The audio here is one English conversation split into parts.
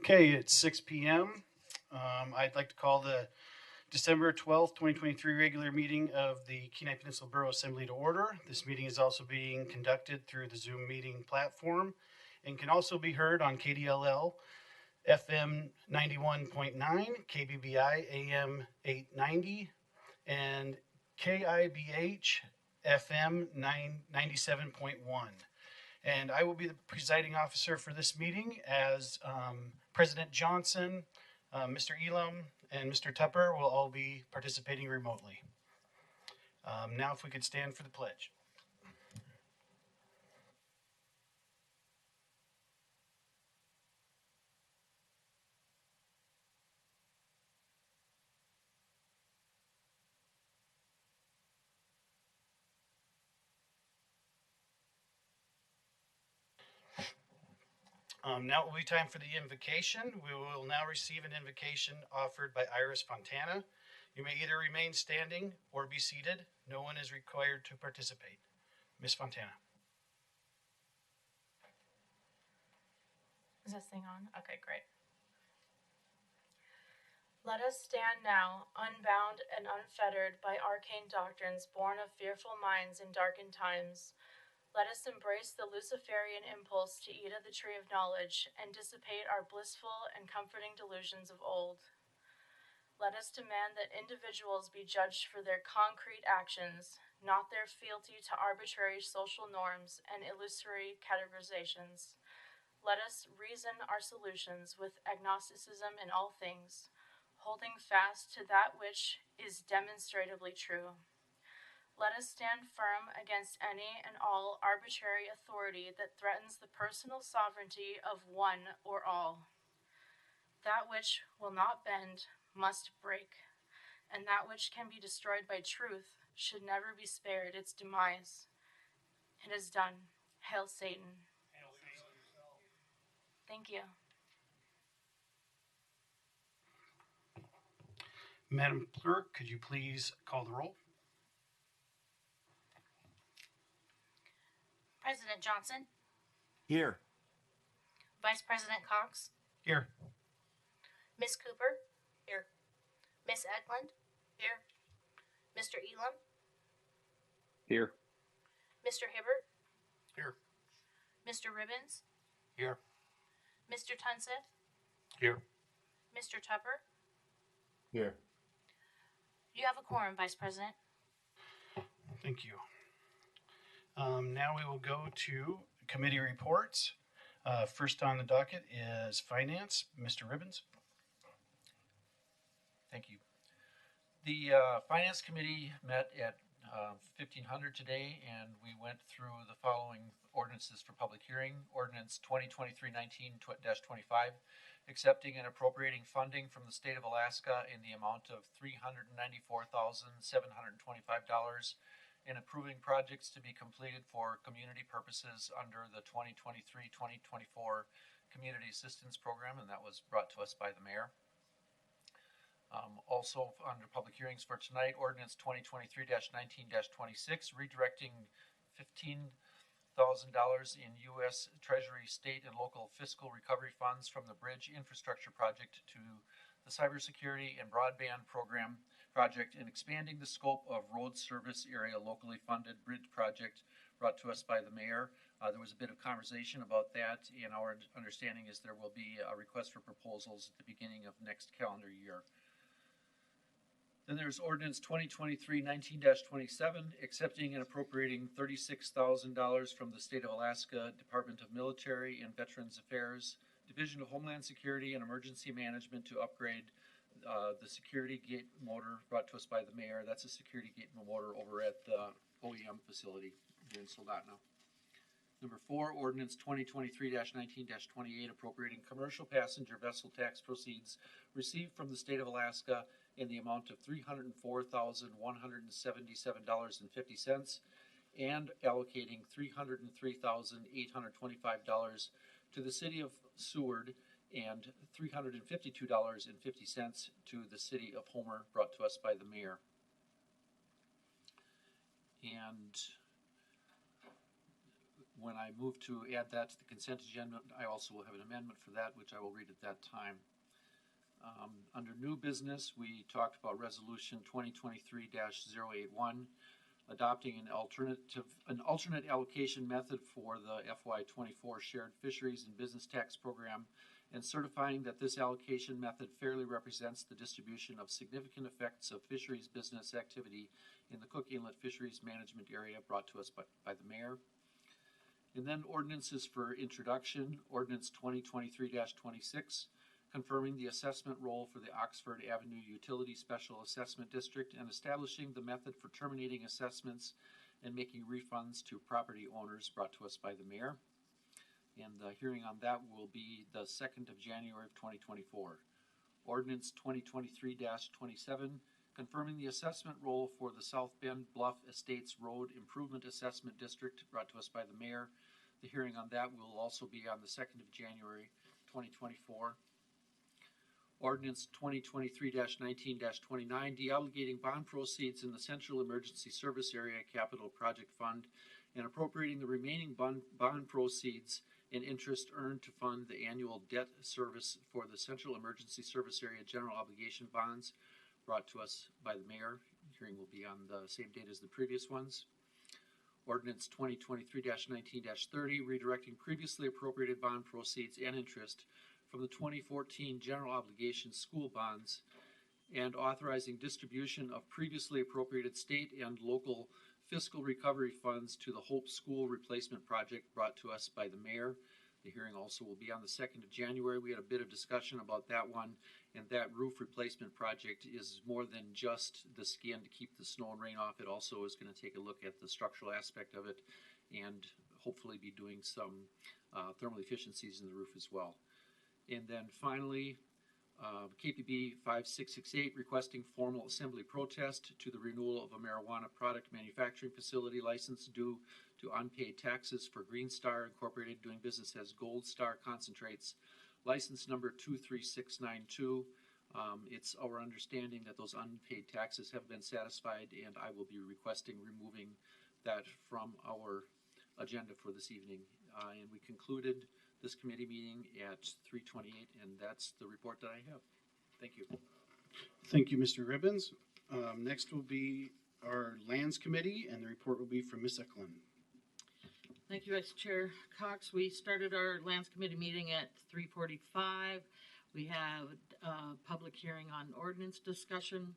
Okay, it's 6 p.m. I'd like to call the December 12th, 2023 regular meeting of the Kenai Peninsula Borough Assembly to order. This meeting is also being conducted through the Zoom meeting platform and can also be heard on KDLL FM 91.9, KBBI AM 890, and KIBH FM 97.1. And I will be the presiding officer for this meeting as President Johnson, Mr. Elam, and Mr. Tupper will all be participating remotely. Now if we could stand for the pledge. Now it will be time for the invocation. We will now receive an invocation offered by Iris Fontana. You may either remain standing or be seated. No one is required to participate. Ms. Fontana. Is this thing on? Okay, great. Let us stand now, unbound and unfettered by arcane doctrines born of fearful minds in darkened times. Let us embrace the Luciferian impulse to eat of the tree of knowledge and dissipate our blissful and comforting delusions of old. Let us demand that individuals be judged for their concrete actions, not their fealty to arbitrary social norms and illusory categorizations. Let us reason our solutions with agnosticism in all things, holding fast to that which is demonstratively true. Let us stand firm against any and all arbitrary authority that threatens the personal sovereignty of one or all. That which will not bend must break, and that which can be destroyed by truth should never be spared its demise. It is done. Hail Satan. Hail Satan. Thank you. Madam Clerk, could you please call the roll? President Johnson. Here. Vice President Cox. Here. Ms. Cooper. Here. Ms. Eklund. Here. Mr. Elam. Here. Mr. Hibbert. Here. Mr. Ribbons. Here. Mr. Tunseth. Here. Mr. Tupper. Here. You have a quorum, Vice President. Thank you. Now we will go to committee reports. First on the docket is Finance. Mr. Ribbons. Thank you. The Finance Committee met at 1500 today, and we went through the following ordinances for public hearing. Ordinance 2023-19-25, accepting and appropriating funding from the state of Alaska in the amount of $394,725 and approving projects to be completed for community purposes under the 2023-2024 Community Assistance Program, and that was brought to us by the mayor. Also under public hearings for tonight, ordinance 2023-19-26, redirecting $15,000 in U.S. Treasury, state, and local fiscal recovery funds from the bridge infrastructure project to the cybersecurity and broadband project, and expanding the scope of road service area locally funded bridge project brought to us by the mayor. There was a bit of conversation about that, and our understanding is there will be a request for proposals at the beginning of next calendar year. Then there's ordinance 2023-19-27, accepting and appropriating $36,000 from the state of Alaska Department of Military and Veterans Affairs, Division of Homeland Security and Emergency Management to upgrade the security gate motor brought to us by the mayor. That's a security gate motor over at the OEM facility here in Soldotna. Number 4, ordinance 2023-19-28, appropriating commercial passenger vessel tax proceeds received from the state of Alaska in the amount of $304,177.50 and allocating $303,825 to the city of Seward and $352.50 to the city of Homer, brought to us by the mayor. And When I move to add that to the consent agenda, I also will have an amendment for that, which I will read at that time. Under new business, we talked about resolution 2023-081, adopting an alternate allocation method for the FY24 shared fisheries and business tax program, and certifying that this allocation method fairly represents the distribution of significant effects of fisheries business activity in the Cook Inlet Fisheries Management Area, brought to us by the mayor. And then ordinances for introduction. Ordinance 2023-26, confirming the assessment role for the Oxford Avenue Utility Special Assessment District and establishing the method for terminating assessments and making refunds to property owners, brought to us by the mayor. And the hearing on that will be the 2nd of January of 2024. Ordinance 2023-27, confirming the assessment role for the South Bend Bluff Estates Road Improvement Assessment District, brought to us by the mayor. The hearing on that will also be on the 2nd of January 2024. Ordinance 2023-19-29, deobligating bond proceeds in the Central Emergency Service Area Capital Project Fund and appropriating the remaining bond proceeds and interest earned to fund the annual debt service for the Central Emergency Service Area General Obligation Bonds, brought to us by the mayor. Hearing will be on the same date as the previous ones. Ordinance 2023-19-30, redirecting previously appropriated bond proceeds and interest from the 2014 General Obligation School Bonds and authorizing distribution of previously appropriated state and local fiscal recovery funds to the Hope School Replacement Project, brought to us by the mayor. The hearing also will be on the 2nd of January. We had a bit of discussion about that one, and that roof replacement project is more than just the skin to keep the snow and rain off. It also is going to take a look at the structural aspect of it and hopefully be doing some thermal efficiencies in the roof as well. And then finally, KPB 5668, requesting formal assembly protest to the renewal of a marijuana product manufacturing facility license due to unpaid taxes for Green Star Incorporated, doing business as Gold Star Concentrates, license number 23692. It's our understanding that those unpaid taxes have been satisfied, and I will be requesting removing that from our agenda for this evening. And we concluded this committee meeting at 3:28, and that's the report that I have. Thank you. Thank you, Mr. Ribbons. Next will be our Lands Committee, and the report will be from Ms. Eklund. Thank you, Vice Chair Cox. We started our Lands Committee meeting at 3:45. We have a public hearing on ordinance discussion.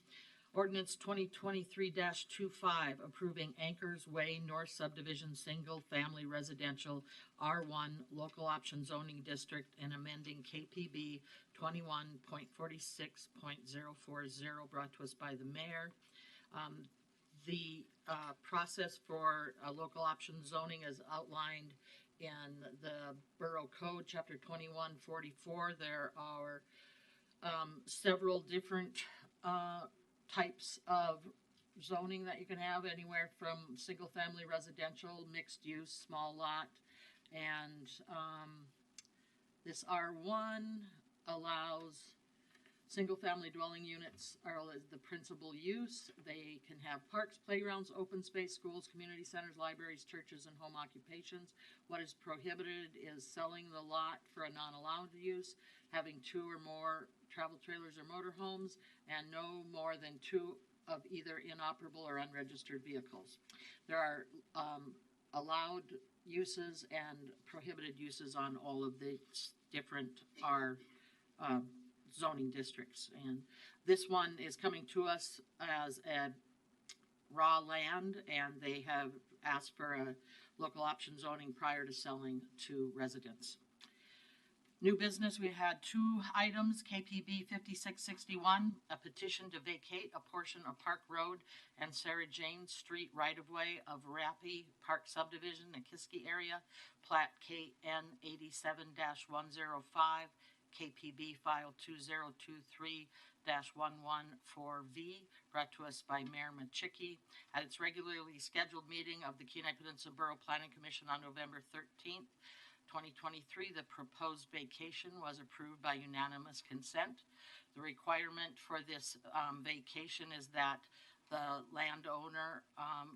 Ordinance 2023-25, approving Anchors Way North Subdivision Single Family Residential R1 Local Option Zoning District and amending KPB 21.46.040, brought to us by the mayor. The process for local option zoning is outlined in the Borough Code, Chapter 2144. There are several different types of zoning that you can have, anywhere from single family residential, mixed use, small lot, and this R1 allows single family dwelling units are the principal use. They can have parks, playgrounds, open space, schools, community centers, libraries, churches, and home occupations. What is prohibited is selling the lot for a non-allowed use, having 2 or more travel trailers or motorhomes, and no more than 2 of either inoperable or unregistered vehicles. There are allowed uses and prohibited uses on all of the different zoning districts, and this one is coming to us as a raw land, and they have asked for a local option zoning prior to selling to residents. New business, we had 2 items. KPB 5661, a petition to vacate a portion of Park Road and Sarah Jane Street right-of-way of Rappy Park Subdivision, the Kiski area, plat KN 87-105, KPB file 2023-114V, brought to us by Mayor Machicki at its regularly scheduled meeting of the Kenai Peninsula Borough Planning Commission on November 13th, 2023. The proposed vacation was approved by unanimous consent. The requirement for this vacation is that the landowner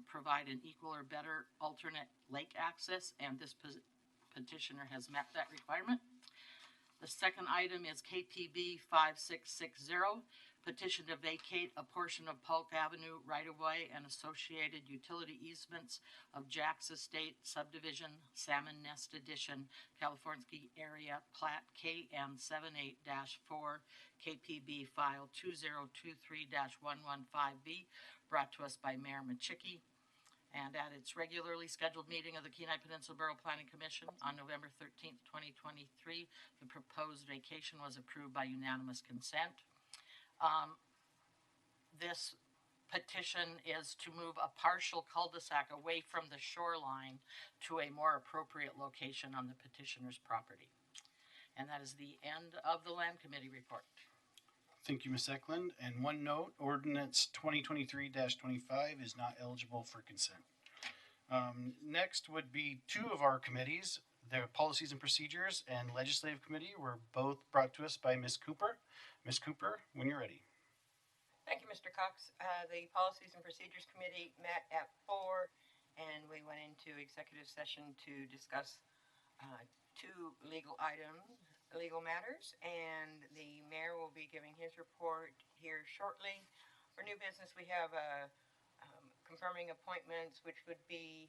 provide an equal or better alternate lake access, and this petitioner has met that requirement. The second item is KPB 5660, petition to vacate a portion of Polk Avenue right-of-way and associated utility easements of Jack's Estate Subdivision, Salmon Nest Edition, California Area, Plat KM 78-4, KPB File 2023-115B, brought to us by Mayor Machicki. And at its regularly scheduled meeting of the Kenai Peninsula Borough Planning Commission on November 13th, 2023, the proposed vacation was approved by unanimous consent. This petition is to move a partial cul-de-sac away from the shoreline to a more appropriate location on the petitioner's property. And that is the end of the Land Committee report. Thank you, Ms. Eklund. And one note, ordinance 2023-25 is not eligible for consent. Next would be two of our committees. The Policies and Procedures and Legislative Committee were both brought to us by Ms. Cooper. Ms. Cooper, when you're ready. Thank you, Mr. Cox. The Policies and Procedures Committee met at 4, and we went into executive session to discuss two legal matters, and the mayor will be giving his report here shortly. For new business, we have confirming appointments, which would be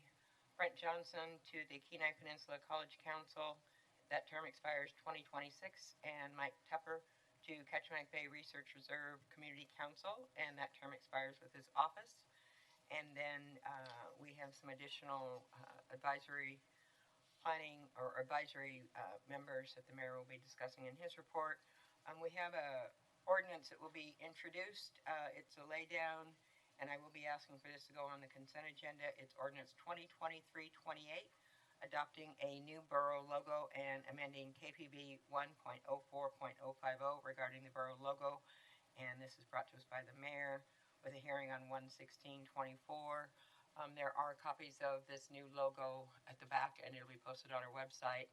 Brent Johnson to the Kenai Peninsula College Council. That term expires 2026, and Mike Tupper to Kachemak Bay Research Reserve Community Council, and that term expires with his office. And then we have some additional advisory planning or advisory members that the mayor will be discussing in his report. We have a ordinance that will be introduced. It's a laydown, and I will be asking for this to go on the consent agenda. It's ordinance 2023-28, adopting a new borough logo and amending KPB 1.04.050 regarding the borough logo. And this is brought to us by the mayor with a hearing on 1/16/24. There are copies of this new logo at the back, and it'll be posted on our website.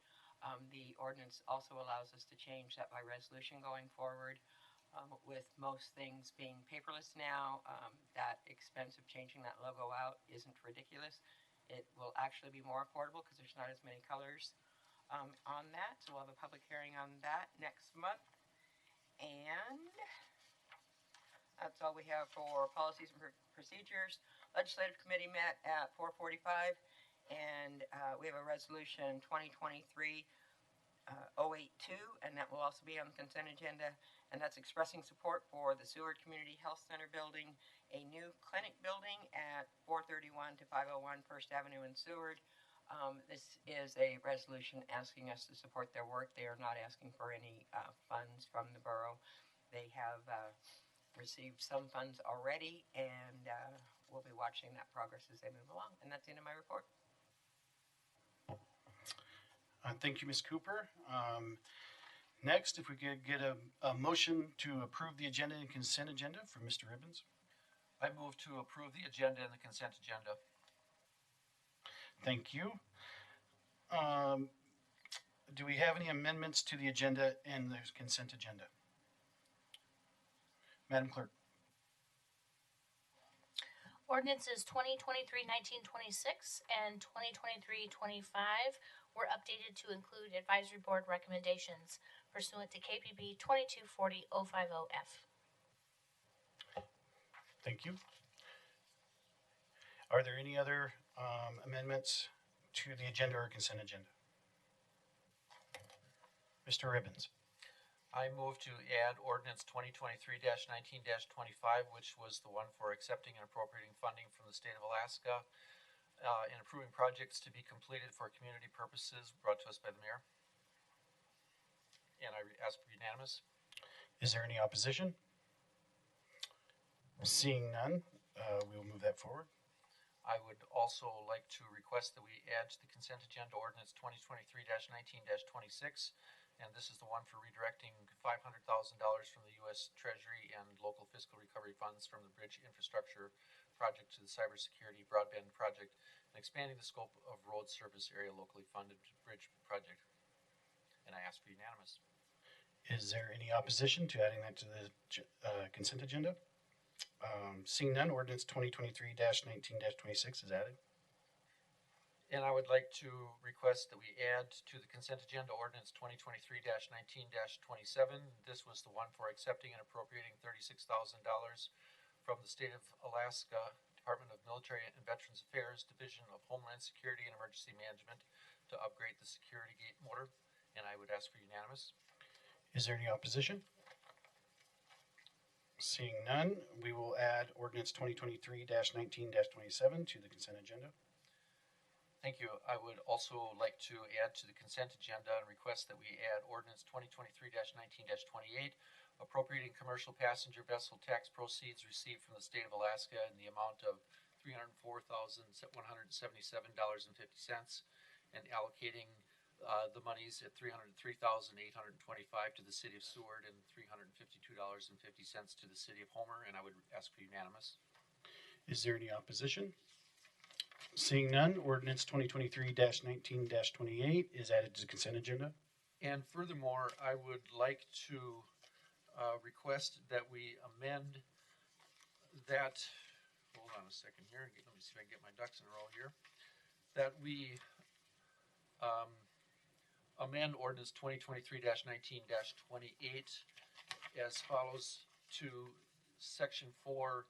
The ordinance also allows us to change that by resolution going forward. With most things being paperless now, that expense of changing that logo out isn't ridiculous. It will actually be more affordable because there's not as many colors on that. So we'll have a public hearing on that next month. And that's all we have for policies and procedures. Legislative Committee met at 4:45, and we have a resolution 2023-082, and that will also be on the consent agenda. And that's expressing support for the Seward Community Health Center building, a new clinic building at 431 to 501 First Avenue in Seward. This is a resolution asking us to support their work. They are not asking for any funds from the borough. They have received some funds already, and we'll be watching that progress as they move along. And that's the end of my report. Thank you, Ms. Cooper. Next, if we could get a motion to approve the agenda and consent agenda from Mr. Ribbons. I move to approve the agenda and the consent agenda. Thank you. Do we have any amendments to the agenda and the consent agenda? Madam Clerk. Ordinances 2023-1926 and 2023-25 were updated to include advisory board recommendations pursuant to KPB 2240-050F. Thank you. Are there any other amendments to the agenda or consent agenda? Mr. Ribbons. I move to add ordinance 2023-19-25, which was the one for accepting and appropriating funding from the state of Alaska and approving projects to be completed for community purposes, brought to us by the mayor. And I ask for unanimous. Is there any opposition? Seeing none, we will move that forward. I would also like to request that we add to the consent agenda ordinance 2023-19-26, and this is the one for redirecting $500,000 from the U.S. Treasury and local fiscal recovery funds from the bridge infrastructure project to the cybersecurity broadband project, and expanding the scope of road service area locally funded bridge project. And I ask for unanimous. Is there any opposition to adding that to the consent agenda? Seeing none, ordinance 2023-19-26 is added. And I would like to request that we add to the consent agenda ordinance 2023-19-27. This was the one for accepting and appropriating $36,000 from the state of Alaska Department of Military and Veterans Affairs, Division of Homeland Security and Emergency Management to upgrade the security gate motor. And I would ask for unanimous. Is there any opposition? Seeing none, we will add ordinance 2023-19-27 to the consent agenda. Thank you. I would also like to add to the consent agenda and request that we add ordinance 2023-19-28, appropriating commercial passenger vessel tax proceeds received from the state of Alaska in the amount of $304,177.50 and allocating the monies at $303,825 to the city of Seward and $352.50 to the city of Homer, and I would ask for unanimous. Is there any opposition? Seeing none, ordinance 2023-19-28 is added to the consent agenda. And furthermore, I would like to request that we amend that, hold on a second here, let me see if I can get my ducks in a row here, that we amend ordinance 2023-19-28 as follows to section 4.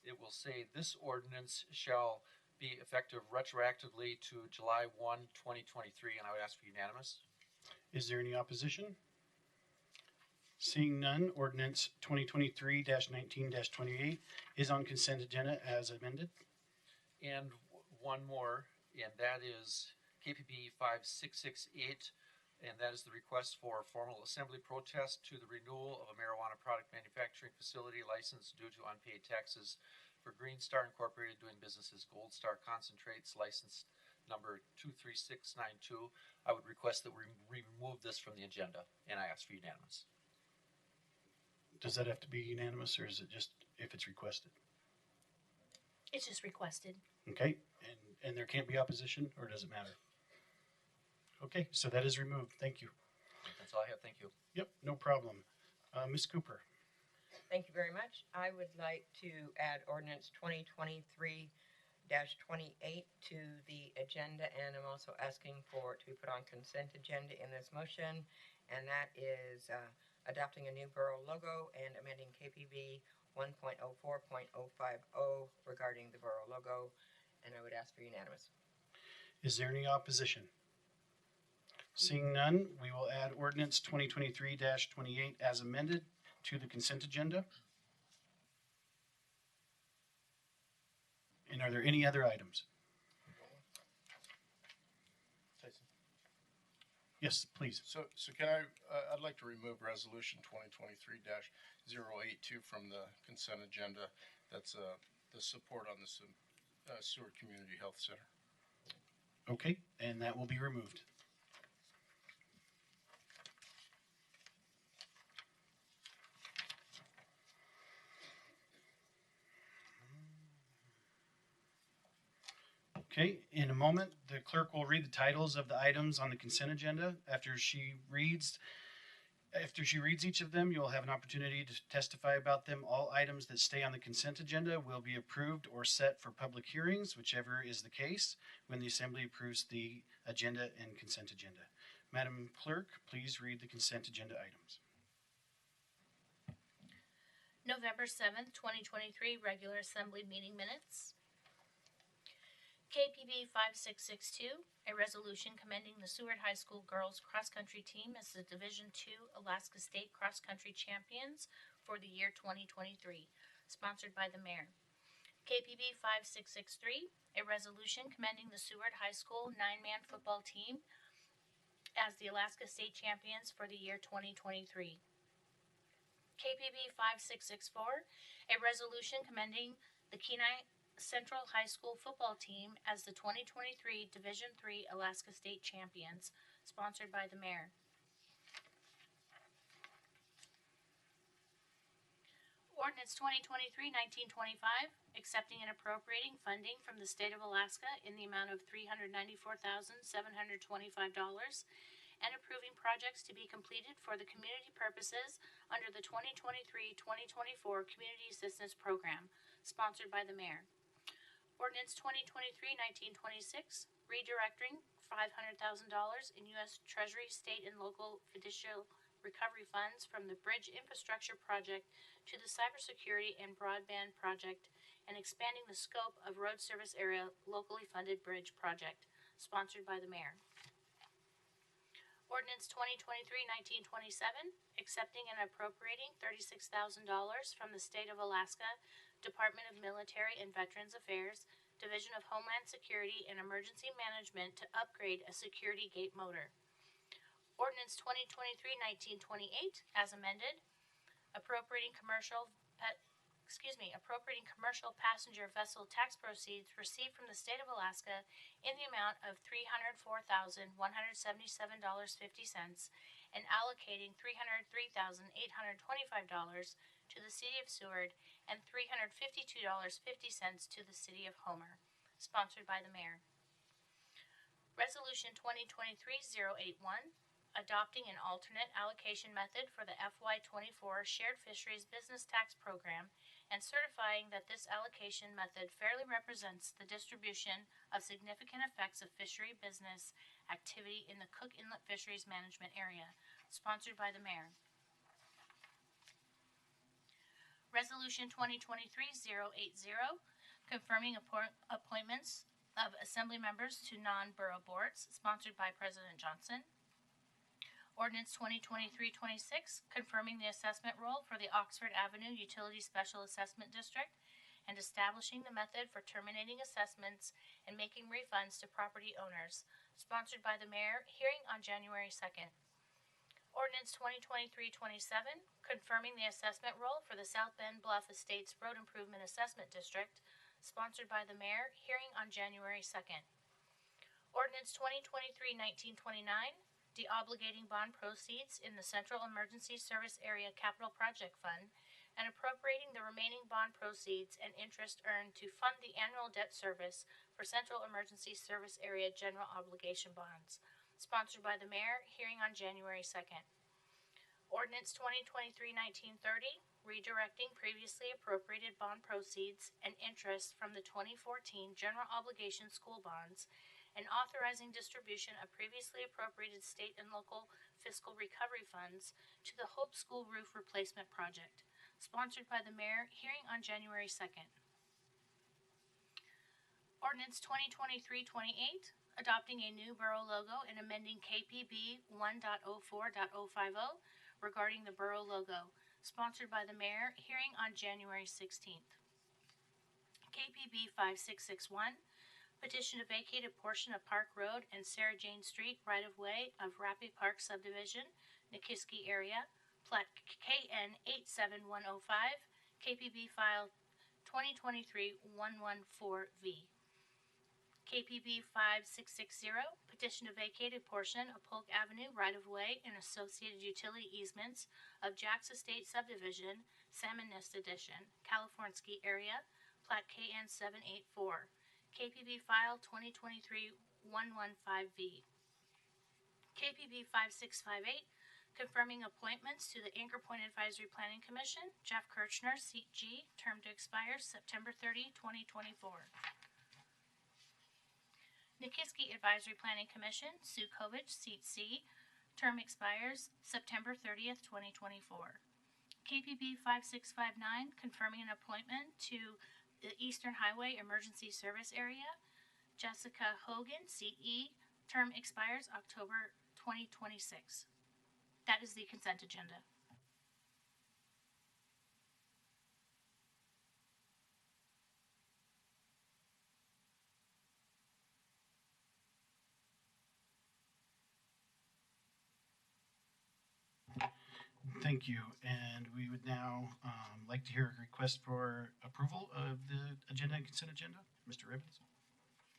It will say this ordinance shall be effective retroactively to July 1, 2023, and I would ask for unanimous. Is there any opposition? Seeing none, ordinance 2023-19-28 is on consent agenda as amended. And one more, and that is KPB 5668, and that is the request for a formal assembly protest to the renewal of a marijuana product manufacturing facility license due to unpaid taxes for Green Star Incorporated doing business as Gold Star Concentrates, license number 23692. I would request that we remove this from the agenda, and I ask for unanimous. Does that have to be unanimous, or is it just if it's requested? It's just requested. Okay, and there can't be opposition, or does it matter? Okay, so that is removed. Thank you. That's all I have. Thank you. Yep, no problem. Ms. Cooper. Thank you very much. I would like to add ordinance 2023-28 to the agenda, and I'm also asking for it to be put on consent agenda in this motion, and that is adopting a new borough logo and amending KPB 1.04.050 regarding the borough logo, and I would ask for unanimous. Is there any opposition? Seeing none, we will add ordinance 2023-28 as amended to the consent agenda. And are there any other items? Tyson. Yes, please. So can I'd like to remove resolution 2023-082 from the consent agenda. That's the support on the Seward Community Health Center. Okay, and that will be removed. Okay, in a moment, the clerk will read the titles of the items on the consent agenda. After she reads each of them, you'll have an opportunity to testify about them. All items that stay on the consent agenda will be approved or set for public hearings, whichever is the case, when the assembly approves the agenda and consent agenda. Madam Clerk, please read the consent agenda items. November 7th, 2023, regular assembly meeting minutes. KPB 5662, a resolution commending the Seward High School girls cross-country team as the Division II Alaska State cross-country champions for the year 2023, sponsored by the mayor. KPB 5663, a resolution commending the Seward High School 9-man football team as the Alaska State champions for the year 2023. KPB 5664, a resolution commending the Kenai Central High School football team as the 2023 Division III Alaska State champions, sponsored by the mayor. Ordinance 2023-1925, accepting and appropriating funding from the state of Alaska in the amount of $394,725 and approving building projects to be completed for the community purposes under the 2023-2024 Community Assistance Program, sponsored by the mayor. Ordinance 2023-1926, redirecting $500,000 in U.S. Treasury, state, and local fiducial recovery funds from the Bridge Infrastructure Project to the Cybersecurity and Broadband Project, and expanding the scope of road service area locally funded bridge project, sponsored by the mayor. Ordinance 2023-1927, accepting and appropriating $36,000 from the State of Alaska Department of Military and Veterans Affairs, Division of Homeland Security and Emergency Management to upgrade a security gate motor. Ordinance 2023-1928, as amended, appropriating commercial passenger vessel tax proceeds received from the state of Alaska in the amount of $304,177.50 and allocating $303,825 to the city of Seward and $352.50 to the city of Homer, sponsored by the mayor. Resolution 2023-081, adopting an alternate allocation method for the FY24 Shared Fisheries Business Tax Program and certifying that this allocation method fairly represents the distribution of significant effects of fishery business activity in the Cook Inlet Fisheries Management Area, sponsored by the mayor. Resolution 2023-080, confirming appointments of assembly members to non-borough boards, sponsored by President Johnson. Ordinance 2023-26, confirming the assessment roll for the Oxford Avenue Utility Special Assessment District and establishing the method for terminating assessments and making refunds to property owners, sponsored by the mayor, hearing on January 2nd. Ordinance 2023-27, confirming the assessment roll for the South Bend Bluff Estates Road Improvement Assessment District, sponsored by the mayor, hearing on January 2nd. Ordinance 2023-1929, deobligating bond proceeds in the Central Emergency Service Area Capital Project Fund and appropriating the remaining bond proceeds and interest earned to fund the annual debt service for Central Emergency Service Area General Obligation Bonds, sponsored by the mayor, hearing on January 2nd. Ordinance 2023-1930, redirecting previously appropriated bond proceeds and interest from the 2014 General Obligation School Bonds and authorizing distribution of previously appropriated state and local fiscal recovery funds to the Hope School Roof Replacement Project, sponsored by the mayor, hearing on January 2nd. Ordinance 2023-28, adopting a new borough logo and amending KPB 1.04.050 regarding the borough logo, sponsored by the mayor, hearing on January 16th. KPB 5661, petition to vacate a portion of Park Road and Sarah Jane Street right-of-way of Rappy Park Subdivision, Nikiski area, plat KN 87105, KPB file 2023-114V. KPB 5660, petition to vacate a portion of Polk Avenue right-of-way and associated utility easements of Jack's Estate Subdivision, Salmon Nest Edition, California area, plat KN 784. KPB file 2023-115V. KPB 5658, confirming appointments to the Anchor Point Advisory Planning Commission, Jeff Kirchner, seat G, term to expire September 30, 2024. Nikiski Advisory Planning Commission, Sue Kovich, seat C, term expires September 30th, 2024. KPB 5659, confirming an appointment to the Eastern Highway Emergency Service Area, Jessica Hogan, seat E, term expires October 2026. That is the consent agenda. Thank you. And we would now like to hear a request for approval of the agenda and consent agenda. Mr. Ribbons?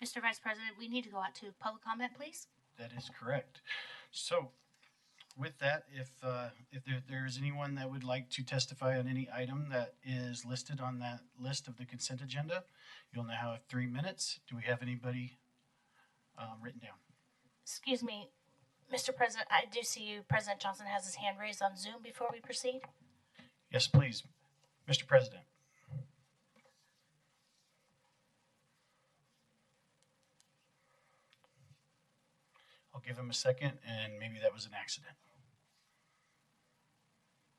Mr. Vice President, we need to go out to public comment, please. That is correct. So with that, if there is anyone that would like to testify on any item that is listed on that list of the consent agenda, you'll now have 3 minutes. Do we have anybody written down? Excuse me, Mr. President, I do see you. President Johnson has his hand raised on Zoom before we proceed. Yes, please. Mr. President. I'll give him a second, and maybe that was an accident.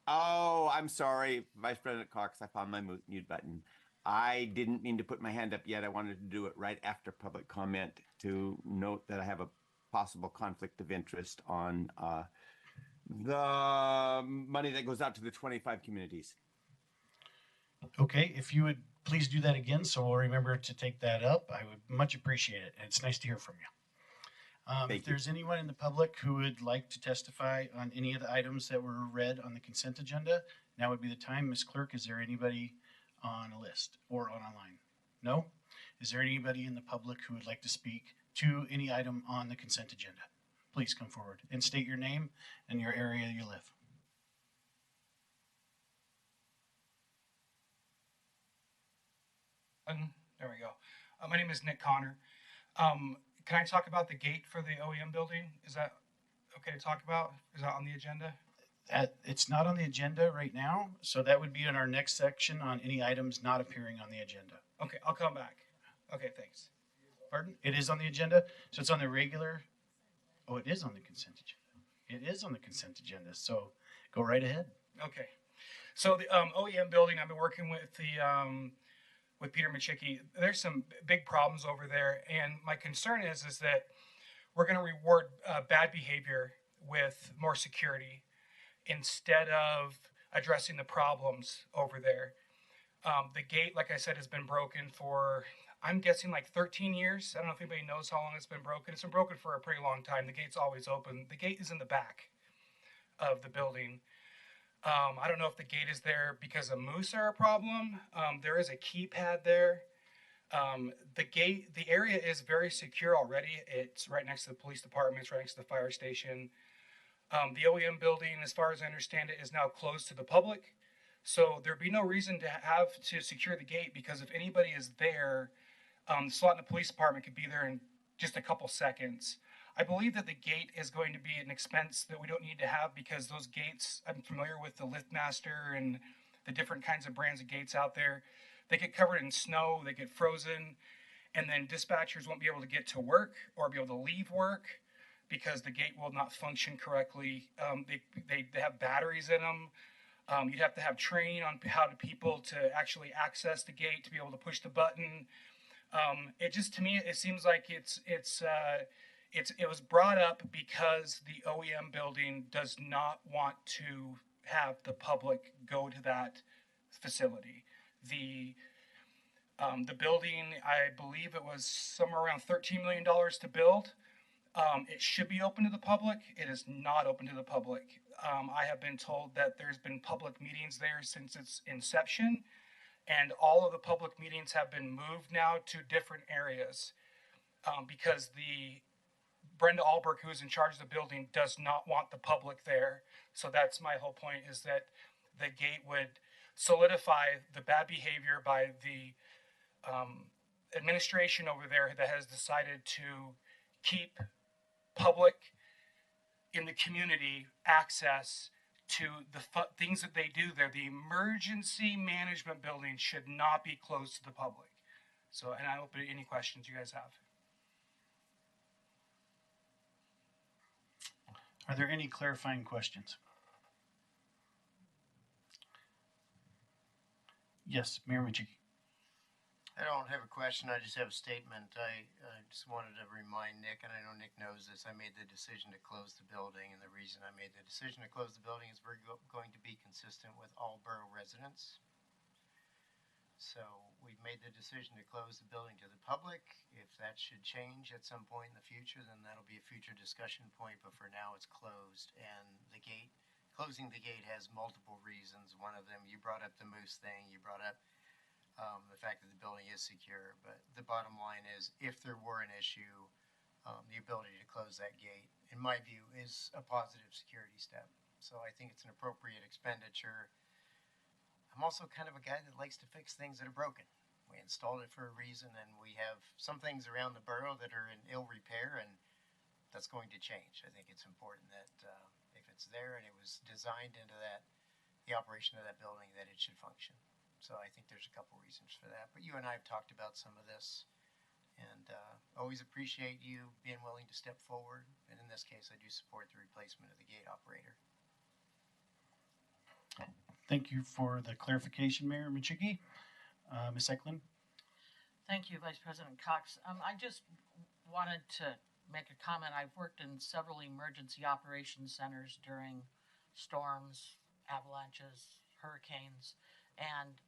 Oh, I'm sorry, Vice President Cox. I found my mute button. I didn't mean to put my hand up yet. I wanted to do it right after public comment to note that I have a possible conflict of interest on the money that goes out to the 25 communities. Okay, if you would please do that again, so we'll remember to take that up. I would much appreciate it, and it's nice to hear from you. If there's anyone in the public who would like to testify on any of the items that were read on the consent agenda, now would be the time. Ms. Clerk, is there anybody on a list or online? No? Is there anybody in the public who would like to speak to any item on the consent agenda? Please come forward and state your name and your area you live. There we go. My name is Nick Connor. Can I talk about the gate for the OEM building? Is that okay to talk about? Is that on the agenda? It's not on the agenda right now, so that would be in our next section on any items not appearing on the agenda. Okay, I'll come back. Okay, thanks. Pardon? It is on the agenda, so it's on the regular. Oh, it is on the consent agenda. It is on the consent agenda, so go right ahead. Okay. So the OEM building, I've been working with with Peter Machicki. There's some big problems over there, and my concern is that we're going to reward bad behavior with more security instead of addressing the problems over there. The gate, like I said, has been broken for, I'm guessing, like 13 years. I don't know if anybody knows how long it's been broken. It's been broken for a pretty long time. The gate's always open. The gate is in the back of the building. I don't know if the gate is there because of moose are a problem. There is a keypad there. The area is very secure already. It's right next to the police department. It's right next to the fire station. The OEM building, as far as I understand it, is now closed to the public. So there'd be no reason to have to secure the gate, because if anybody is there, the Soldotna Police Department could be there in just a couple seconds. I believe that the gate is going to be an expense that we don't need to have, because those gates, I'm familiar with the LiftMaster and the different kinds of brands of gates out there. They get covered in snow, they get frozen, and then dispatchers won't be able to get to work or be able to leave work because the gate will not function correctly. They have batteries in them. You'd have to have training on how to people to actually access the gate, to be able to push the button. It just, to me, it seems like it was brought up because the OEM building does not want to have the public go to that facility. The building, I believe it was somewhere around $13 million to build. It should be open to the public. It is not open to the public. I have been told that there's been public meetings there since its inception, and all of the public meetings have been moved now to different areas because Brenda Alberg, who is in charge of the building, does not want the public there. So that's my whole point, is that the gate would solidify the bad behavior by the administration over there that has decided to keep public in the community access to the things that they do there. The emergency management building should not be closed to the public. So, and I open any questions you guys have. Are there any clarifying questions? Yes, Mayor Machicki. I don't have a question. I just have a statement. I just wanted to remind Nick, and I know Nick knows this, I made the decision to close the building, and the reason I made the decision to close the building is we're going to be consistent with all borough residents. So we've made the decision to close the building to the public. If that should change at some point in the future, then that'll be a future discussion point, but for now it's closed. And the gate, closing the gate has multiple reasons. One of them, you brought up the moose thing, you brought up the fact that the building is secure, but the bottom line is, if there were an issue, the ability to close that gate, in my view, is a positive security step. So I think it's an appropriate expenditure. I'm also kind of a guy that likes to fix things that are broken. We installed it for a reason, and we have some things around the borough that are in ill repair, and that's going to change. I think it's important that if it's there and it was designed into the operation of that building, that it should function. So I think there's a couple reasons for that. But you and I have talked about some of this, and always appreciate you being willing to step forward. And in this case, I do support the replacement of the gate operator. Thank you for the clarification, Mayor Michiki. Ms. Eklund? Thank you, Vice President Cox. I just wanted to make a comment. I've worked in several emergency operations centers during storms, avalanches, hurricanes, and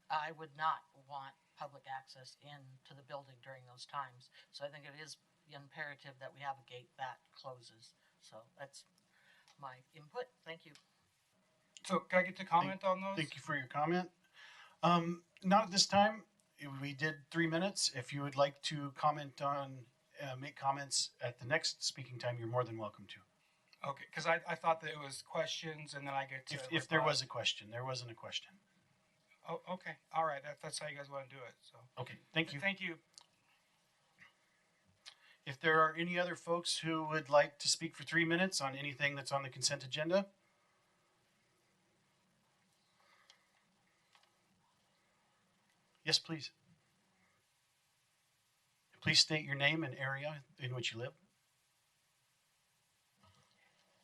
I would not want public access into the building during those times. So I think it is imperative that we have a gate that closes. So that's my input. Thank you. So can I get to comment on those? Thank you for your comment. Not at this time. We did 3 minutes. If you would like to comment on, make comments at the next speaking time, you're more than welcome to. Okay, because I thought that it was questions and then I get to If there reply. was a question, there wasn't a question. Oh, okay. All right. That's how you guys want to do it. So Okay, thank you. Thank you. If there are any other folks who would like to speak for 3 minutes on anything that's on the consent agenda, yes, please. Please state your name and area in which you live.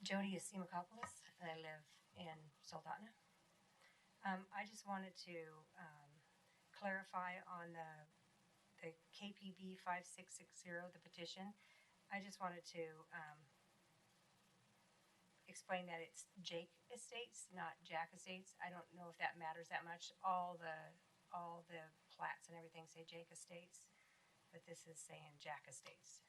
Jody Asimakopoulos, and I live in Soldotna. I just wanted to clarify on the KPB 5660, the petition. I just wanted to explain that it's Jake Estates, not Jack Estates. I don't know if that matters that much. All the plats and everything say Jake Estates, but this is saying Jack Estates.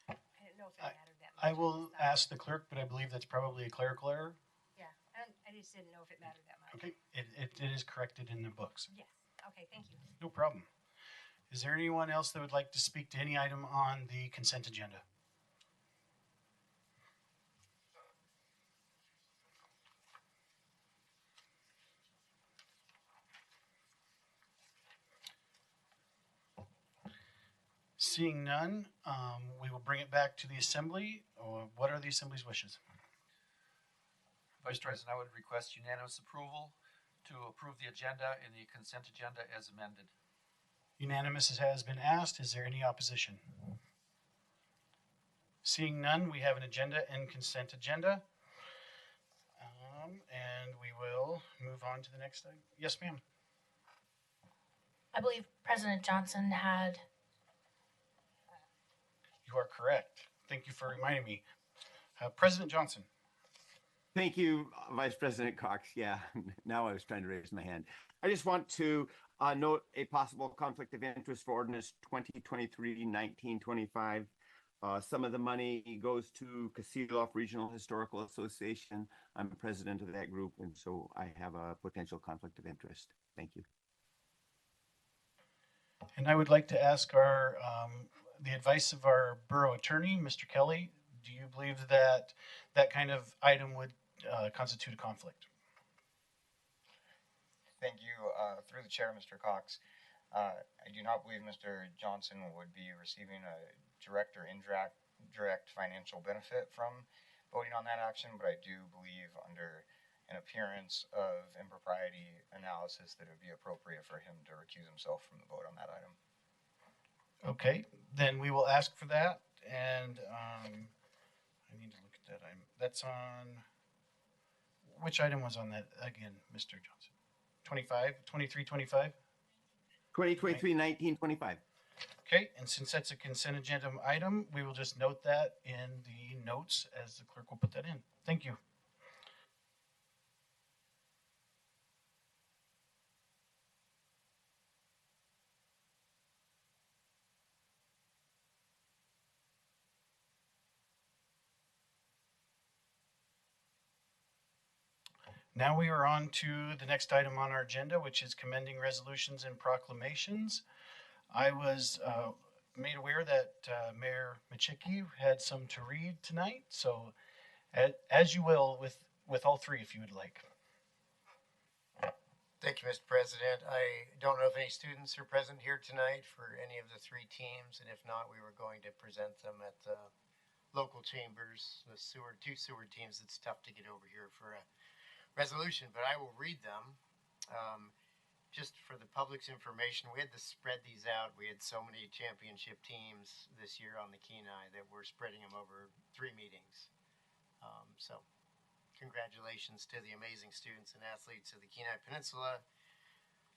I didn't know if it mattered that much. I will ask the clerk, but I believe that's probably a clerical error. Yeah, I just didn't know if it mattered that much. Okay, it is corrected in the books. Yes. Okay, thank you. No problem. Is there anyone else that would like to speak to any item on the consent agenda? Seeing none, we will bring it back to the assembly. What are the assembly's wishes? Vice President, I would request unanimous approval to approve the agenda and the consent agenda as amended. Unanimous has been asked. Is there any opposition? Seeing none, we have an agenda and consent agenda. And we will move on to the next item. Yes, ma'am. I believe President Johnson had. You are correct. Thank you for reminding me. President Johnson. Thank you, Vice President Cox. Yeah, now I was trying to raise my hand. I just want to note a possible conflict of interest for ordinance 2023-1925. Some of the money goes to Kasilof Regional Historical Association. I'm president of that group, and so I have a potential conflict of interest. Thank you. And I would like to ask our the advice of our borough attorney, Mr. Kelly. Do you believe that that kind of item would constitute a conflict? Thank you. Through the chair, Mr. Cox, I do not believe Mr. Johnson would be receiving a direct or indirect financial benefit from voting on that action, but I do believe under an appearance of impropriety analysis that it would be appropriate for him to recuse himself from the vote on that item. Okay, then we will ask for that. And I need to look at that item. That's on, which item was on that again, Mr. Johnson? 2325? 2023-1925. Okay, and since that's a consent agenda item, we will just note that in the notes as the clerk will put that in. Thank you. Now we are on to the next item on our agenda, which is commending resolutions and proclamations. I was made aware that Mayor Michiki had some to read tonight, so as you will with all three if you would like. Thank you, Mr. President. I don't know if any students are present here tonight for any of the three teams, and if not, we were going to present them at the local chambers, the two Seward teams. It's tough to get over here for a resolution, but I will read them. Just for the public's information, we had to spread these out. We had so many championship teams this year on the Kenai that we're spreading them over 3 meetings. So congratulations to the amazing students and athletes of the Kenai Peninsula.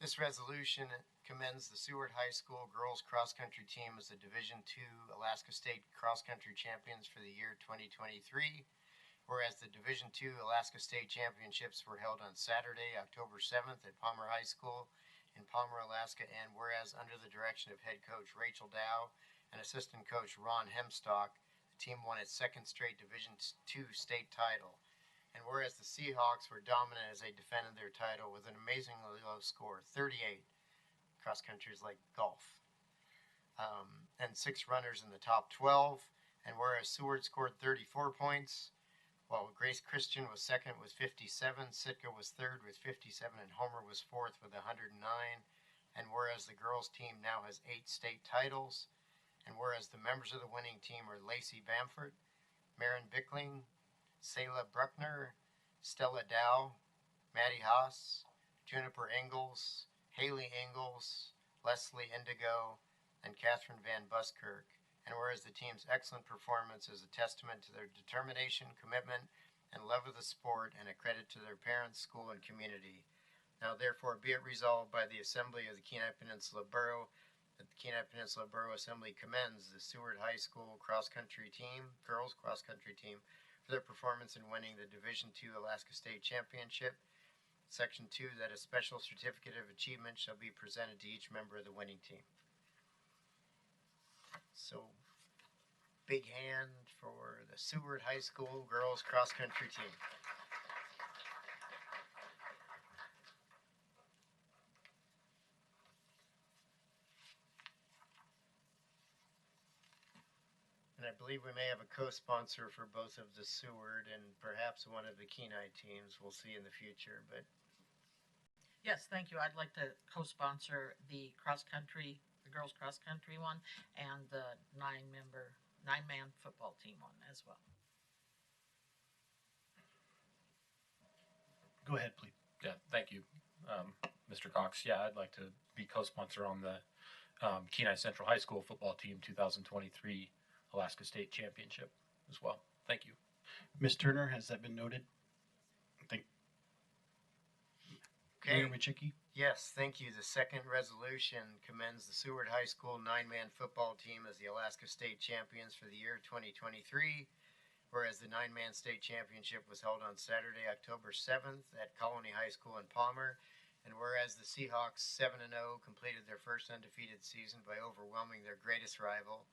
This resolution commends the Seward High School girls cross country team as the Division II Alaska State cross country champions for the year 2023. Whereas the Division II Alaska State Championships were held on Saturday, October 7th at Palmer High School in Palmer, Alaska, and whereas under the direction of head coach Rachel Dow and assistant coach Ron Hemstock, the team won its second straight Division II state title. And whereas the Seahawks were dominant as they defended their title with an amazingly low score, 38, cross country is like golf, and 6 runners in the top 12. And whereas Seward scored 34 points, while Grace Christian was second with 57, Sitka was third with 57, and Homer was fourth with 109. And whereas the girls' team now has 8 state titles, and whereas the members of the winning team are Lacey Bamford, Marin Bickling, Selah Bruckner, Stella Dow, Maddie Haas, Juniper Ingalls, Haley Ingalls, Leslie Indigo, and Catherine Van Buskirk. And whereas the team's excellent performance is a testament to their determination, commitment, and love of the sport, and a credit to their parents, school, and community. Now therefore be it resolved by the Assembly of the Kenai Peninsula Borough that the Kenai Peninsula Borough Assembly commends the Seward High School cross-country team, girls cross-country team, for their performance in winning the Division II Alaska State Championship. Section 2, that a special certificate of achievement shall be presented to each member of the winning team. So, big hand for the Seward High School girls cross-country team. And I believe we may have a co-sponsor for both of the Seward and perhaps one of the Kenai teams. We'll see in the future, but Yes, thank you. I'd like to co-sponsor the cross-country, the girls cross-country one, and the nine-man football team one as well. Go ahead, please. Yeah, thank you, Mr. Cox. Yeah, I'd like to be co-sponsor on the Kenai Central High School football team 2023 Alaska State Championship as well. Thank you. Ms. Turner, has that been noted? okay. Mayor Michicki? Yes, thank you. The second resolution commends the Seward High School nine-man football team as the Alaska State champions for the year 2023, whereas the nine-man state championship was held on Saturday, October 7th at Colony High School in Palmer, and whereas the Seahawks 7-0 completed their first undefeated season by overwhelming their greatest rival,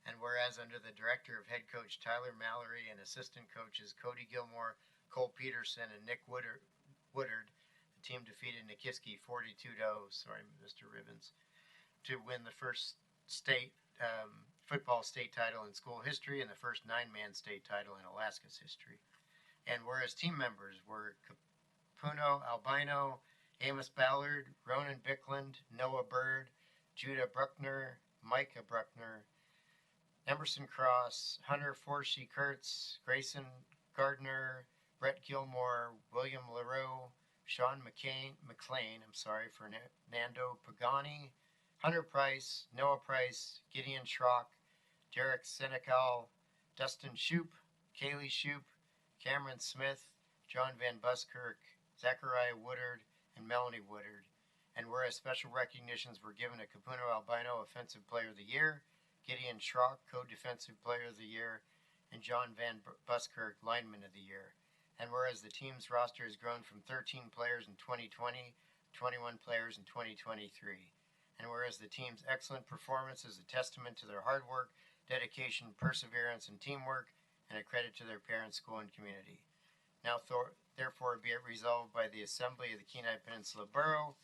and whereas under the director of head coach Tyler Mallory and assistant coaches Cody Gilmore, Cole Peterson, and Nick Woodard, the team defeated Nikiski 42-0, sorry, Mr. Ribbons, to win the first state football state title in school history and the first nine-man state title in Alaska's history. And whereas team members were Capuno Albino, Amos Ballard, Ronan Bickland, Noah Bird, Judah Bruckner, Micah Bruckner, Emerson Cross, Hunter Forsey Kurtz, Grayson Gardner, Brett Gilmore, William LaRue, Sean McLean, Fernando Pagani, Hunter Price, Noah Price, Gideon Schrock, Derek Senecal, Dustin Shoup, Kaylee Shoup, Cameron Smith, John Van Buskirk, Zachariah Woodard, and Melanie Woodard. And whereas special recognitions were given to Capuno Albino Offensive Player of the Year, Gideon Schrock, Co-Defensive Player of the Year, and John Van Buskirk, Lineman of the Year. And whereas the team's roster has grown from 13 players in 2020 to 21 players in 2023. And whereas the team's excellent performance is a testament to their hard work, dedication, perseverance, and teamwork, and a credit to their parents, school, and community. Now, therefore, be it resolved by the Assembly of the Kenai Peninsula Borough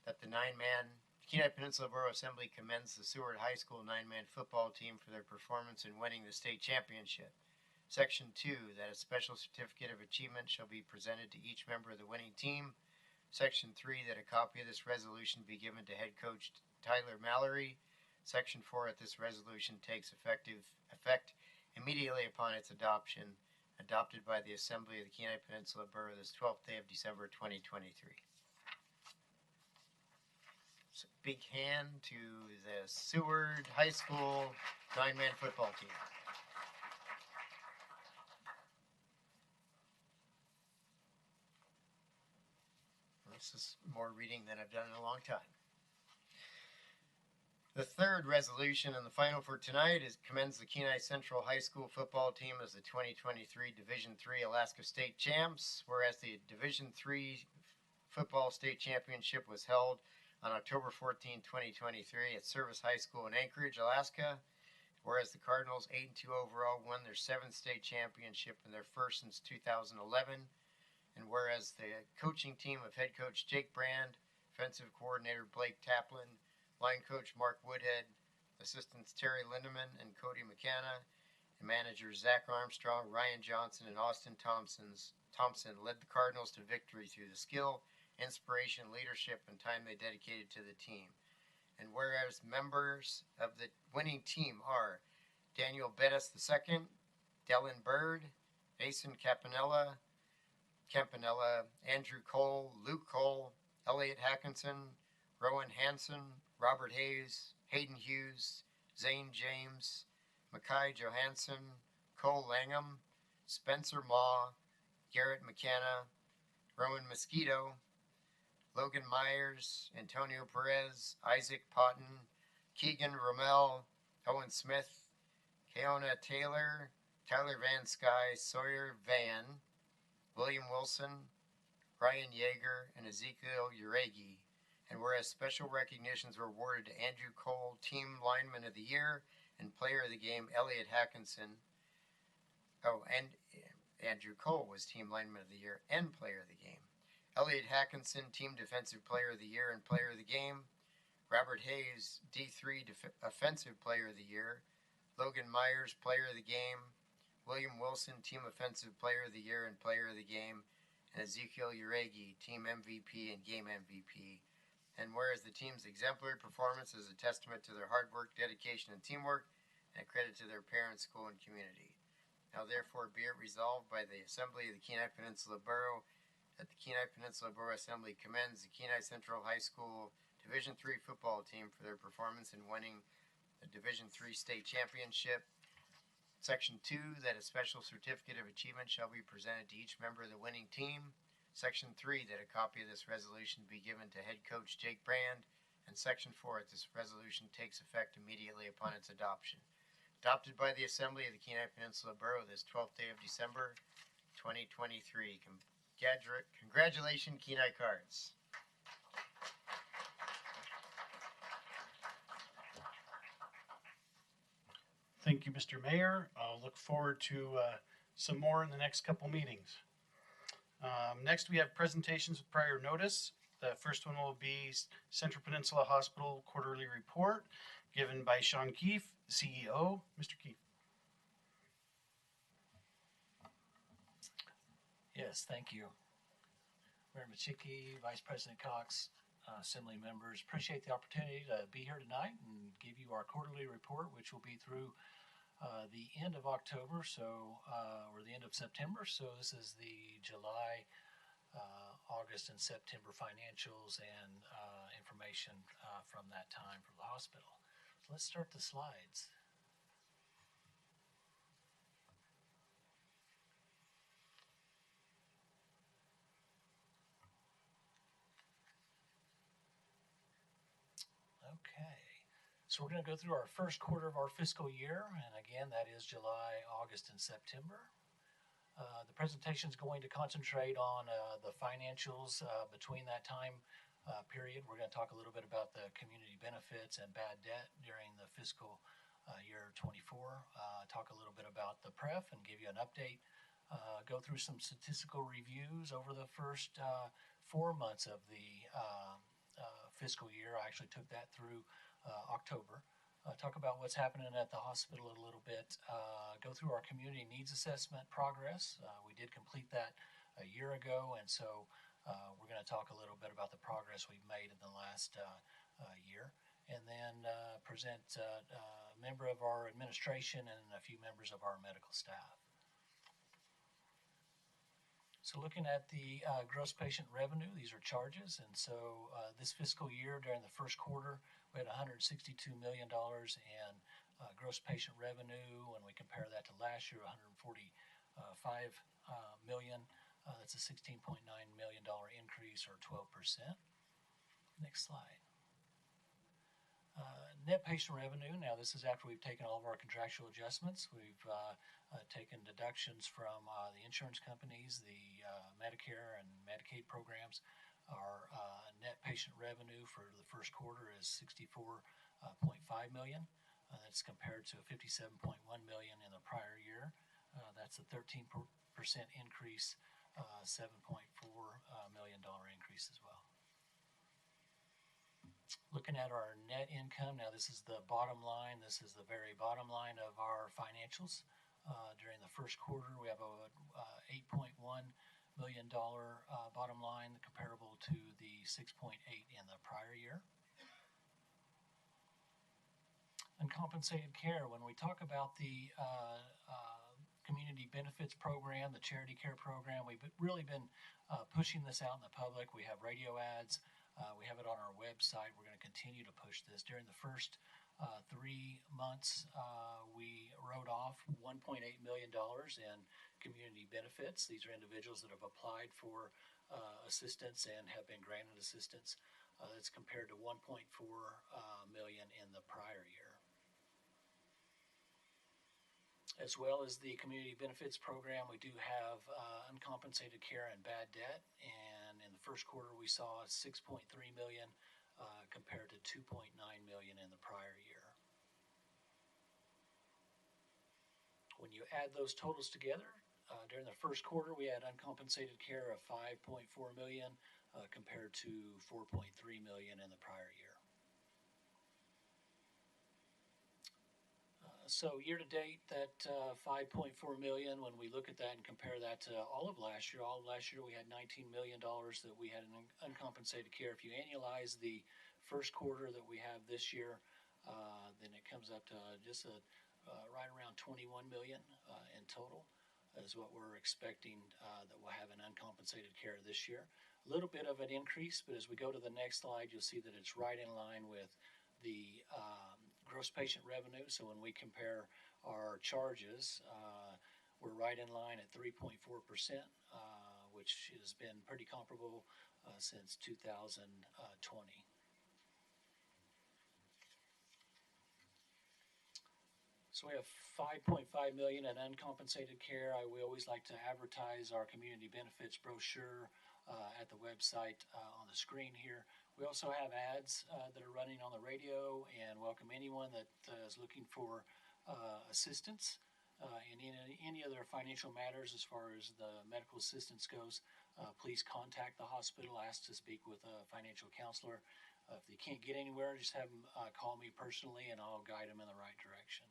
that the Kenai Peninsula Borough Assembly commends the Seward High School nine-man football team for their performance in winning the state championship. Section 2, that a special certificate of achievement shall be presented to each member of the winning team. Section 3, that a copy of this resolution be given to head coach Tyler Mallory. Section 4, that this resolution takes effect immediately upon its adoption, adopted by the Assembly of the Kenai Peninsula Borough this 12th day of December 2023. So big hand to the Seward High School 9-man football team. This is more reading than I've done in a long time. The third resolution and the final for tonight is commends the Kenai Central High School football team as the 2023 Division III Alaska State Champs, whereas the Division III Football State Championship was held on October 14, 2023 at Service High School in Anchorage, Alaska, whereas the Cardinals, 8-2 overall, won their 7th state championship and their first since 2011, and whereas the coaching team of head coach Jake Brand, offensive coordinator Blake Taplin, line coach Mark Woodhead, assistants Terry Lindeman and Cody McKenna, and managers Zach Armstrong, Ryan Johnson, and Austin Thompson led the Cardinals to victory through the skill, inspiration, leadership, and time they dedicated to the team. And whereas members of the winning team are Daniel Bettis II, Dylan Bird, Mason Campanella, Andrew Cole, Luke Cole, Elliot Hackinson, Rowan Hansen, Robert Hayes, Hayden Hughes, Zane James, Mackay Johansson, Cole Langham, Spencer Maw, Garrett McKenna, Rowan Mosquito, Logan Myers, Antonio Perez, Isaac Potton, Keegan Rommel, Owen Smith, Keona Taylor, Tyler Van Sky, Sawyer Van, William Wilson, Brian Yeager, and Ezekiel Uregi. And whereas special recognitions were awarded to Andrew Cole, Team Lineman of the Year, and Player of the Game, Elliot Hackinson. Oh, and Andrew Cole was Team Lineman of the Year and Player of the Game. Elliot Hackinson, Team Defensive Player of the Year and Player of the Game. Robert Hayes, D3 Offensive Player of the Year. Logan Myers, Player of the Game. William Wilson, Team Offensive Player of the Year and Player of the Game. And Ezekiel Uregi, Team MVP and Game MVP. And whereas the team's exemplary performance is a testament to their hard work, dedication, and teamwork, and a credit to their parents, school, and community. Now therefore be it resolved by the Assembly of the Kenai Peninsula Borough that the Kenai Peninsula Borough Assembly commends the Kenai Central High School Division III football team for their performance in winning the Division III state championship. Section 2, that a special certificate of achievement shall be presented to each member of the winning team. Section 3, that a copy of this resolution be given to head coach Jake Brand. And Section 4, that this resolution takes effect immediately upon its adoption. Adopted by the Assembly of the Kenai Peninsula Borough this 12th day of December, 2023. Congratulations, Kenai Cards. Thank you, Mr. Mayor. I'll look forward to some more in the next couple meetings. Next, we have presentations with prior notice. The first one will be Central Peninsula Hospital Quarterly Report, given by Sean Keefe, CEO. Mr. Keefe. Yes, thank you. Mayor Machicki, Vice President Cox, Assembly members, appreciate the opportunity to be here tonight and give you our quarterly report, which will be through the end of October, or the end of September. So this is the July, August, and September financials and information from that time from the hospital. So let's start the slides. Okay, so we're going to go through our first quarter of our fiscal year, and again, that is July, August, and September. The presentation is going to concentrate on the financials between that time period. We're going to talk a little bit about the community benefits and bad debt during the fiscal year 24. Talk a little bit about the PREF and give you an update. Go through some statistical reviews over the first 4 months of the fiscal year. I actually took that through October. Talk about what's happening at the hospital a little bit. Go through our community needs assessment progress. We did complete that a year ago, and so We're going to talk a little bit about the progress we've made in the last year, and then present a member of our administration and a few members of our medical staff. So looking at the gross patient revenue, these are charges, and so this fiscal year during the first quarter, we had $162 million in gross patient revenue. When we compare that to last year, $145 million. That's a $16.9 million increase, or 12%. Next slide. Net patient revenue. Now this is after we've taken all of our contractual adjustments. We've taken deductions from the insurance companies, the Medicare and Medicaid programs. Our net patient revenue for the first quarter is $64.5 million. That's compared to $57.1 million in the prior year. That's a 13% increase, $7.4 million increase as well. Looking at our net income, now this is the bottom line. This is the very bottom line of our financials. During the first quarter, we have a $8.1 million bottom line, comparable to the $6.8 in the prior year. Uncompensated care. When we talk about the community benefits program, the charity care program, we've really been pushing this out in the public. We have radio ads. We have it on our website. We're going to continue to push this. During the first 3 months, we wrote off $1.8 million in community benefits. These are individuals that have applied for assistance and have been granted assistance. That's compared to $1.4 million in the prior year. As well as the community benefits program, we do have uncompensated care and bad debt. And in the first quarter, we saw $6.3 million compared to $2.9 million in the prior year. When you add those totals together, during the first quarter, we had uncompensated care of $5.4 million compared to $4.3 million in the prior year. So year to date, that $5.4 million, when we look at that and compare that to all of last year we had $19 million that we had in uncompensated care. If you annualize the first quarter that we have this year, then it comes up to just right around $21 million in total is what we're expecting that we'll have in uncompensated care this year. A little bit of an increase, but as we go to the next slide, you'll see that it's right in line with the gross patient revenue. So when we compare our charges, we're right in line at 3.4%, which has been pretty comparable since 2020. So we have $5.5 million in uncompensated care. We always like to advertise our community benefits brochure at the website on the screen here. We also have ads that are running on the radio, and welcome anyone that is looking for assistance in any other financial matters as far as the medical assistance goes. Please contact the hospital, ask to speak with a financial counselor. If they can't get anywhere, just have them call me personally, and I'll guide them in the right direction.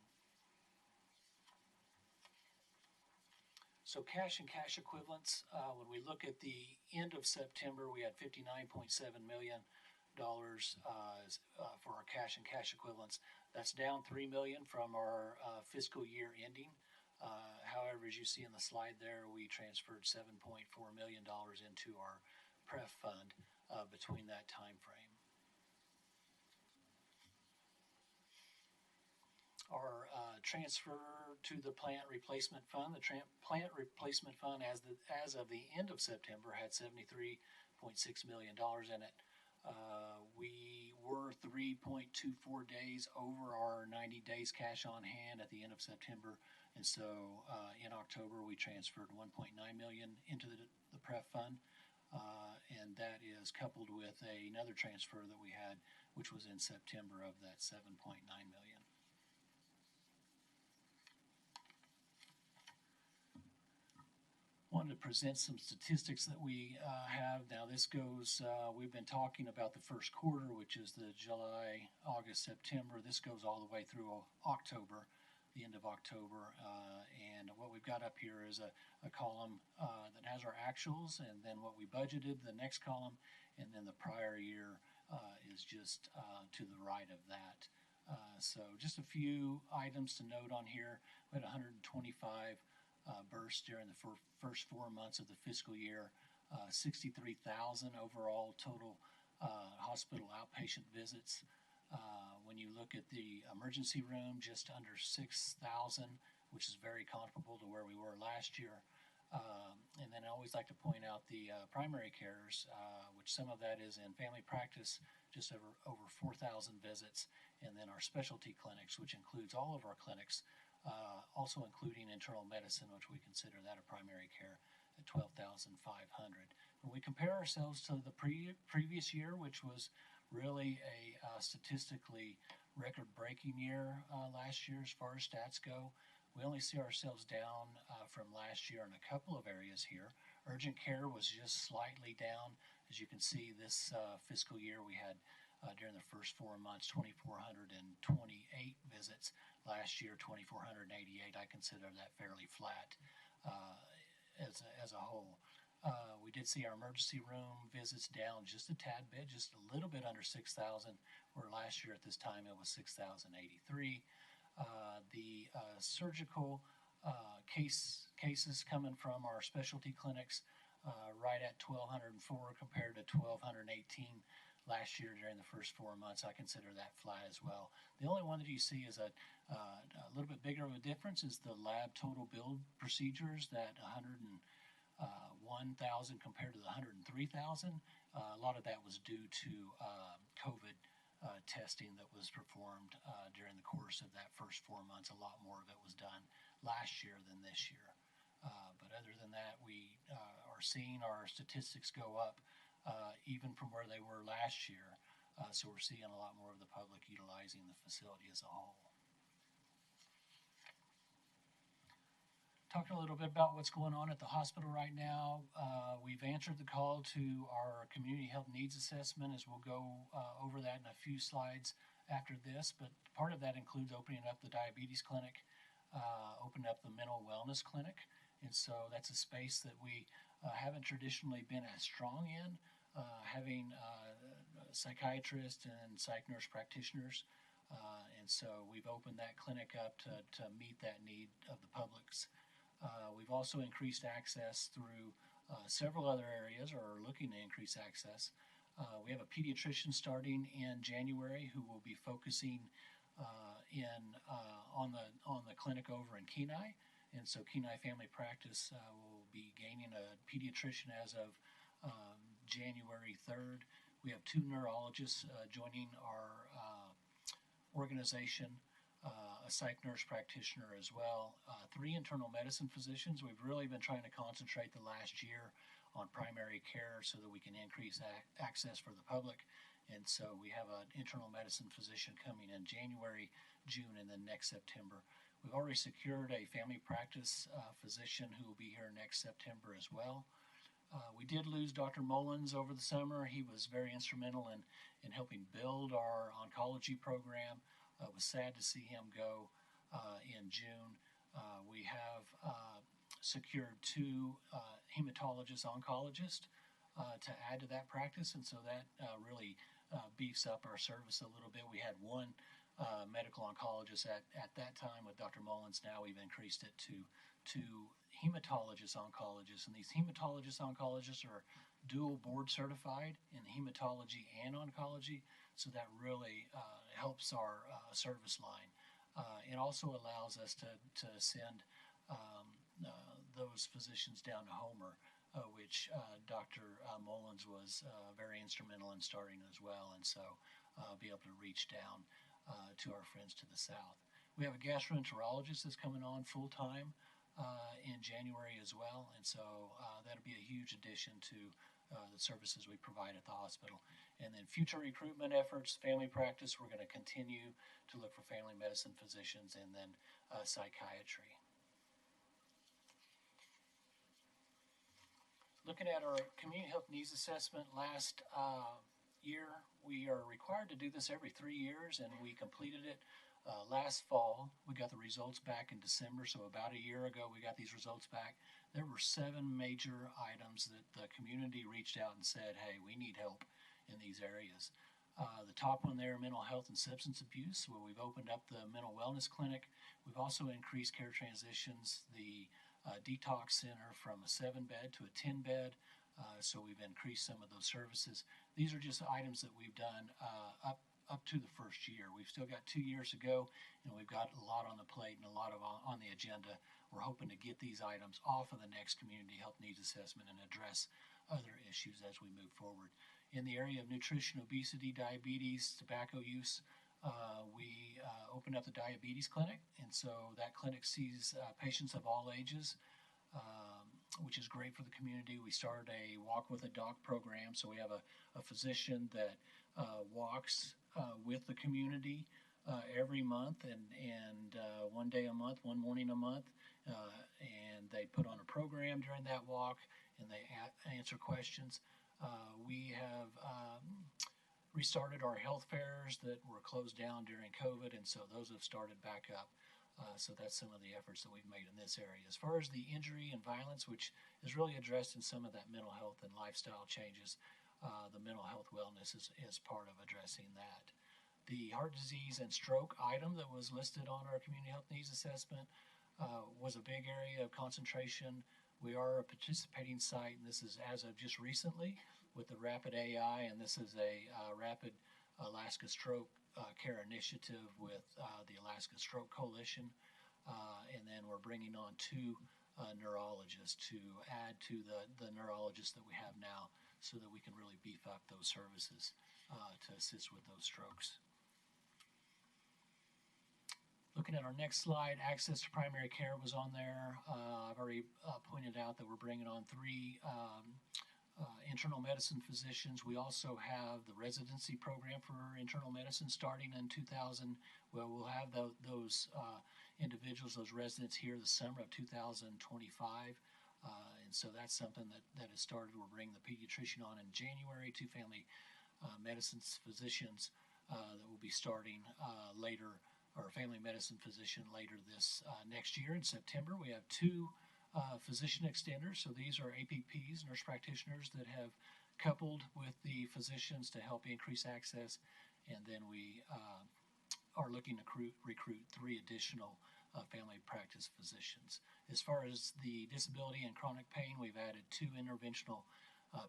So cash and cash equivalents, when we look at the end of September, we had $59.7 million for our cash and cash equivalents. That's down $3 million from our fiscal year ending. However, as you see in the slide there, we transferred $7.4 million into our PREF fund between that time frame. Our transfer to the plant replacement fund. The plant replacement fund, as of the end of September, had $73.6 million in it. We were 3.24 days over our 90 days cash on hand at the end of September, and so in October we transferred $1.9 million into the PREF fund, and that is coupled with another transfer that we had, which was in September, of that $7.9 million. Wanted to present some statistics that we have. Now this goes, we've been talking about the first quarter, which is the July, August, September. This goes all the way through October. the end of October. And what we've got up here is a column that has our actuals, and then what we budgeted, the next column, and then the prior year is just to the right of that. So just a few items to note on here. We had 125 bursts during the first 4 months of the fiscal year, 63,000 overall total hospital outpatient visits. When you look at the emergency room, just under 6,000, which is very comparable to where we were last year. And then I always like to point out the primary cares, which some of that is in family practice, just over 4,000 visits. And then our specialty clinics, which includes all of our clinics, also including internal medicine, which we consider that a primary care, at 12,500. When we compare ourselves to the previous year, which was really a statistically record-breaking year last year as far as stats go, we only see ourselves down from last year in a couple of areas here. Urgent care was just slightly down. As you can see, this fiscal year we had during the first 4 months 2,428 visits. Last year 2,488. I consider that fairly flat as a whole. We did see our emergency room visits down just a tad bit, just a little bit under 6,000, where last year at this time it was 6,083. The surgical cases coming from our specialty clinics right at 1,204 compared to 1,218 last year during the first 4 months. I consider that flat as well. The only one that you see is a little bit bigger of a difference is the lab total billed procedures, that 101,000 compared to the 103,000. A lot of that was due to COVID testing that was performed during the course of that first 4 months. A lot more of it was done last year than this year. But other than that, we are seeing our statistics go up even from where they were last year. So we're seeing a lot more of the public utilizing the facility as a whole. Talking a little bit about what's going on at the hospital right now. We've answered the call to our community health needs assessment, as we'll go over that in a few slides after this. But part of that includes opening up the diabetes clinic, opening up the mental wellness clinic. And so that's a space that we haven't traditionally been as strong in, having psychiatrists and psych nurse practitioners. And so we've opened that clinic up to meet that need of the public's. We've also increased access through several other areas, or are looking to increase access. We have a pediatrician starting in January who will be focusing on the clinic over in Kenai. And so Kenai Family Practice will be gaining a pediatrician as of January 3rd. We have 2 neurologists joining our organization, a psych nurse practitioner as well, 3 internal medicine physicians. We've really been trying to concentrate the last year on primary care so that we can increase access for the public. And so we have an internal medicine physician coming in January, June, and then next September. We've already secured a family practice physician who will be here next September as well. We did lose Dr. Mullins over the summer. He was very instrumental in helping build our oncology program. It was sad to see him go in June. We have secured 2 hematologist oncologists to add to that practice, and so that really beefs up our service a little bit. We had 1 medical oncologist at that time with Dr. Mullins. Now we've increased it to 2 hematologist oncologists, and these hematologist oncologists are dual board certified in hematology and oncology, so that really helps our service line. It also allows us to send those physicians down to Homer, which Dr. Mullins was very instrumental in starting as well, and so be able to reach down to our friends to the south. We have a gastroenterologist that's coming on full-time in January as well, and so that'll be a huge addition to the services we provide at the hospital. And then future recruitment efforts, family practice, we're going to continue to look for family medicine physicians, and then psychiatry. Looking at our community health needs assessment last year, we are required to do this every 3 years, and we completed it Last fall, we got the results back in December, so about a year ago, we got these results back. There were 7 major items that the community reached out and said, hey, we need help in these areas. The top one there, mental health and substance abuse, where we've opened up the mental wellness clinic. We've also increased care transitions, the detox center from a 7-bed to a 10-bed. So we've increased some of those services. These are just items that we've done up to the first year. We've still got 2 years to go, and we've got a lot on the plate and a lot on the agenda. We're hoping to get these items off of the next community health needs assessment and address other issues as we move forward. In the area of nutrition, obesity, diabetes, tobacco use, we opened up the diabetes clinic, and so that clinic sees patients of all ages, which is great for the community. We started a Walk with a Doc program, so we have a physician that walks with the community every month, and one day a month, one morning a month, and they put on a program during that walk, and they answer questions. We have restarted our health fairs that were closed down during COVID, and so those have started back up. So that's some of the efforts that we've made in this area. As far as the injury and violence, which is really addressed in some of that mental health and lifestyle changes, the mental health wellness is part of addressing that. The heart disease and stroke item that was listed on our community health needs assessment was a big area of concentration. We are a participating site, and this is as of just recently with the Rapid AI, and this is a Rapid Alaska Stroke Care Initiative with the Alaska Stroke Coalition, and then we're bringing on 2 neurologists to add to the neurologists that we have now so that we can really beef up those services to assist with those strokes. Looking at our next slide, access to primary care was on there. I've already pointed out that we're bringing on 3 internal medicine physicians. We also have the residency program for internal medicine starting in 2000. Well, we'll have those individuals, those residents here the summer of 2025. And so that's something that has started. We're bringing the pediatrician on in January, 2 family medicine physicians that will be starting later, or family medicine physician later this next year in September. We have 2 physician extenders. So these are APPs, nurse practitioners, that have coupled with the physicians to help increase access. And then we are looking to recruit 3 additional family practice physicians. As far as the disability and chronic pain, we've added 2 interventional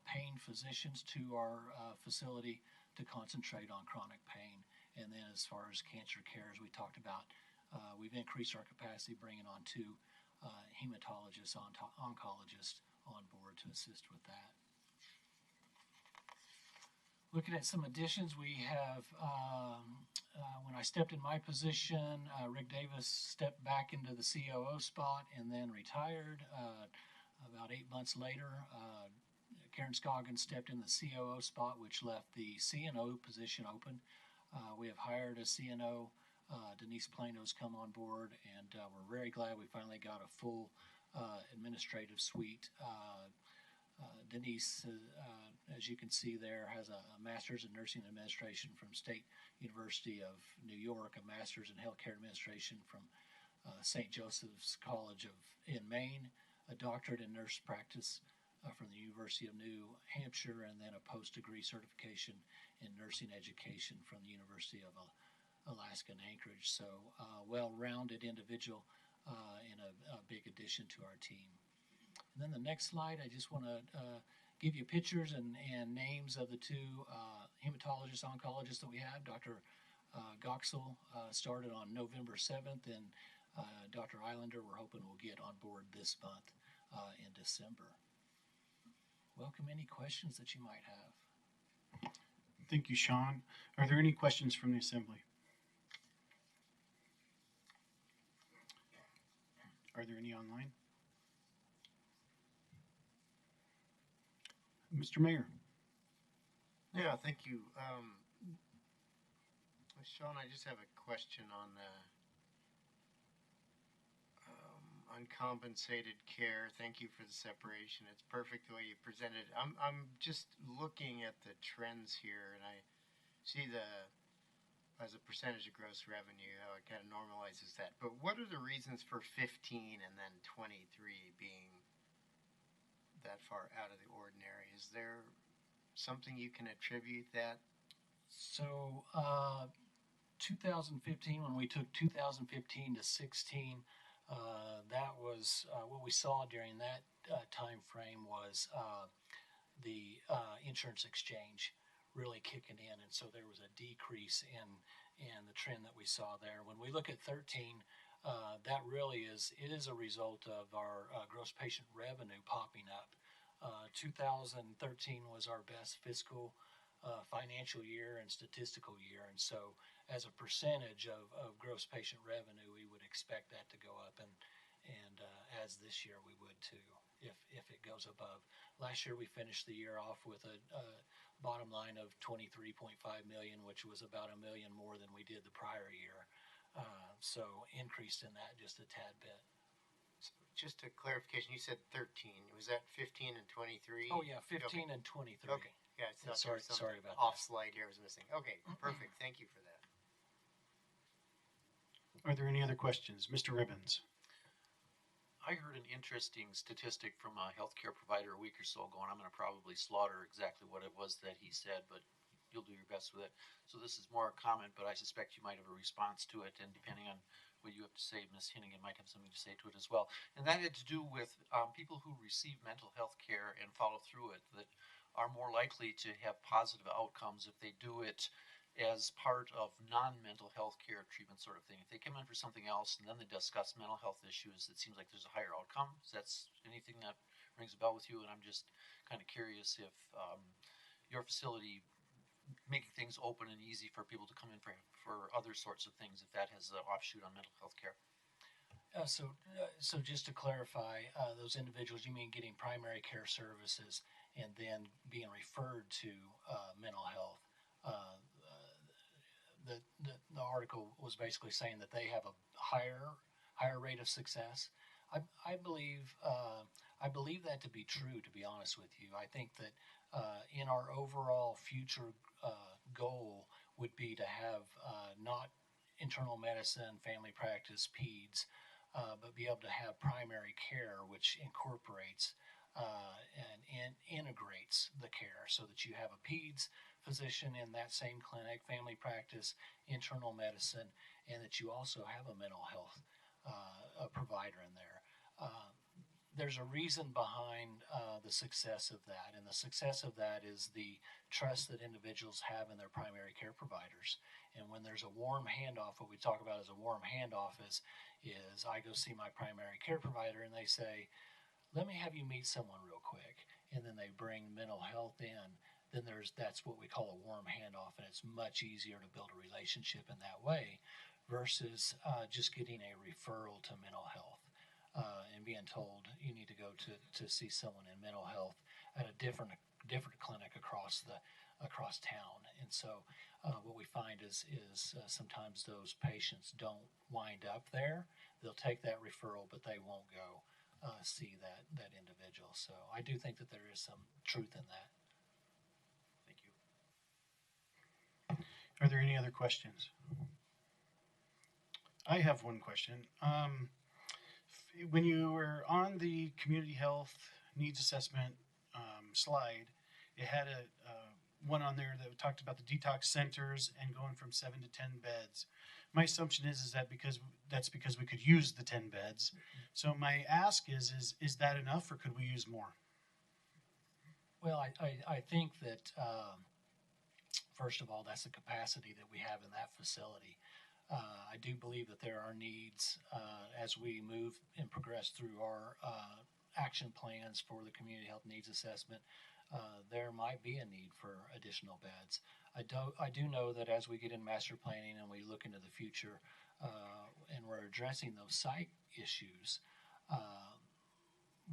pain physicians to our facility to concentrate on chronic pain. And then as far as cancer care, as we talked about, we've increased our capacity, bringing on 2 hematologists, oncologists on board to assist with that. Looking at some additions, we have, when I stepped in my position, Rick Davis stepped back into the COO spot and then retired. About 8 months later, Karen Scoggins stepped in the COO spot, which left the CNO position open. We have hired a CNO. Denise Plano's come on board, and we're very glad we finally got a full administrative suite. Denise, as you can see there, has a master's in nursing administration from State University of New York, a master's in healthcare administration from St. Joseph's College in Maine, a doctorate in nurse practice from the University of New Hampshire, and then a post-degree certification in nursing education from the University of Alaska in Anchorage. So well-rounded individual and a big addition to our team. And then the next slide, I just want to give you pictures and names of the 2 hematologists, oncologists that we have. Dr. Goxel started on November 7th, and Dr. Islander we're hoping will get on board this month in December. Welcome any questions that you might have. Thank you, Sean. Are there any questions from the Assembly? Are there any online? Mr. Mayor. Yeah, thank you. Sean, I just have a question on uncompensated care. Thank you for the separation. It's perfect the way you presented. I'm just looking at the trends here, and I see the as a percentage of gross revenue, how it kind of normalizes that. But what are the reasons for 15 and then 23 being that far out of the ordinary? Is there something you can attribute that? So, 2015, when we took 2015 to 16, that was what we saw during that time frame was the insurance exchange really kicking in, and so there was a decrease in the trend that we saw there. When we look at 13, that really is a result of our gross patient revenue popping up. 2013 was our best fiscal financial year and statistical year, and so as a percentage of gross patient revenue, we would expect that to go up, and as this year we would too, if it goes above. Last year we finished the year off with a bottom line of $23.5 million, which was about $1 million more than we did the prior year. So increased in that just a tad bit. So just a clarification, you said 13. Was that 15 and 23? Oh yeah, 15 okay. and 23. Okay. Yeah, sorry about off that. slide here was missing. Okay, perfect. Thank you for that. Are there any other questions? Mr. Ribbons. I heard an interesting statistic from a healthcare provider a week or so ago, and I'm going to probably slaughter exactly what it was that he said, but you'll do your best with it. So this is more a comment, but I suspect you might have a response to it, and depending on what you have to say, Ms. Hennigan might have something to say to it as well. And that had to do with people who receive mental health care and follow through it, that are more likely to have positive outcomes if they do it as part of non-mental health care treatment sort of thing. If they come in for something else and then they discuss mental health issues, it seems like there's a higher outcome. Is that anything that rings a bell with you? And I'm just kind of curious if your facility making things open and easy for people to come in for other sorts of things, if that has an offshoot on mental health care. So just to clarify, those individuals, you mean getting primary care services and then being referred to mental health. The article was basically saying that they have a higher rate of success. I believe that to be true, to be honest with you. I think that in our overall future goal would be to have not internal medicine, family practice, peds, but be able to have primary care, which incorporates and integrates the care so that you have a peds physician in that same clinic, family practice, internal medicine, and that you also have a mental health provider in there. There's a reason behind the success of that, and the success of that is the trust that individuals have in their primary care providers. And when there's a warm handoff, what we talk about as a warm handoff is I go see my primary care provider and they say, let me have you meet someone real quick, and then they bring mental health in, then that's what we call a warm handoff, and it's much easier to build a relationship in that way versus just getting a referral to mental health and being told you need to go to see someone in mental health at a different clinic across town. And so what we find is sometimes those patients don't wind up there. They'll take that referral, but they won't go see that individual. So I do think that there is some truth in that. Thank you. Are there any other questions? I have one question. When you were on the community health needs assessment slide, it had one on there that talked about the detox centers and going from 7 to 10 beds. My assumption is that that's because we could use the 10 beds. So my ask is that enough, or could we use more? Well, I think that first of all, that's the capacity that we have in that facility. I do believe that there are needs as we move and progress through our action plans for the community health needs assessment. There might be a need for additional beds. I do know that as we get in master planning and we look into the future and we're addressing those site issues,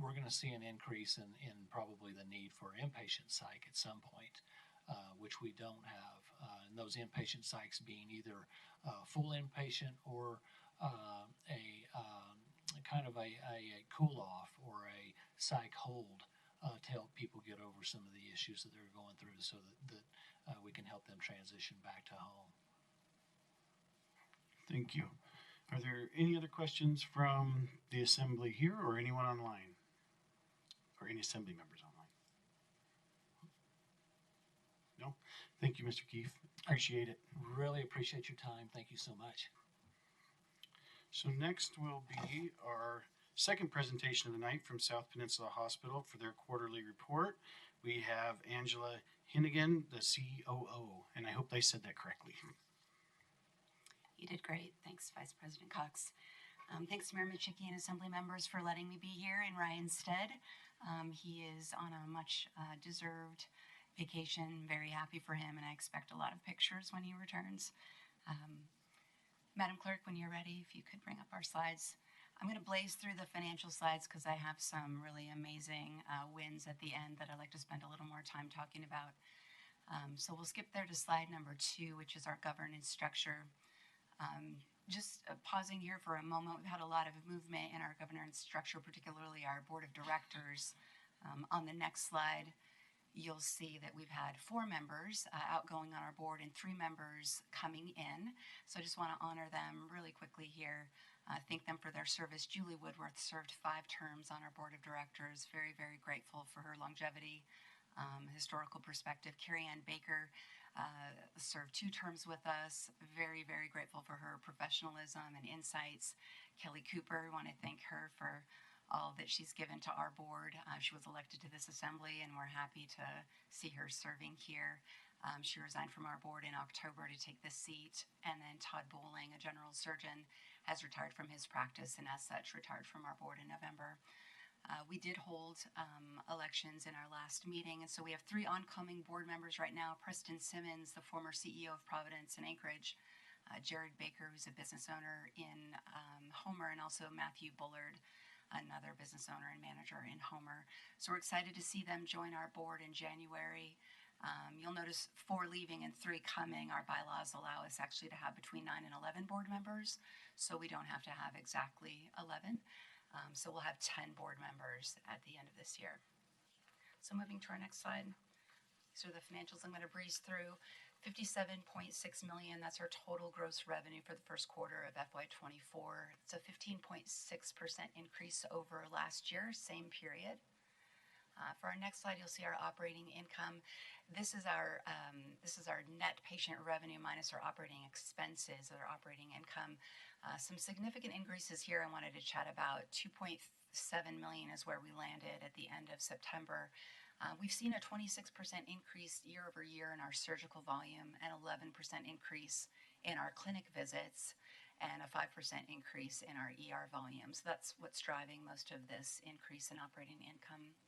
we're going to see an increase in probably the need for inpatient psych at some point, which we don't have. And those inpatient psychs being either full inpatient or a kind of a cool off or a psych hold to help people get over some of the issues that they're going through, so that we can help them transition back to home. Thank you. Are there any other questions from the assembly here or anyone online? Or any assembly members online? No? Thank you, Mr. Keefe. Appreciate it. Really appreciate your time. Thank you so much. So next will be our second presentation of the night from South Peninsula Hospital for their quarterly report. We have Angela Hinnigan, the COO, and I hope I said that correctly. You did great. Thanks, Vice President Cox. Thanks to Mayor Michicki and Assembly members for letting me be here in Ryan's stead. He is on a much deserved vacation. Very happy for him, and I expect a lot of pictures when he returns. Madam Clerk, when you're ready, if you could bring up our slides. I'm going to blaze through the financial slides because I have some really amazing wins at the end that I'd like to spend a little more time talking about. So we'll skip there to slide number 2, which is our governance structure. Just pausing here for a moment, we've had a lot of movement in our governance structure, particularly our board of directors. On the next slide, you'll see that we've had 4 members outgoing on our board and 3 members coming in. So I just want to honor them really quickly here. Thank them for their service. Julie Woodworth served 5 terms on our board of directors. Very, very grateful for her longevity, historical perspective. Carrie Ann Baker served 2 terms with us. Very, very grateful for her professionalism and insights. Kelly Cooper, want to thank her for all that she's given to our board. She was elected to this assembly, and we're happy to see her serving here. She resigned from our board in October to take this seat. And then Todd Bowling, a general surgeon, has retired from his practice and as such retired from our board in November. We did hold elections in our last meeting, and so we have 3 oncoming board members right now. Preston Simmons, the former CEO of Providence and Anchorage, Jared Baker, who's a business owner in Homer, and also Matthew Bullard, another business owner and manager in Homer. So we're excited to see them join our board in January. You'll notice 4 leaving and 3 coming. Our bylaws allow us actually to have between 9 and 11 board members, so we don't have to have exactly 11. So we'll have 10 board members at the end of this year. So moving to our next slide. These are the financials I'm going to breeze through. $57.6 million, that's our total gross revenue for the first quarter of FY24. It's a 15.6% increase over last year, same period. For our next slide, you'll see our operating income. This is our net patient revenue minus our operating expenses, or operating income. Some significant increases here I wanted to chat about. $2.7 million is where we landed at the end of September. We've seen a 26% increase year over year in our surgical volume, an 11% increase in our clinic visits, and a 5% increase in our ER volume. So that's what's driving most of this increase in operating income.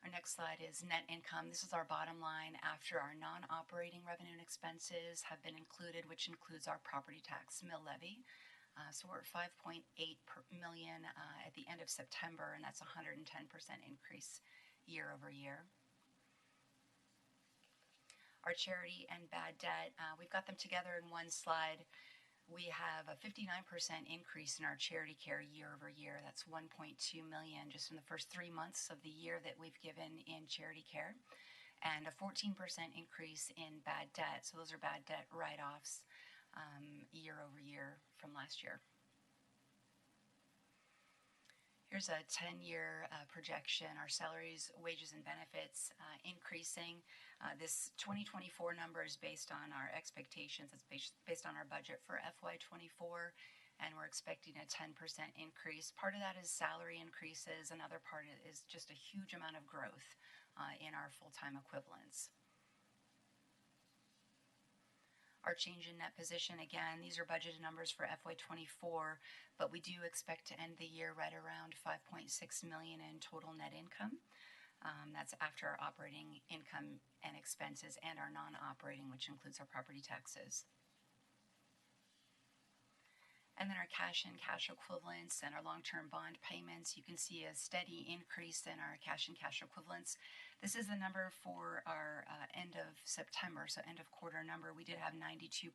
Our next slide is net income. This is our bottom line after our non-operating revenue and expenses have been included, which includes our property tax mill levy. So we're at $5.8 million at the end of September, and that's a 110% increase year over year. Our charity and bad debt, we've got them together in one slide. We have a 59% increase in our charity care year over year. That's $1.2 million just in the first 3 months of the year that we've given in charity care, and a 14% increase in bad debt. So those are bad debt write-offs year over year from last year. Here's a 10-year projection. Our salaries, wages, and benefits increasing. This 2024 number is based on our expectations. It's based on our budget for FY24, and we're expecting a 10% increase. Part of that is salary increases. Another part is just a huge amount of growth in our full-time equivalents. Our change in net position, again, these are budgeted numbers for FY24, but we do expect to end the year right around $5.6 million in total net income. That's after our operating income and expenses and our non-operating, which includes our property taxes. And then our cash and cash equivalents and our long-term bond payments, you can see a steady increase in our cash and cash equivalents. This is the number for our end of September, so end of quarter number. We did have 92.4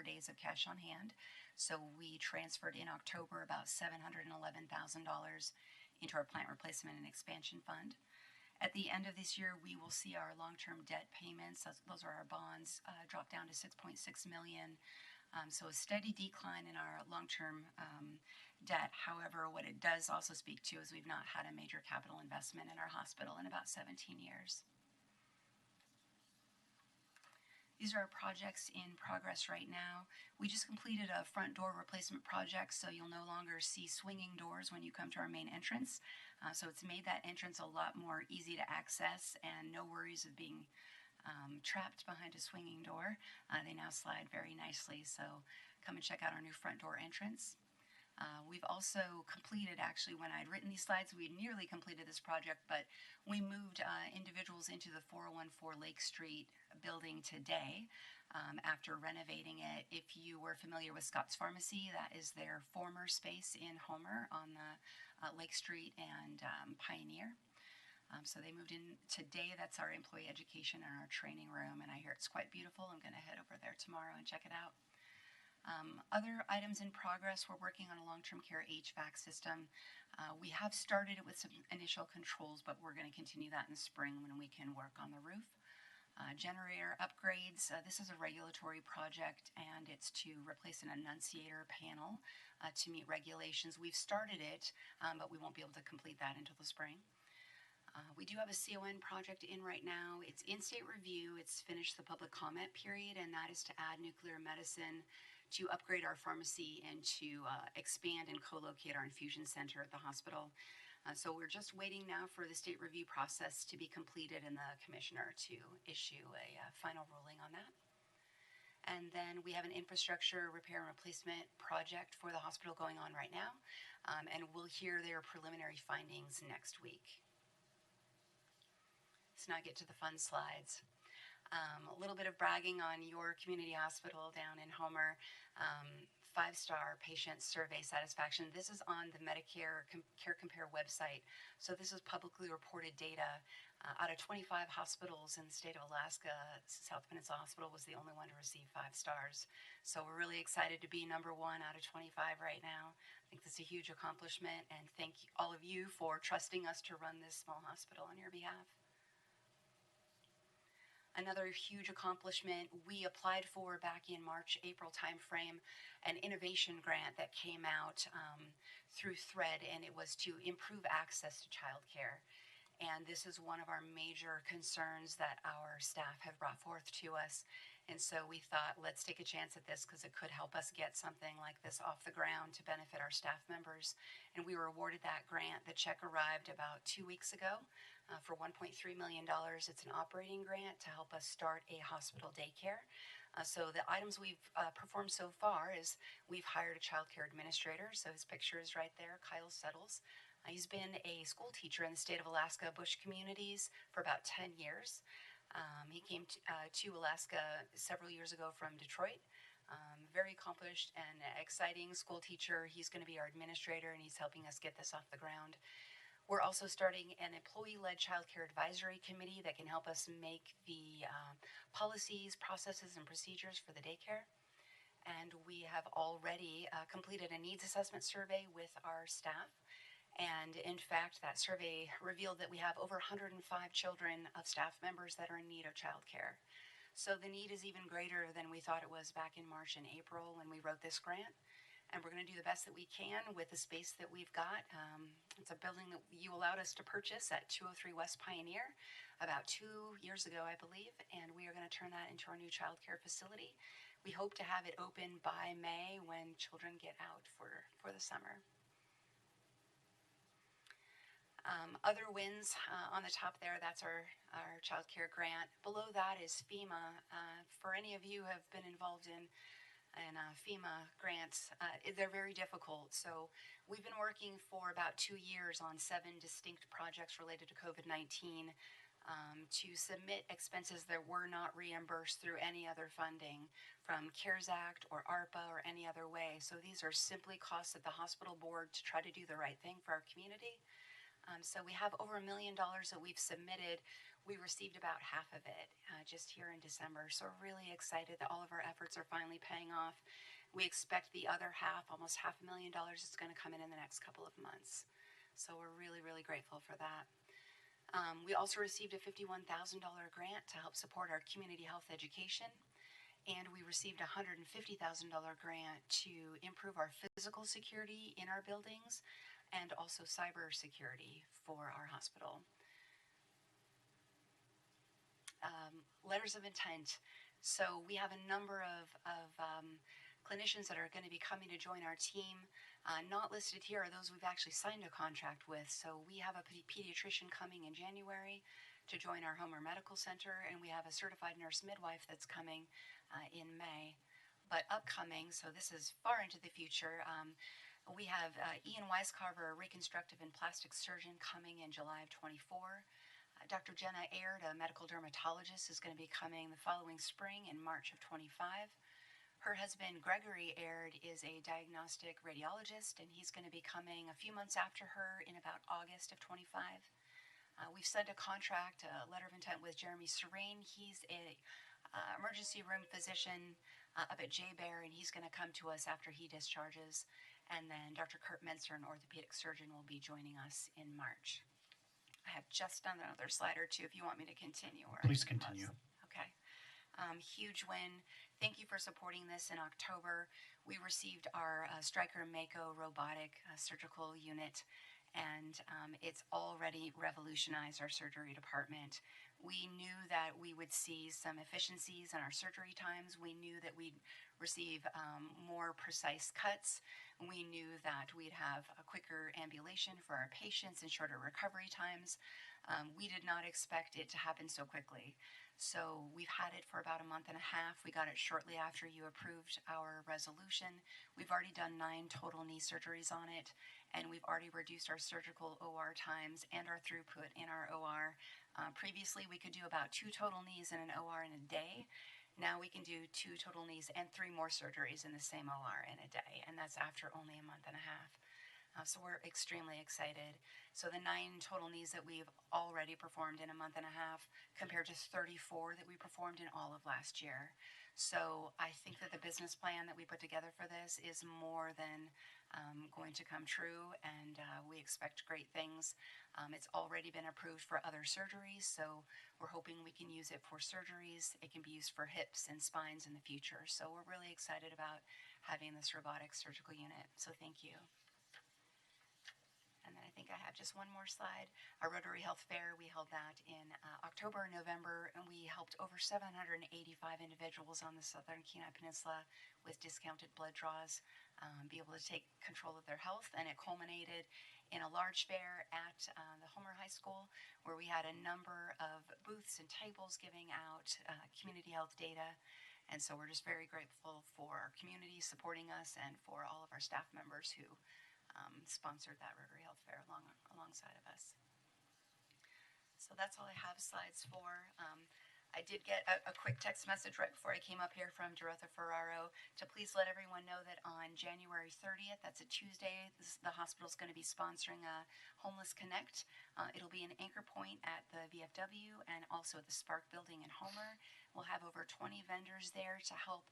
days of cash on hand, so we transferred in October about $711,000 into our plant replacement and expansion fund. At the end of this year, we will see our long-term debt payments, those are our bonds, drop down to $6.6 million. So a steady decline in our long-term debt. However, what it does also speak to is we've not had a major capital investment in our hospital in about 17 years. These are our projects in progress right now. We just completed a front door replacement project, so you'll no longer see swinging doors when you come to our main entrance. So it's made that entrance a lot more easy to access and no worries of being trapped behind a swinging door. They now slide very nicely, so come and check out our new front door entrance. We've also completed, actually, when I'd written these slides, we had nearly completed this project, but we moved individuals into the 4014 Lake Street building today after renovating it. If you were familiar with Scott's Pharmacy, that is their former space in Homer on the Lake Street and Pioneer. So they moved in today. That's our employee education and our training room, and I hear it's quite beautiful. I'm going to head over there tomorrow and check it out. Other items in progress, we're working on a long-term care HVAC system. We have started it with some initial controls, but we're going to continue that in the spring when we can work on the roof. Generator upgrades, this is a regulatory project, and it's to replace an annunciator panel to meet regulations. We've started it, but we won't be able to complete that until the spring. We do have a CON project in right now. It's in state review. It's finished the public comment period, and that is to add nuclear medicine, to upgrade our pharmacy, and to expand and co-locate our infusion center at the hospital. So we're just waiting now for the state review process to be completed and the commissioner to issue a final ruling on that. And then we have an infrastructure repair and replacement project for the hospital going on right now, and we'll hear their preliminary findings next week. Let's now get to the fun slides. A little bit of bragging on your community hospital down in Homer. 5-star patient survey satisfaction. This is on the Medicare Care Compare website. So this is publicly reported data. Out of 25 hospitals in the state of Alaska, South Peninsula Hospital was the only one to receive 5 stars. So we're really excited to be number 1 out of 25 right now. I think that's a huge accomplishment, and thank all of you for trusting us to run this small hospital on your behalf. Another huge accomplishment, we applied for back in March, April timeframe, an innovation grant that came out through THREAD, and it was to improve access to childcare. And this is one of our major concerns that our staff have brought forth to us. And so we thought, let's take a chance at this because it could help us get something like this off the ground to benefit our staff members. And we were awarded that grant. The check arrived about 2 weeks ago for $1.3 million. It's an operating grant to help us start a hospital daycare. So the items we've performed so far is we've hired a child care administrator. So his picture is right there, Kyle Settles. He's been a school teacher in the state of Alaska Bush communities for about 10 years. He came to Alaska several years ago from Detroit. Very accomplished and exciting school teacher. He's going to be our administrator, and he's helping us get this off the ground. We're also starting an employee-led child care advisory committee that can help us make the policies, processes, and procedures for the daycare. And we have already completed a needs assessment survey with our staff. And in fact, that survey revealed that we have over 105 children of staff members that are in need of childcare. So the need is even greater than we thought it was back in March and April when we wrote this grant. And we're going to do the best that we can with the space that we've got. It's a building that you allowed us to purchase at 203 West Pioneer about 2 years ago, I believe. And we are going to turn that into our new child care facility. We hope to have it open by May when children get out for the summer. Other wins on the top there, that's our child care grant. Below that is FEMA. For any of you who have been involved in FEMA grants, they're very difficult. So we've been working for about 2 years on 7 distinct projects related to COVID-19 to submit expenses that were not reimbursed through any other funding from CARES Act or ARPA or any other way. So these are simply costs at the hospital board to try to do the right thing for our community. So we have over $1 million that we've submitted. We received about half of it just here in December. So we're really excited that all of our efforts are finally paying off. We expect the other half, almost $500,000, is going to come in the next couple of months. So we're really, really grateful for that. We also received a $51,000 grant to help support our community health education. And we received a $150,000 grant to improve our physical security in our buildings and also cyber security for our hospital. Letters of intent. So we have a number of clinicians that are going to be coming to join our team. Not listed here are those we've actually signed a contract with. So we have a pediatrician coming in January to join our Homer Medical Center, and we have a certified nurse midwife that's coming in May. But upcoming, so this is far into the future, we have Ian Weiscarver, a reconstructive and plastic surgeon, coming in July of 24. Dr. Jenna Aird, a medical dermatologist, is going to be coming the following spring in March of 25. Her husband, Gregory Aird, is a diagnostic radiologist, and he's going to be coming a few months after her in about August of 25. We've signed a contract, a letter of intent with Jeremy Serene. He's a emergency room physician up at J. Bear, and he's going to come to us after he discharges. And then Dr. Kurt Menser, an orthopedic surgeon, will be joining us in March. I have just done another slide or two if you want me to continue. Please continue. Okay. Huge win. Thank you for supporting this in October. We received our Stryker Mako robotic surgical unit, and it's already revolutionized our surgery department. We knew that we would see some efficiencies in our surgery times. We knew that we'd receive more precise cuts. We knew that we'd have a quicker ambulation for our patients and shorter recovery times. We did not expect it to happen so quickly. So we've had it for about a month and a half. We got it shortly after you approved our resolution. We've already done 9 total knee surgeries on it, and we've already reduced our surgical OR times and our throughput in our OR. Previously, we could do about 2 total knees in an OR in a day. Now we can do 2 total knees and 3 more surgeries in the same OR in a day, and that's after only a month and a half. So we're extremely excited. So the 9 total knees that we've already performed in a month and a half compared to 34 that we performed in all of last year. So I think that the business plan that we put together for this is more than going to come true, and we expect great things. It's already been approved for other surgeries, so we're hoping we can use it for surgeries. It can be used for hips and spines in the future. So we're really excited about having this robotic surgical unit. So thank you. And then I think I have just one more slide. Our Rotary Health Fair, we held that in October and November, and we helped over 785 individuals on the southern Kenai Peninsula with discounted blood draws be able to take control of their health. And it culminated in a large fair at the Homer High School, where we had a number of booths and tables giving out community health data. And so we're just very grateful for our community supporting us and for all of our staff members who sponsored that Rotary Health Fair alongside of us. So that's all I have slides for. I did get a quick text message right before I came up here from Dorotha Ferraro to please let everyone know that on January 30th, that's a Tuesday, the hospital's going to be sponsoring a Homeless Connect. It'll be an anchor point at the VFW and also at the Spark Building in Homer. We'll have over 20 vendors there to help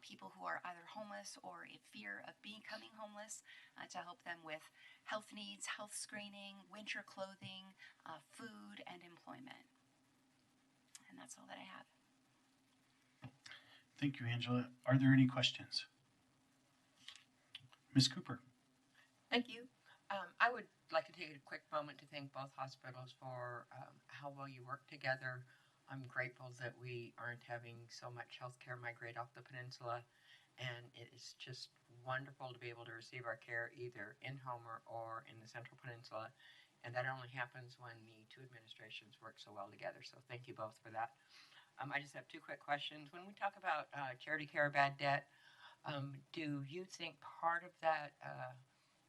people who are either homeless or in fear of becoming homeless, to help them with health needs, health screening, winter clothing, food, and employment. And that's all that I have. Thank you, Angela. Are there any questions? Ms. Cooper. Thank you. I would like to take a quick moment to thank both hospitals for how well you work together. I'm grateful that we aren't having so much healthcare migrate off the peninsula, and it is just wonderful to be able to receive our care either in Homer or in the Central Peninsula, and that only happens when the 2 administrations work so well together. So thank you both for that. I just have 2 quick questions. When we talk about charity care bad debt, do you think part of that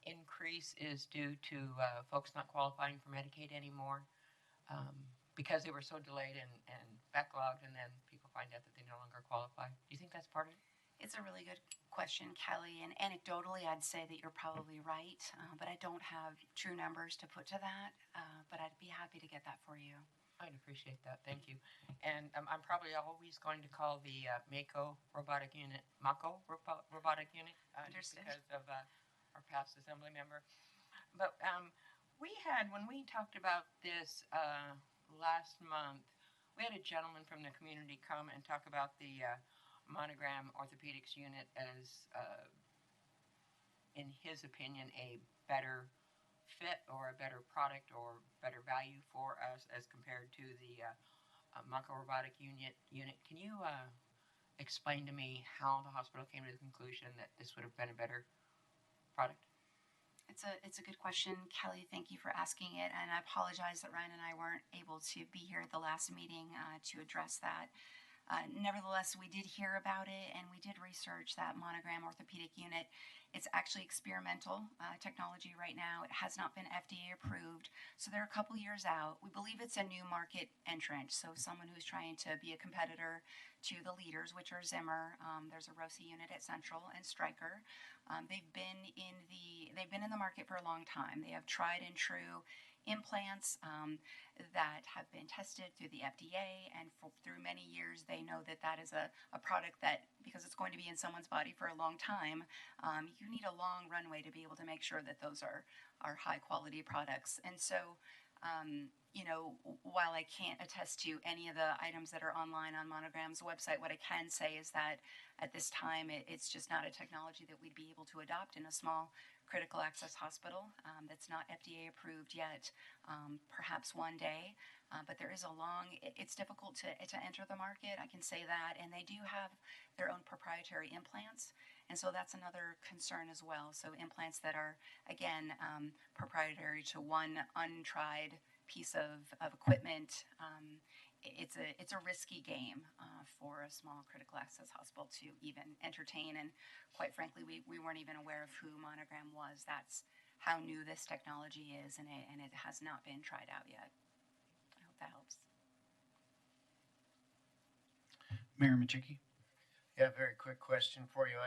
increase is due to folks not qualifying for Medicaid anymore? Because they were so delayed and backlogged, and then people find out that they no longer qualify. Do you think that's part of it? It's a really good question, Kelly, and anecdotally I'd say that you're probably right, but I don't have true numbers to put to that, but I'd be happy to get that for you. I'd appreciate that. Thank you. And I'm probably always going to call the Mako robotic unit robotic unit just because of our past assembly member. But we had, when we talked about this last month, we had a gentleman from the community come and talk about the Monogram Orthopedics unit as, in his opinion, a better fit or a better product or better value for us as compared to the Mako robotic unit. Can you explain to me how the hospital came to the conclusion that this would have been a better product? It's a good question, Kelly. Thank you for asking it, and I apologize that Ryan and I weren't able to be here at the last meeting to address that. Nevertheless, we did hear about it, and we did research that Monogram orthopedic unit. It's actually experimental technology right now. It has not been FDA approved, so they're a couple years out. We believe it's a new market entrant, so someone who's trying to be a competitor to the leaders, which are Zimmer. There's a ROSI unit at Central and Stryker. They've been in the market for a long time. They have tried and true implants that have been tested through the FDA, and through many years they know that that is a product that, because it's going to be in someone's body for a long time, you need a long runway to be able to make sure that those are high quality products. And so while I can't attest to any of the items that are online on Monogram's website, what I can say is that at this time it's just not a technology that we'd be able to adopt in a small critical access hospital that's not FDA approved yet. Perhaps one day, but there is it's difficult to enter the market, I can say that, and they do have their own proprietary implants, and so that's another concern as well. So implants that are, again, proprietary to one untried piece of equipment. It's a risky game for a small critical access hospital to even entertain, and quite frankly, we weren't even aware of who Monogram was. That's how new this technology is, and it has not been tried out yet. I hope that helps. Mayor Machicki? Yeah, very quick question for you.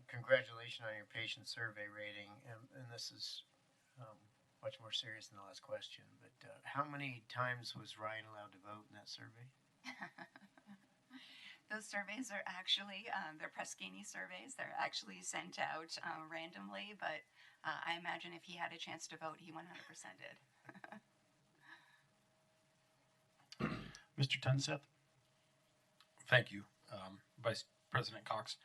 Congratulations on your patient survey rating, and this is much more serious than the last question, but how many times was Ryan allowed to vote in that survey? Those surveys are actually, they're Preskini surveys. They're actually sent out randomly, but I imagine if he had a chance to vote, he 100% did. Mr. Tunseth? Thank you, Vice President Cox.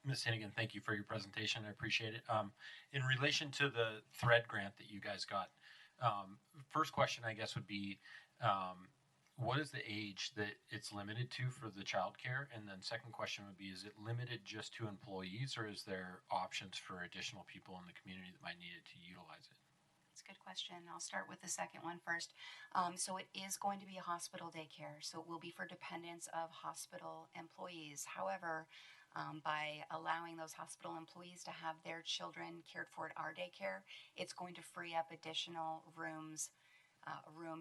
Ms. Hennigan, thank you for your presentation. I appreciate it. In relation to the thread grant that you guys got, first question I guess would be, what is the age that it's limited to for the child care? And then second question would be, is it limited just to employees, or is there options for additional people in the community that might need it to utilize it? That's a good question. I'll start with the second one first. So it is going to be a hospital daycare, so it will be for dependents of hospital employees. However, by allowing those hospital employees to have their children cared for at our daycare, it's going to free up additional room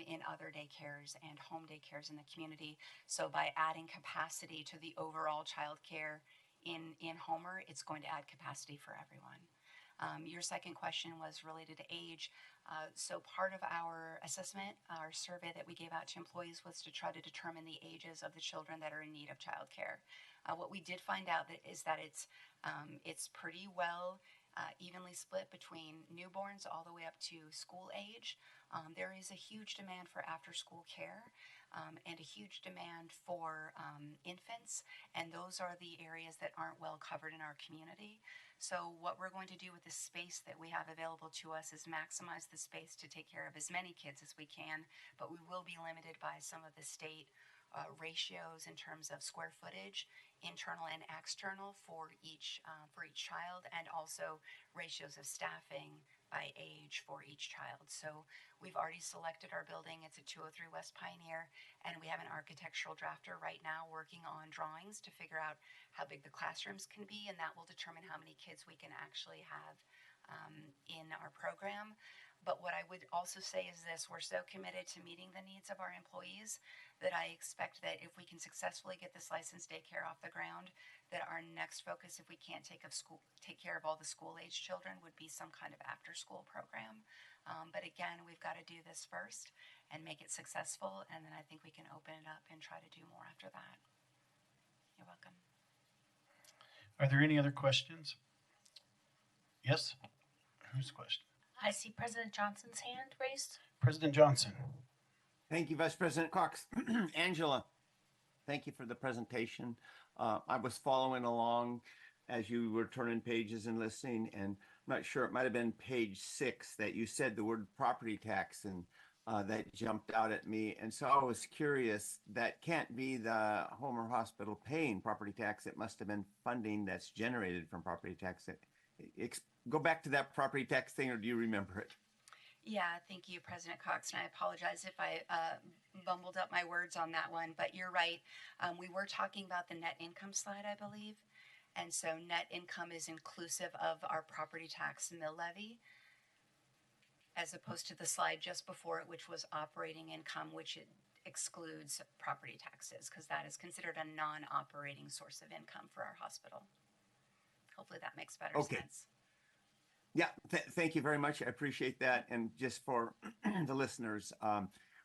in other daycares and home daycares in the community. So by adding capacity to the overall child care in Homer, it's going to add capacity for everyone. Your second question was related to age. So part of our assessment, our survey that we gave out to employees, was to try to determine the ages of the children that are in need of child care. What we did find out is that it's pretty well evenly split between newborns all the way up to school age. There is a huge demand for after-school care and a huge demand for infants, and those are the areas that aren't well covered in our community. So what we're going to do with the space that we have available to us is maximize the space to take care of as many kids as we can, but we will be limited by some of the state ratios in terms of square footage, internal and external for each child, and also ratios of staffing by age for each child. So we've already selected our building. It's at 203 West Pioneer, and we have an architectural drafter right now working on drawings to figure out how big the classrooms can be, and that will determine how many kids we can actually have in our program. But what I would also say is this: we're so committed to meeting the needs of our employees that I expect that if we can successfully get this licensed daycare off the ground, that our next focus, if we can't take care of all the school-age children, would be some kind of after-school program. But again, we've got to do this first and make it successful, and then I think we can open it up and try to do more after that. You're welcome. Are there any other questions? Yes? Whose question? I see President Johnson's hand raised. President Johnson. Thank you, Vice President Cox. Angela, thank you for the presentation. I was following along as you were turning pages and listening, and I'm not sure, it might have been page 6 that you said the word property tax, and that jumped out at me. And so I was curious, that can't be the Homer Hospital paying property tax. It must have been funding that's generated from property tax. Go back to that property tax thing, or do you remember it? Yeah, thank you, President Cox, and I apologize if I bumbled up my words on that one, but you're right. We were talking about the net income slide, I believe, and so net income is inclusive of our property tax mill levy, as opposed to the slide just before it, which was operating income, which it excludes property taxes, because that is considered a non-operating source of income for our hospital. Hopefully that makes better sense. Yeah, thank you very much. I appreciate that. And just for the listeners,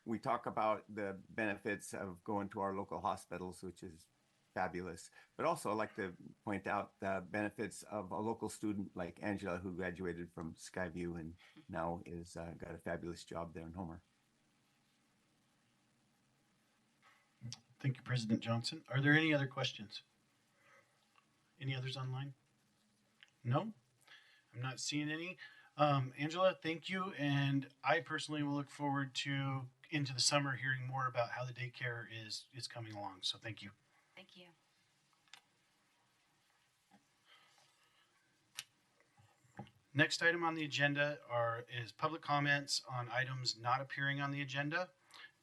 we talk about the benefits of going to our local hospitals, which is fabulous. But also I'd like to point out the benefits of a local student like Angela, who graduated from Skyview and now is got a fabulous job there in Homer. Thank you, President Johnson. Are there any other questions? Any others online? No? I'm not seeing any. Angela, thank you. And I personally will look forward to into the summer hearing more about how the daycare is coming along. So thank you. Thank you. Next item on the agenda is public comments on items not appearing on the agenda.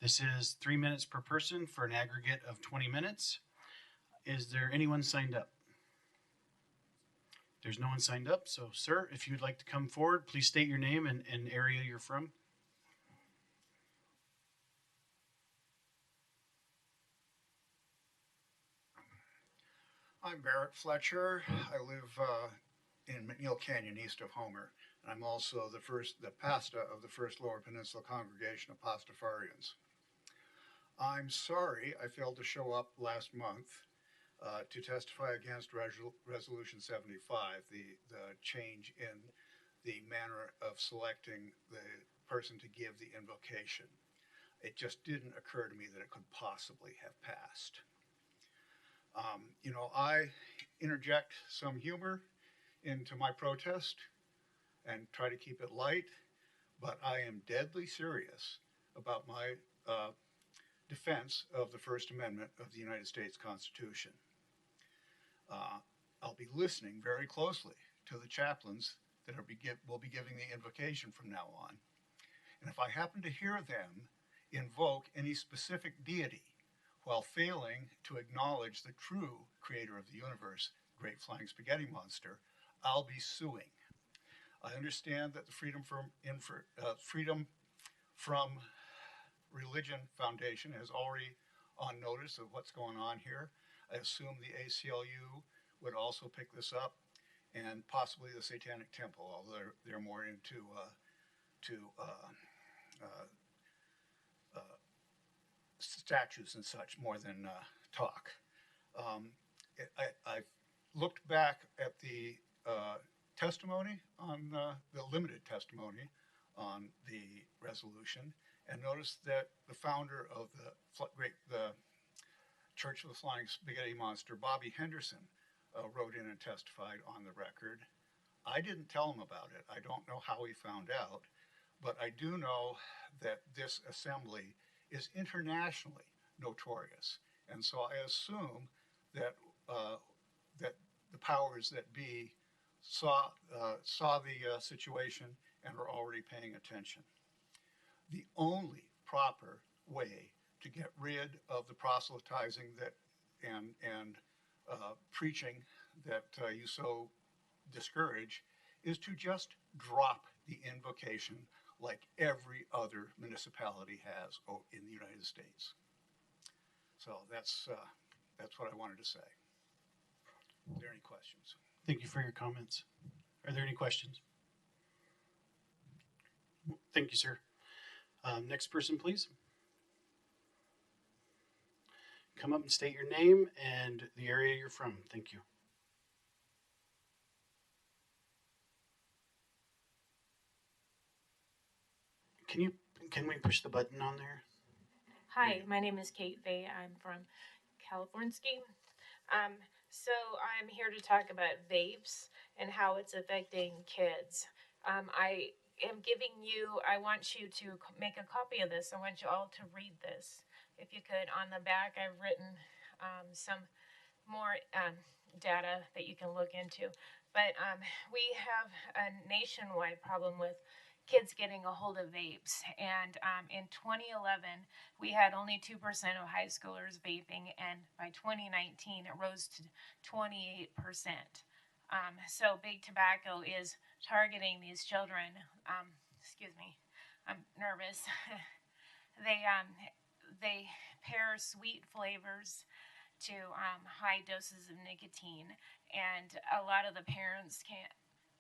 This is 3 minutes per person for an aggregate of 20 minutes. Is there anyone signed up? There's no one signed up. So, sir, if you'd like to come forward, please state your name and area you're from. I'm Barrett Fletcher. I live in McNeil Canyon, east of Homer. And I'm also the pastor of the First Lower Peninsula Congregation of Pastafarians. I'm sorry I failed to show up last month to testify against Resolution 75, the change in the manner of selecting the person to give the invocation. It just didn't occur to me that it could possibly have passed. I interject some humor into my protest and try to keep it light, but I am deadly serious about my defense of the First Amendment of the United States Constitution. I'll be listening very closely to the chaplains that will be giving the invocation from now on. And if I happen to hear them invoke any specific deity while failing to acknowledge the true creator of the universe, Great Flying Spaghetti Monster, I'll be suing. I understand that the Freedom from Religion Foundation is already on notice of what's going on here. I assume the ACLU would also pick this up, and possibly the Satanic Temple, although they're more into statues and such more than talk. I looked back at the testimony on the limited testimony on the resolution and noticed that the founder of the Church of the Flying Spaghetti Monster, Bobby Henderson, wrote in and testified on the record. I didn't tell him about it. I don't know how he found out, but I do know that this assembly is internationally notorious. And so I assume that that the powers that be saw the situation and are already paying attention. The only proper way to get rid of the proselytizing that and preaching that you so discourage is to just drop the invocation like every other municipality has in the United States. So that's what I wanted to say. Are there any questions? Thank you for your comments. Are there any questions? Thank you, sir. Next person, please. Come up and state your name and the area you're from. Thank you. Can we push the button on there? Hi, my name is Kate Vay. I'm from California. So I'm here to talk about vapes and how it's affecting kids. I am giving you, I want you to make a copy of this. I want you all to read this. If you could, on the back, I've written some more data that you can look into. But we have a nationwide problem with kids getting a hold of vapes. And in 2011, we had only 2% of high schoolers vaping, and by 2019, it rose to 28%. So big tobacco is targeting these children. Excuse me, I'm nervous. They pair sweet flavors to high doses of nicotine, and a lot of the parents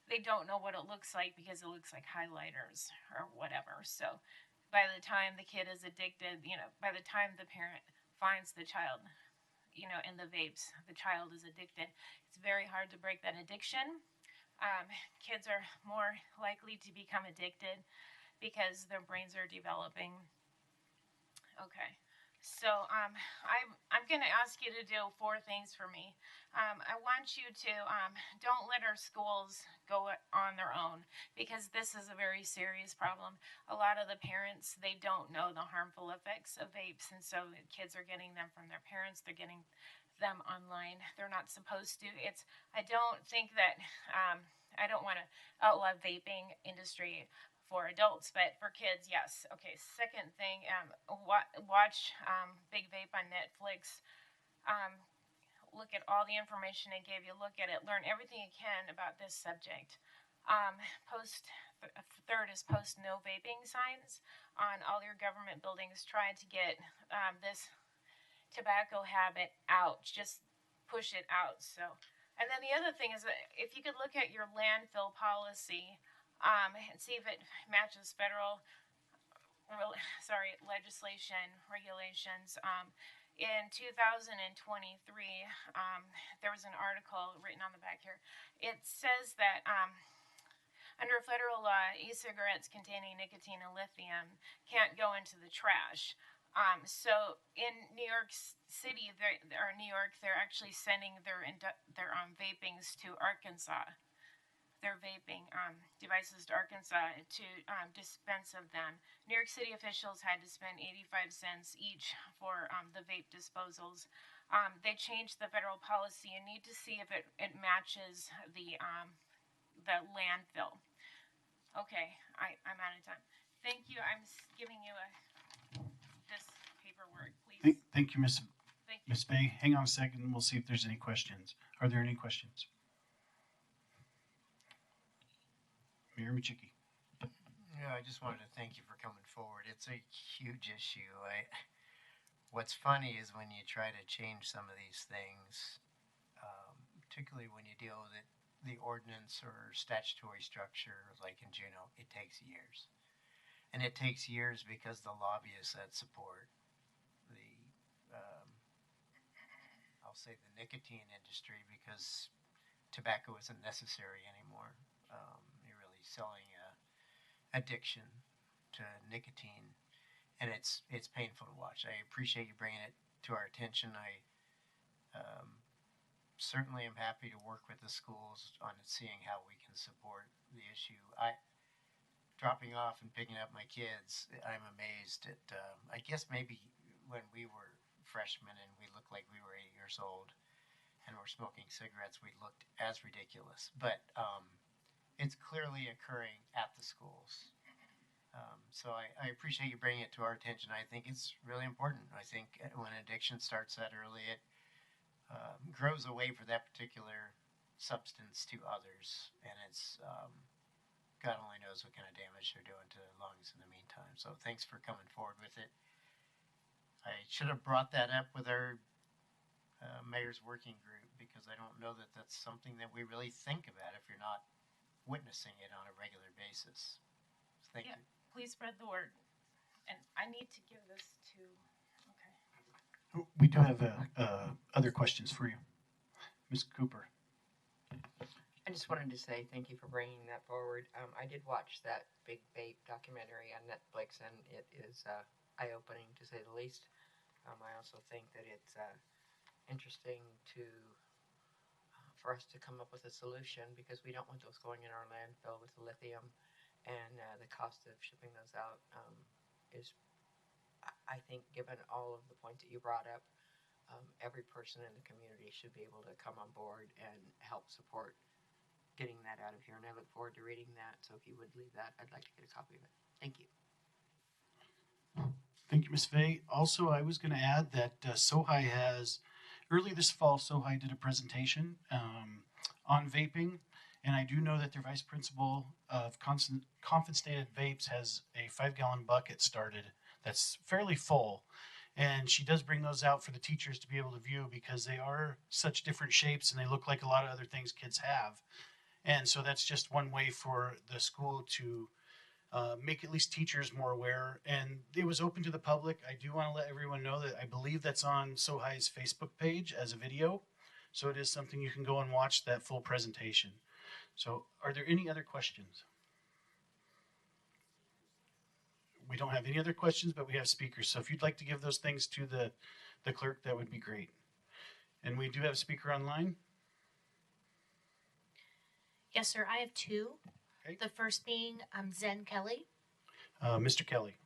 they don't know what it looks like because it looks like highlighters or whatever. So by the time the kid is addicted, by the time the parent finds the child, in the vapes, the child is addicted. It's very hard to break that addiction. Kids are more likely to become addicted because their brains are developing. Okay. So I'm going to ask you to do 4 things for me. I want you to don't let our schools go on their own, because this is a very serious problem. A lot of the parents, they don't know the harmful effects of vapes, and so kids are getting them from their parents. They're getting them online. They're not supposed to. I don't think that I don't want to outlaw vaping industry for adults, but for kids, yes. Okay, second thing, watch Big Vape on Netflix. Look at all the information I gave you. Look at it. Learn everything you can about this subject. Third is post no vaping signs on all your government buildings. Try to get this tobacco habit out. Just push it out. And then the other thing is that if you could look at your landfill policy, and see if it matches federal legislation, regulations. In 2023, there was an article written on the back here. It says that under federal law, e-cigarettes containing nicotine and lithium can't go into the trash. So in New York City, New York, they're actually sending their vapings to Arkansas. Their vaping devices to Arkansas to dispense of them. New York City officials had to spend 85 cents each for the vape disposals. They changed the federal policy. You need to see if it matches the landfill. Okay, I'm out of time. Thank you. I'm giving you this paperwork, please. Thank you, Miss Thank you. Bay. Hang on a second, and we'll see if there's any questions. Are there any questions? Mayor Michicki. Yeah, I just wanted to thank you for coming forward. It's a huge issue. What's funny is when you try to change some of these things, particularly when you deal with the ordinance or statutory structure, like in Juneau, it takes years. And it takes years because the lobbyists that support I'll say the nicotine industry, because tobacco isn't necessary anymore. You're really selling addiction to nicotine, and it's painful to watch. I appreciate you bringing it to our attention. I certainly am happy to work with the schools on seeing how we can support the issue. Dropping off and picking up my kids, I'm amazed at, I guess maybe when we were freshmen and we looked like we were 8 years old and were smoking cigarettes, we looked as ridiculous. But it's clearly occurring at the schools. So I appreciate you bringing it to our attention. I think it's really important. I think when addiction starts that early, it grows away for that particular substance to others, and it's God only knows what kind of damage they're doing to the lungs in the meantime. So thanks for coming forward with it. I should have brought that up with our mayor's working group, because I don't know that that's something that we really think about if you're not witnessing it on a regular basis. So thank you. Please spread the word. And I need to give this to, okay. We do have other questions for you. Ms. Cooper. I just wanted to say thank you for bringing that forward. I did watch that Big Vape documentary on Netflix, and it is eye-opening to say the least. I also think that it's interesting to for us to come up with a solution, because we don't want those going in our landfill with the lithium, and the cost of shipping those out is, I think, given all of the points that you brought up, every person in the community should be able to come on board and help support getting that out of here. And I look forward to reading that. So if you would leave that, I'd like to get a copy of it. Thank you. Thank you, Ms. Fay. Also, I was going to add that SOHI has, early this fall, SOHI did a presentation on vaping. And I do know that their vice principal of confiscated vapes has a 5-gallon bucket started that's fairly full. And she does bring those out for the teachers to be able to view, because they are such different shapes and they look like a lot of other things kids have. And so that's just one way for the school to make at least teachers more aware. And it was open to the public. I do want to let everyone know that I believe that's on SOHI's Facebook page as a video. So it is something you can go and watch that full presentation. So are there any other questions? We don't have any other questions, but we have speakers. So if you'd like to give those things to the clerk, that would be great. And we do have a speaker online. Yes, sir. I have two. Okay. The first being Zen Kelly. Mr. Kelly.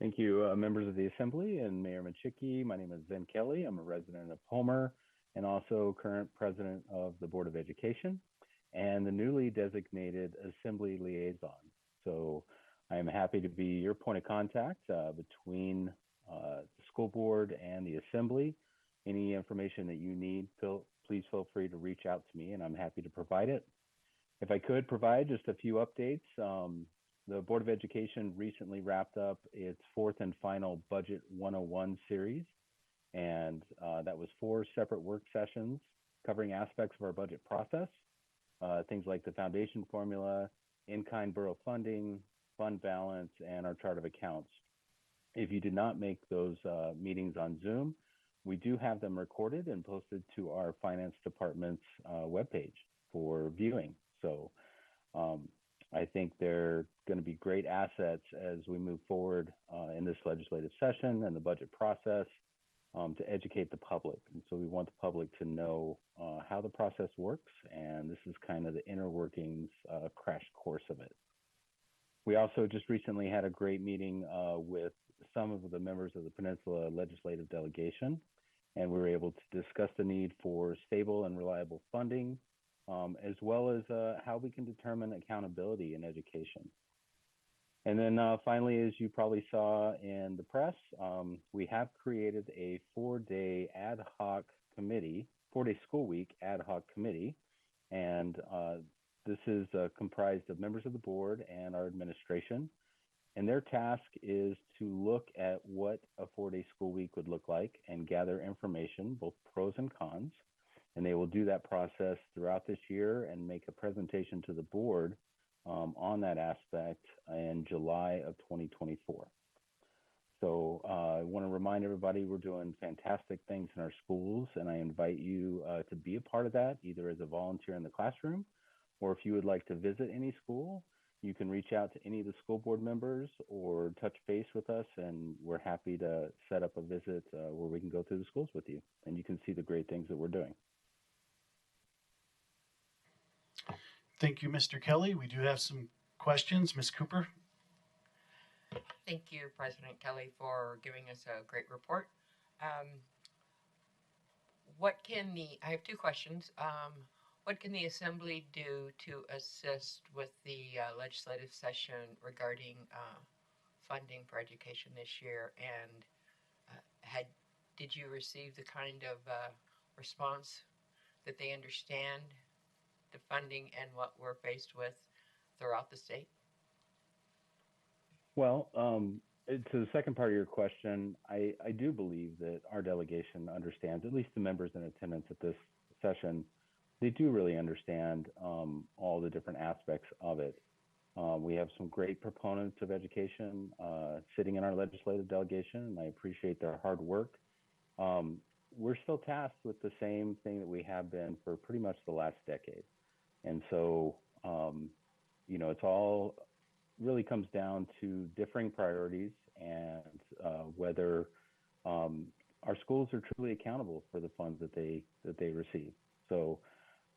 Thank you, members of the Assembly and Mayor Machicki. My name is Zen Kelly. I'm a resident of Homer and also current president of the Board of Education and the newly designated Assembly Liaison. So I'm happy to be your point of contact between the school board and the Assembly. Any information that you need, please feel free to reach out to me, and I'm happy to provide it. If I could provide just a few updates, the Board of Education recently wrapped up its 4th and final Budget 101 series, and that was 4 separate work sessions covering aspects of our budget process, things like the foundation formula, in-kind borough funding, fund balance, and our chart of accounts. If you did not make those meetings on Zoom, we do have them recorded and posted to our finance department's webpage for viewing. So I think they're going to be great assets as we move forward in this legislative session and the budget process to educate the public. And so we want the public to know how the process works, and this is kind of the inner workings crash course of it. We also just recently had a great meeting with some of the members of the Peninsula legislative delegation, and we were able to discuss the need for stable and reliable funding, as well as how we can determine accountability in education. And then finally, as you probably saw in the press, we have created a 4-day ad hoc committee, 4-day school week ad hoc committee. And this is comprised of members of the board and our administration. And their task is to look at what a 4-day school week would look like and gather information, both pros and cons. And they will do that process throughout this year and make a presentation to the board on that aspect in July of 2024. So I want to remind everybody we're doing fantastic things in our schools, and I invite you to be a part of that, either as a volunteer in the classroom, or if you would like to visit any school, you can reach out to any of the school board members or touch base with us, and we're happy to set up a visit where we can go through the schools with you, and you can see the great things that we're doing. Thank you, Mr. Kelly. We do have some questions. Ms. Cooper. Thank you, President Kelly, for giving us a great report. I have 2 questions. What can the Assembly do to assist with the legislative session regarding funding for education this year? And did you receive the kind of response that they understand the funding and what we're faced with throughout the state? Well, to the second part of your question, I do believe that our delegation understands, at least the members in attendance at this session, they do really understand all the different aspects of it. We have some great proponents of education sitting in our legislative delegation, and I appreciate their hard work. We're still tasked with the same thing that we have been for pretty much the last decade. And so, it's all really comes down to differing priorities and whether our schools are truly accountable for the funds that they receive. So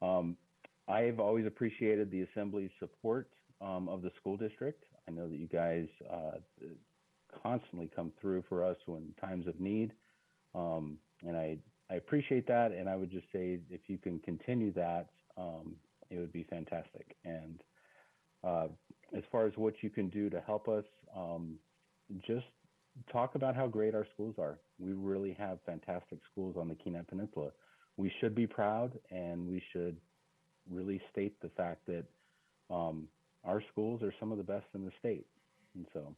I've always appreciated the Assembly's support of the school district. I know that you guys constantly come through for us when times of need, and I appreciate that. And I would just say if you can continue that, it would be fantastic. And as far as what you can do to help us, just talk about how great our schools are. We really have fantastic schools on the Kenai Peninsula. We should be proud, and we should really state the fact that our schools are some of the best in the state. And so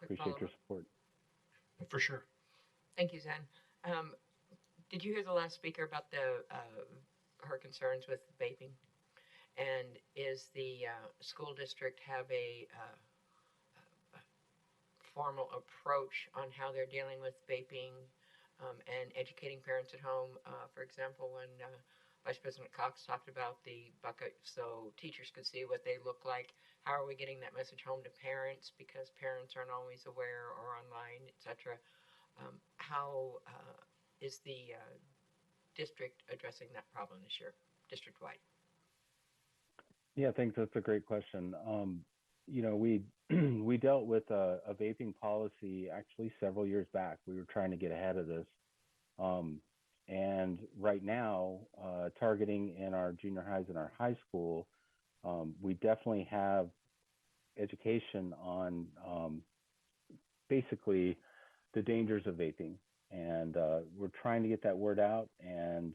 appreciate your support. For sure. Thank you, Zen. Did you hear the last speaker about her concerns with vaping? And is the school district have a formal approach on how they're dealing with vaping and educating parents at home? For example, when Vice President Cox talked about the bucket so teachers could see what they look like, how are we getting that message home to parents, because parents aren't always aware, or online, etc.? How is the district addressing that problem this year, district-wide? Yeah, I think that's a great question. We we dealt with a vaping policy actually several years back. We were trying to get ahead of this. And right now, targeting in our junior highs and our high school, we definitely have education on basically the dangers of vaping. And we're trying to get that word out. And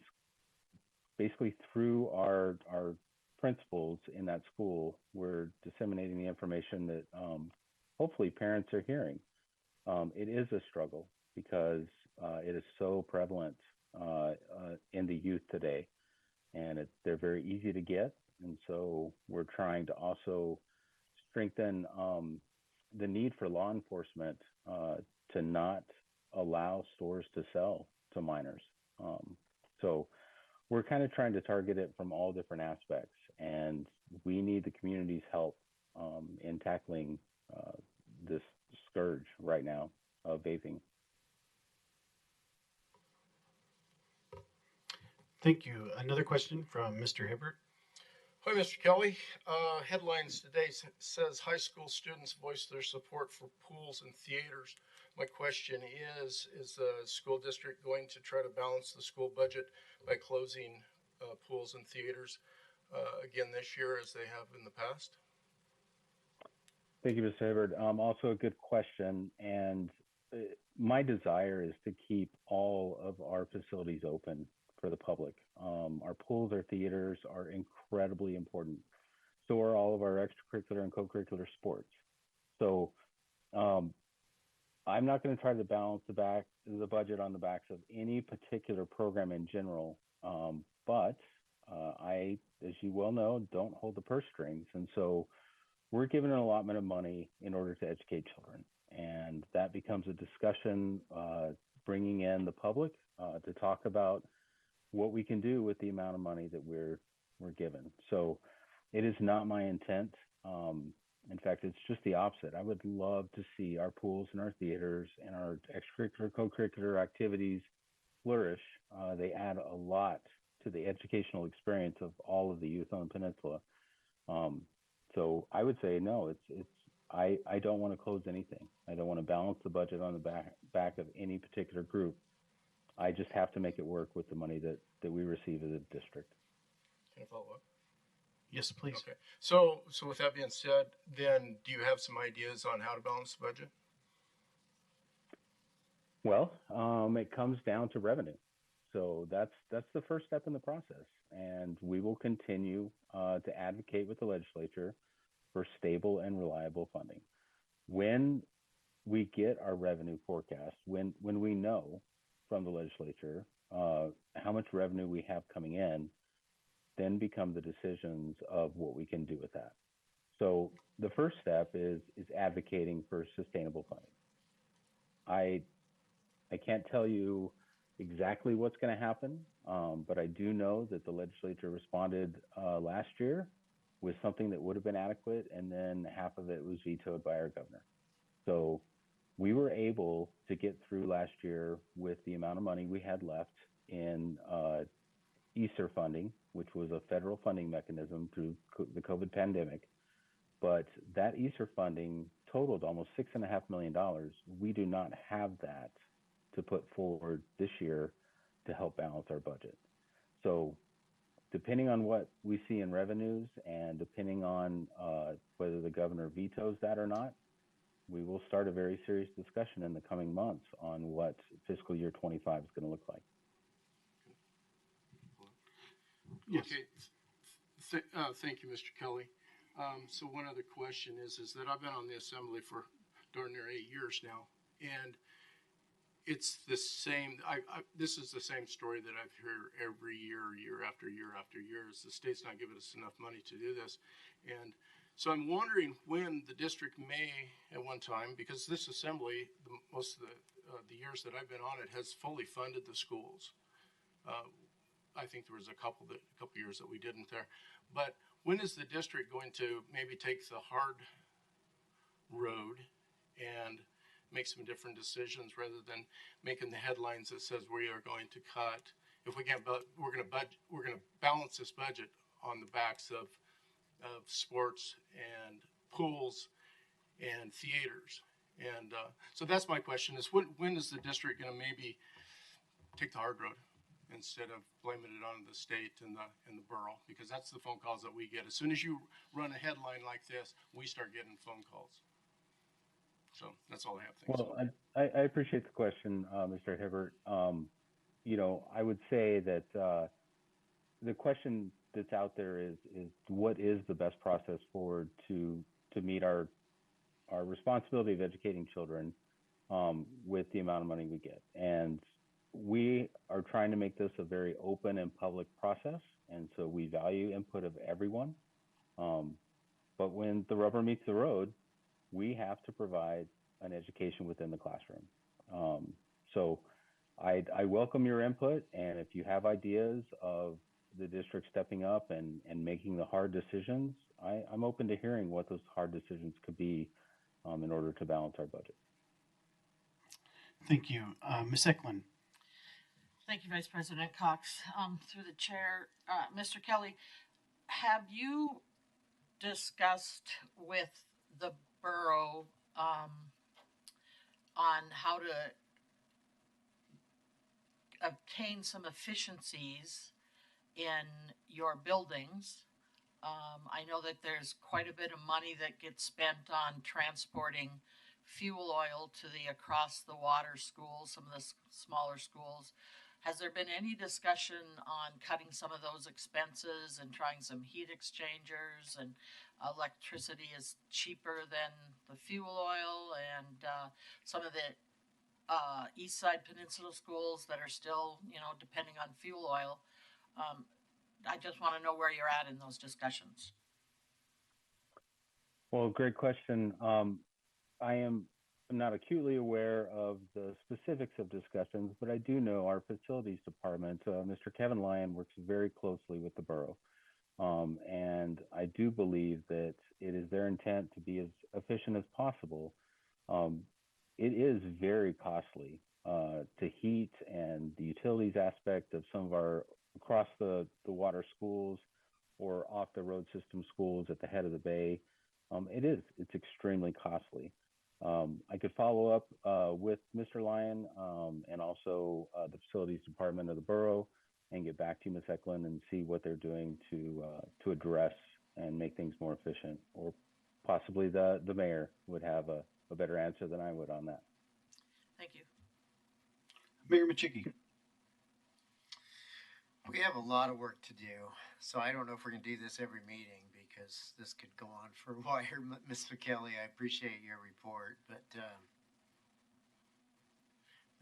basically through our principals in that school, we're disseminating the information that hopefully parents are hearing. It is a struggle because it is so prevalent in the youth today, and they're very easy to get. And so we're trying to also strengthen the need for law enforcement to not allow stores to sell to minors. So we're kind of trying to target it from all different aspects, and we need the community's help in tackling this scourge right now of vaping. Thank you. Another question from Mr. Hibbert. Hi, Mr. Kelly. Headlines today says high school students voice their support for pools and theaters. My question is the school district going to try to balance the school budget by closing pools and theaters again this year as they have in the past? Thank you, Mr. Hibbert. Also a good question. And my desire is to keep all of our facilities open for the public. Our pools, our theaters are incredibly important. So are all of our extracurricular and co-curricular sports. So I'm not going to try to balance the budget on the backs of any particular program in general. But I, as you well know, don't hold the purse strings. And so we're given an allotment of money in order to educate children. And that becomes a discussion, bringing in the public to talk about what we can do with the amount of money that we're given. So it is not my intent. In fact, it's just the opposite. I would love to see our pools and our theaters and our extracurricular, co-curricular activities flourish. They add a lot to the educational experience of all of the youth on the peninsula. So I would say no. I don't want to close anything. I don't want to balance the budget on the back of any particular group. I just have to make it work with the money that we receive as a district. Can I follow up? Yes, please. Okay. So with that being said, then do you have some ideas on how to balance the budget? Well, it comes down to revenue. So that's the first step in the process. And we will continue to advocate with the legislature for stable and reliable funding. When we get our revenue forecast, when we know from the legislature how much revenue we have coming in, then become the decisions of what we can do with that. So the first step is advocating for sustainable funding. I can't tell you exactly what's going to happen, but I do know that the legislature responded last year with something that would have been adequate, and then half of it was vetoed by our governor. So we were able to get through last year with the amount of money we had left in ESSER funding, which was a federal funding mechanism through the COVID pandemic. But that ESSER funding totaled almost $6.5 million. We do not have that to put forward this year to help balance our budget. So depending on what we see in revenues and depending on whether the governor vetoes that or not, we will start a very serious discussion in the coming months on what fiscal year 25 is going to look like. Yes. Okay. Thank you, Mr. Kelly. So one other question is that I've been on the assembly for darn near 8 years now, and it's the same. This is the same story that I've heard every year, year after year after year. Is the state's not giving us enough money to do this, and so I'm wondering when the district may, at one time, because this assembly, most of the years that I've been on it, has fully funded the schools. I think there was a couple years that we didn't there, but when is the district going to maybe take the hard road and make some different decisions rather than making the headlines that says we are going to cut? If we can't, we're going to balance this budget on the backs of sports and pools and theaters. And so that's my question: is when is the district going to maybe take the hard road instead of blaming it on the state and the borough? Because that's the phone calls that we get. As soon as you run a headline like this, we start getting phone calls. So that's all I have. Thanks. Well, I appreciate the question, Mr. Hibbert. You know, I would say that the question that's out there is what is the best process forward to meet our responsibility of educating children with the amount of money we get. And we are trying to make this a very open and public process, and so we value input of everyone. But when the rubber meets the road, we have to provide an education within the classroom. So I welcome your input, and if you have ideas of the district stepping up and making the hard decisions, I'm open to hearing what those hard decisions could be in order to balance our budget. Thank you. Ms. Eklund. Thank you, Vice President Cox. Through the chair, Mr. Kelly, have you discussed with the borough on how to obtain some efficiencies in your buildings? I know that there's quite a bit of money that gets spent on transporting fuel oil to the across the water schools, some of the smaller schools. Has there been any discussion on cutting some of those expenses and trying some heat exchangers? And electricity is cheaper than the fuel oil, and some of the east side Peninsula schools that are still, you know, depending on fuel oil. I just want to know where you're at in those discussions. Well, great question. I am not acutely aware of the specifics of discussions, but I do know our facilities department, Mr. Kevin Lyon, works very closely with the borough. And I do believe that it is their intent to be as efficient as possible. It is very costly to heat, and the utilities aspect of some of our across the water schools or off the road system schools at the head of the bay. It's extremely costly. I could follow up with Mr. Lyon and also the facilities department of the borough and get back to you, Ms. Eklund, and see what they're doing to address and make things more efficient. Or possibly the mayor would have a better answer than I would on that. Thank you. Mayor Machicki. We have a lot of work to do, so I don't know if we're going to do this every meeting because this could go on for a while. Mr. Kelly, I appreciate your report, but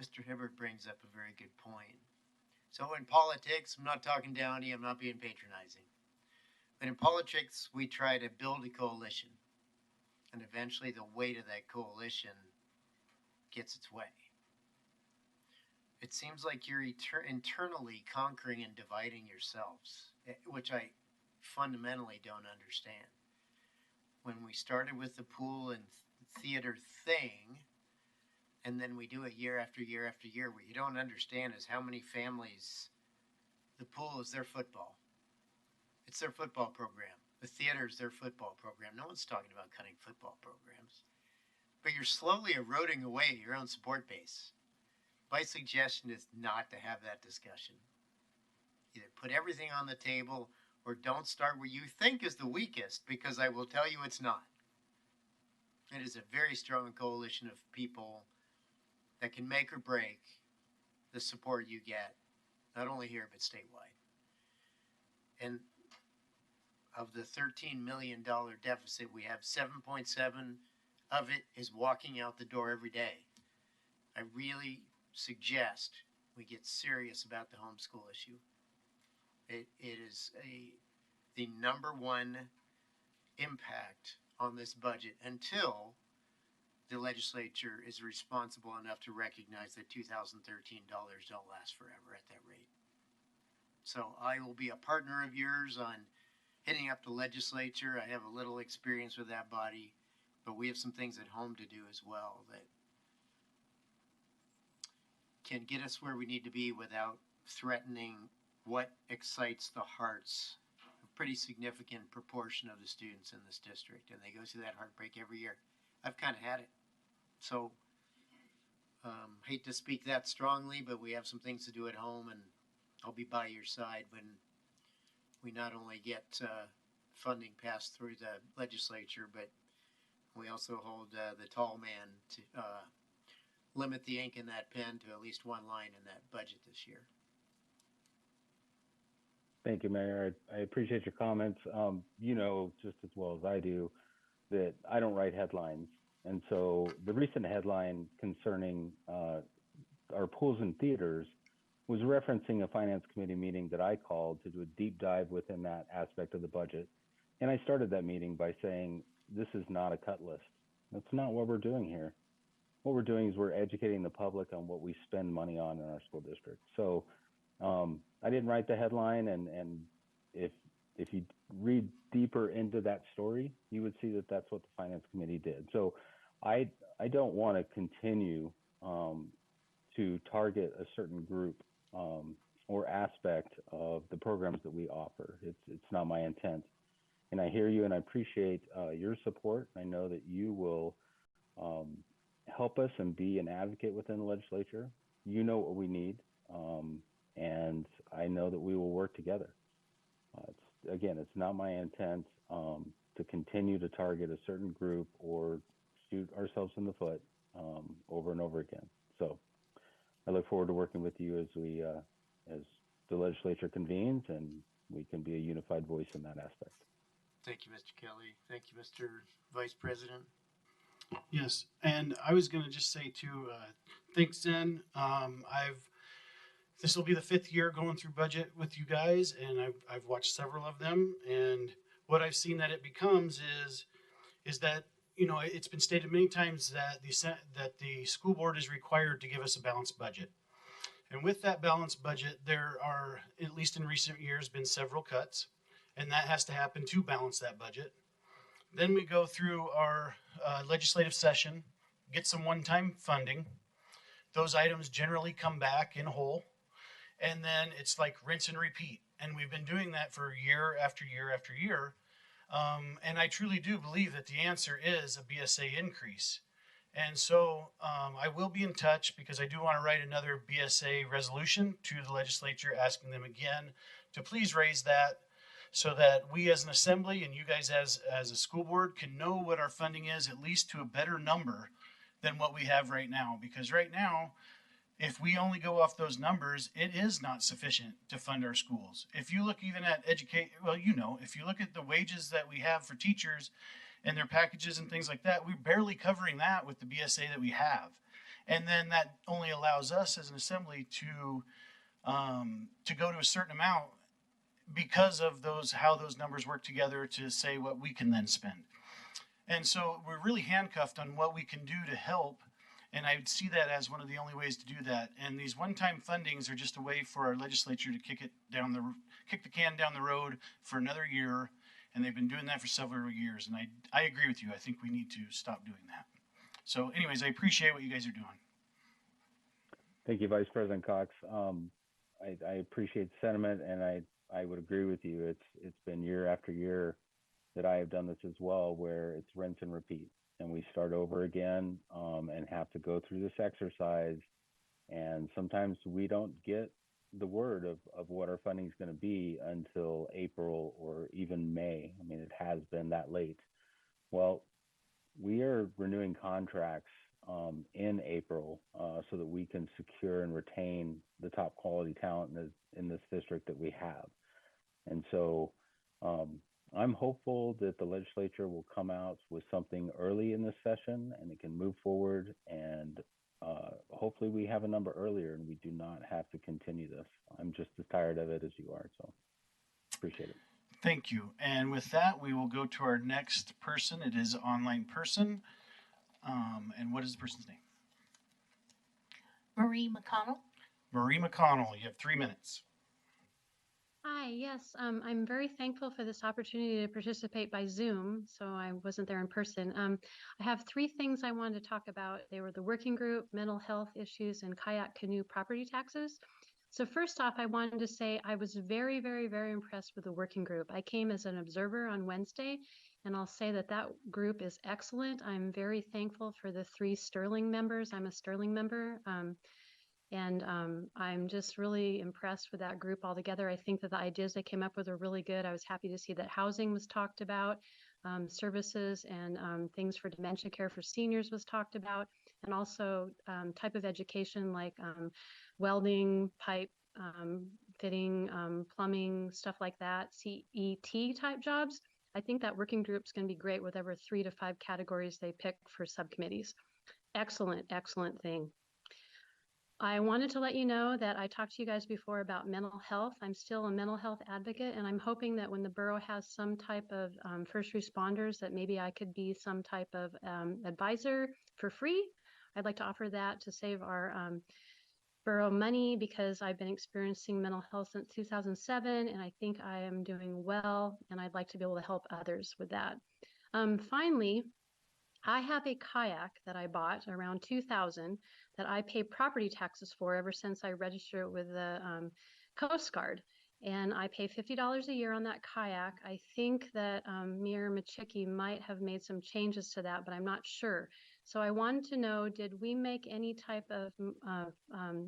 Mr. Hibbert brings up a very good point. So in politics, I'm not talking down to you, I'm not being patronizing, but in politics, we try to build a coalition, and eventually the weight of that coalition gets its way. It seems like you're internally conquering and dividing yourselves, which I fundamentally don't understand. When we started with the pool and theater thing, And then we do it year after year after year. What you don't understand is how many families, the pool is their football. It's their football program. The theater is their football program. No one's talking about cutting football programs. But you're slowly eroding away your own support base. My suggestion is not to have that discussion. Either put everything on the table or don't start where you think is the weakest, because I will tell you it's not. It is a very strong coalition of people that can make or break the support you get, not only here, but statewide. And of the $13 million deficit, we have 7.7 of it is walking out the door every day. I really suggest we get serious about the homeschool issue. It is the number one impact on this budget until the legislature is responsible enough to recognize that 2013 dollars don't last forever at that rate. So I will be a partner of yours on hitting up the legislature. I have a little experience with that body, but we have some things at home to do as well that can get us where we need to be without threatening what excites the hearts of a pretty significant proportion of the students in this district. And they go through that heartbreak every year. I've kind of had it. So, hate to speak that strongly, but we have some things to do at home, and I'll be by your side when we not only get funding passed through the legislature, but we also hold the tall man to limit the ink in that pen to at least one line in that budget this year. Thank you, Mayor. I appreciate your comments. You know just as well as I do that I don't write headlines. And so the recent headline concerning our pools and theaters was referencing a finance committee meeting that I called to do a deep dive within that aspect of the budget. And I started that meeting by saying, this is not a cut list. That's not what we're doing here. What we're doing is we're educating the public on what we spend money on in our school district. So I didn't write the headline, and if you read deeper into that story, you would see that that's what the finance committee did. So I don't want to continue to target a certain group or aspect of the programs that we offer. It's not my intent. And I hear you, and I appreciate your support. I know that you will help us and be an advocate within the legislature. You know what we need, and I know that we will work together. It's not my intent to continue to target a certain group or shoot ourselves in the foot over and over again. So I look forward to working with you as the legislature convenes, and we can be a unified voice in that aspect. Thank you, Mr. Kelly. Thank you, Mr. Vice President. Yes, and I was going to just say too, thanks, Zen. This will be the 5th year going through budget with you guys, and I've watched several of them, and what I've seen that it becomes is that, you know, it's been stated many times that the school board is required to give us a balanced budget. And with that balanced budget, there are, at least in recent years, been several cuts, and that has to happen to balance that budget. Then we go through our legislative session, get some one-time funding. Those items generally come back in whole, and then it's like rinse and repeat. And we've been doing that for year after year after year. And I truly do believe that the answer is a BSA increase. And so I will be in touch, because I do want to write another BSA resolution to the legislature asking them again to please raise that, so that we as an assembly and you guys as a school board can know what our funding is, at least to a better number than what we have right now. Because right now, if we only go off those numbers, it is not sufficient to fund our schools. If you look even at if you look at the wages that we have for teachers and their packages and things like that, we're barely covering that with the BSA that we have. And then that only allows us as an assembly to go to a certain amount because of how those numbers work together to say what we can then spend. And so we're really handcuffed on what we can do to help. And I would see that as one of the only ways to do that. And these one-time fundings are just a way for our legislature to kick the can down the road for another year. And they've been doing that for several years. And I agree with you. I think we need to stop doing that. So anyways, I appreciate what you guys are doing. Thank you, Vice President Cox. I appreciate the sentiment, and I would agree with you. It's been year after year that I have done this as well, where it's rinse and repeat, and we start over again and have to go through this exercise. And sometimes we don't get the word of what our funding is going to be until April or even May. I mean, it has been that late. Well, we are renewing contracts in April so that we can secure and retain the top quality talent in this district that we have. And so I'm hopeful that the legislature will come out with something early in this session and it can move forward, and hopefully we have a number earlier and we do not have to continue this. I'm just as tired of it as you are, so appreciate it. Thank you. And with that, we will go to our next person. It is an online person. And what is the person's name? Marie McConnell. Marie McConnell. You have 3 minutes. Hi, yes, I'm very thankful for this opportunity to participate by Zoom, so I wasn't there in person. I have 3 things I wanted to talk about. They were the working group, mental health issues, and kayak canoe property taxes. So first off, I wanted to say I was very, very, very impressed with the working group. I came as an observer on Wednesday, and I'll say that that group is excellent. I'm very thankful for the 3 Sterling members. I'm a Sterling member. And I'm just really impressed with that group altogether. I think that the ideas they came up with are really good. I was happy to see that housing was talked about, services and things for dementia care for seniors was talked about, and also type of education like welding, pipe fitting, plumbing, stuff like that, CET type jobs. I think that working group's going to be great, whatever 3 to 5 categories they pick for subcommittees. Excellent, excellent thing. I wanted to let you know that I talked to you guys before about mental health. I'm still a mental health advocate, and I'm hoping that when the borough has some type of first responders, that maybe I could be some type of advisor for free. I'd like to offer that to save our borough money, because I've been experiencing mental health since 2007, and I think I am doing well, and I'd like to be able to help others with that. Finally, I have a kayak that I bought around 2000 that I pay property taxes for ever since I registered it with the Coast Guard. And I pay $50 a year on that kayak. I think that Mayor Machicki might have made some changes to that, but I'm not sure. So I wanted to know, did we make any type of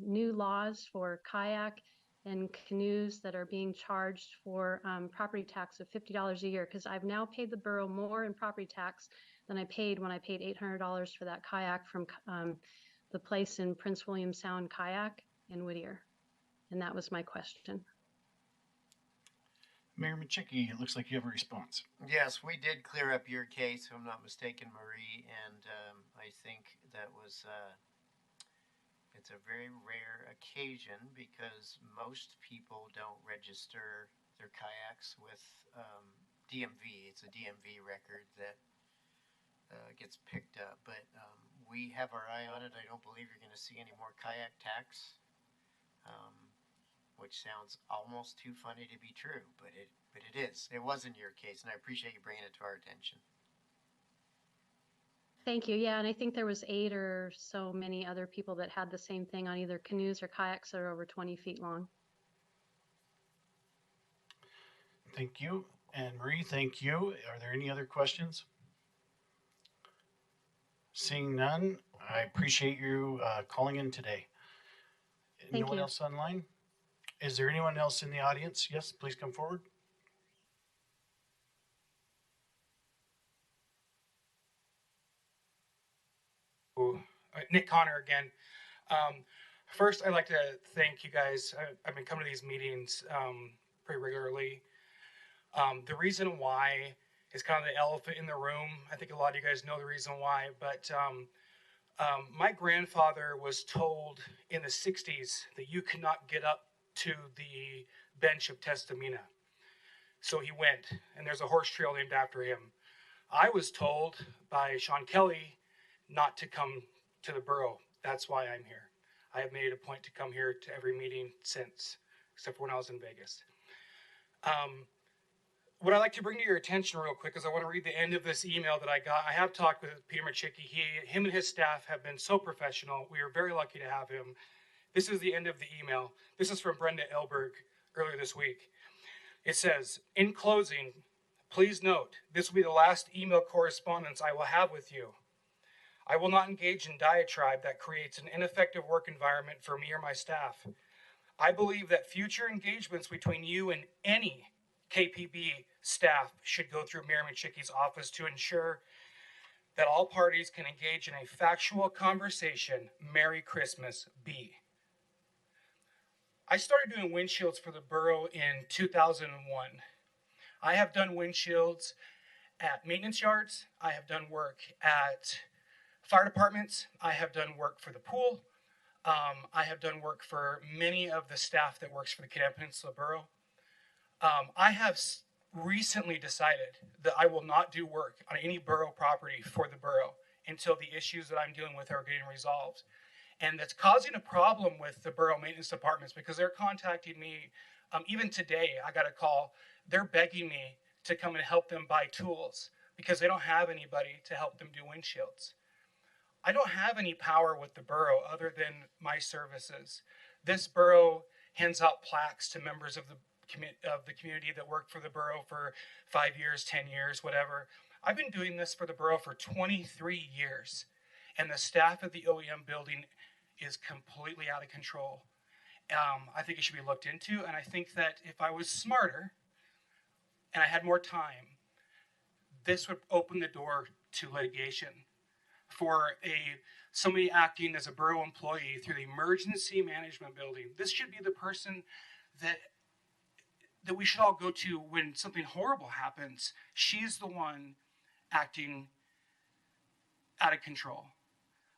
new laws for kayak and canoes that are being charged for property tax of $50 a year? Because I've now paid the borough more in property tax than I paid when I paid $800 for that kayak from the place in Prince William Sound Kayak in Whittier. And that was my question. Mayor Machicki, it looks like you have a response. Yes, we did clear up your case, if I'm not mistaken, Marie, and I think that was, it's a very rare occasion because most people don't register their kayaks with DMV. It's a DMV record that gets picked up, but we have our eye on it. I don't believe you're going to see any more kayak tax, which sounds almost too funny to be true, but it is. It was in your case, and I appreciate you bringing it to our attention. Thank you. Yeah, and I think there was 8 or so many other people that had the same thing on either canoes or kayaks that are over 20 feet long. Thank you. And Marie, thank you. Are there any other questions? Seeing none, I appreciate you calling in today. No one else online? Is there anyone else in the audience? Yes, please come forward. Nick Connor again. First, I'd like to thank you guys. I've been coming to these meetings pretty regularly. The reason why is kind of the elephant in the room. I think a lot of you guys know the reason why, but my grandfather was told in the 60s that you could not get up to the bench of Testamina. So he went, and there's a horse trail named after him. I was told by Sean Kelly not to come to the borough. That's why I'm here. I have made it a point to come here to every meeting since, except for when I was in Vegas. What I'd like to bring to your attention real quick is I want to read the end of this email that I got. I have talked with Peter Machicki. Him and his staff have been so professional. We are very lucky to have him. This is the end of the email. This is from Brenda Elberg earlier this week. It says, in closing, please note, this will be the last email correspondence I will have with you. I will not engage in diatribe that creates an ineffective work environment for me or my staff. I believe that future engagements between you and any KPB staff should go through Mayor Michicki's office to ensure that all parties can engage in a factual conversation. Merry Christmas, B. I started doing windshields for the borough in 2001. I have done windshields at maintenance yards. I have done work at fire departments. I have done work for the pool. I have done work for many of the staff that works for the Kenai Peninsula Borough. I have recently decided that I will not do work on any borough property for the borough until the issues that I'm dealing with are getting resolved. And that's causing a problem with the borough maintenance departments because they're contacting me. Even today, I got a call. They're begging me to come and help them buy tools because they don't have anybody to help them do windshields. I don't have any power with the borough other than my services. This borough hands out plaques to members of the community that work for the borough for 5 years, 10 years, whatever. I've been doing this for the borough for 23 years, and the staff at the OEM building is completely out of control. I think it should be looked into, and I think that if I was smarter and I had more time, this would open the door to litigation for somebody acting as a borough employee through the emergency management building. This should be the person that we should all go to when something horrible happens. She's the one acting out of control.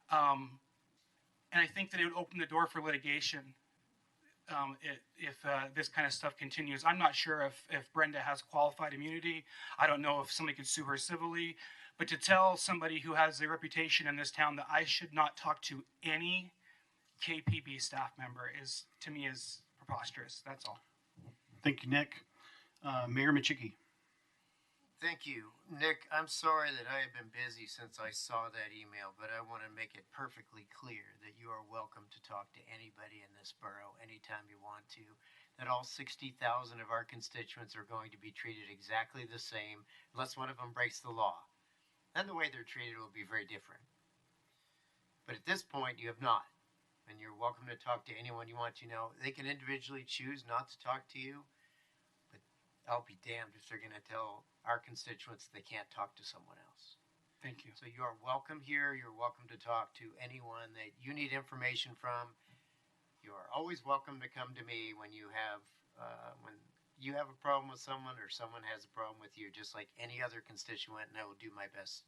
And I think that it would open the door for litigation if this kind of stuff continues. I'm not sure if Brenda has qualified immunity. I don't know if somebody could sue her civilly. But to tell somebody who has a reputation in this town that I should not talk to any KPB staff member is, to me, is preposterous. That's all. Thank you, Nick. Mayor Michicki. Thank you. Nick, I'm sorry that I have been busy since I saw that email, but I want to make it perfectly clear that you are welcome to talk to anybody in this borough anytime you want to, that all 60,000 of our constituents are going to be treated exactly the same unless one of them breaks the law. Then the way they're treated will be very different. But at this point, you have not. And you're welcome to talk to anyone you want to know. They can individually choose not to talk to you, but I'll be damned if they're going to tell our constituents they can't talk to someone else. Thank you. So you are welcome here. You're welcome to talk to anyone that you need information from. You are always welcome to come to me when you have a problem with someone or someone has a problem with you, just like any other constituent, and I will do my best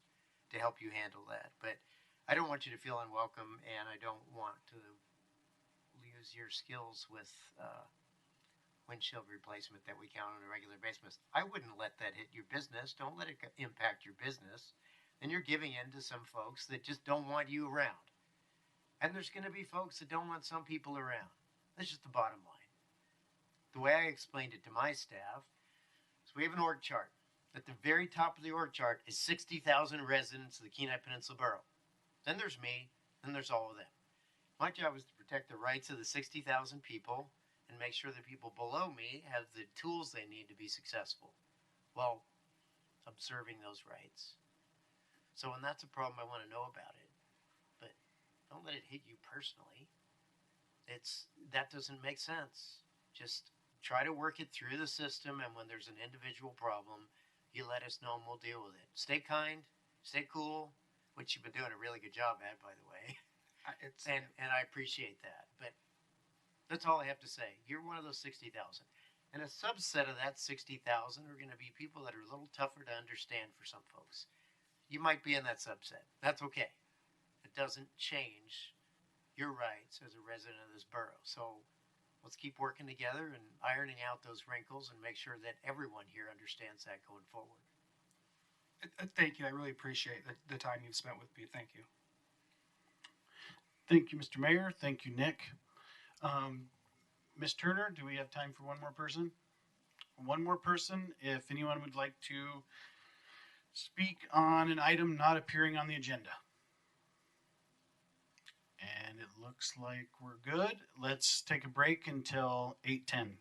to help you handle that. But I don't want you to feel unwelcome, and I don't want to use your skills with windshield replacement that we count on a regular basis. I wouldn't let that hit your business. Don't let it impact your business. Then you're giving in to some folks that just don't want you around. And there's going to be folks that don't want some people around. That's just the bottom line. The way I explained it to my staff is we have an org chart. At the very top of the org chart is 60,000 residents of the Kenai Peninsula Borough. Then there's me, then there's all of them. My job is to protect the rights of the 60,000 people and make sure the people below me have the tools they need to be successful while observing those rights. So when that's a problem, I want to know about it. But don't let it hit you personally. That doesn't make sense. Just try to work it through the system, and when there's an individual problem, you let us know and we'll deal with it. Stay kind, stay cool, which you've been doing a really good job at, by the way. And I appreciate that. But that's all I have to say. You're one of those 60,000. And a subset of that 60,000 are going to be people that are a little tougher to understand for some folks. You might be in that subset. That's okay. It doesn't change your rights as a resident of this borough. So let's keep working together and ironing out those wrinkles and make sure that everyone here understands that going forward. Thank you. I really appreciate the time you've spent with me. Thank you. Thank you, Mr. Mayor. Thank you, Nick. Ms. Turner, do we have time for one more person? One more person, if anyone would like to speak on an item not appearing on the agenda. And it looks like we're good. Let's take a break until 8:10.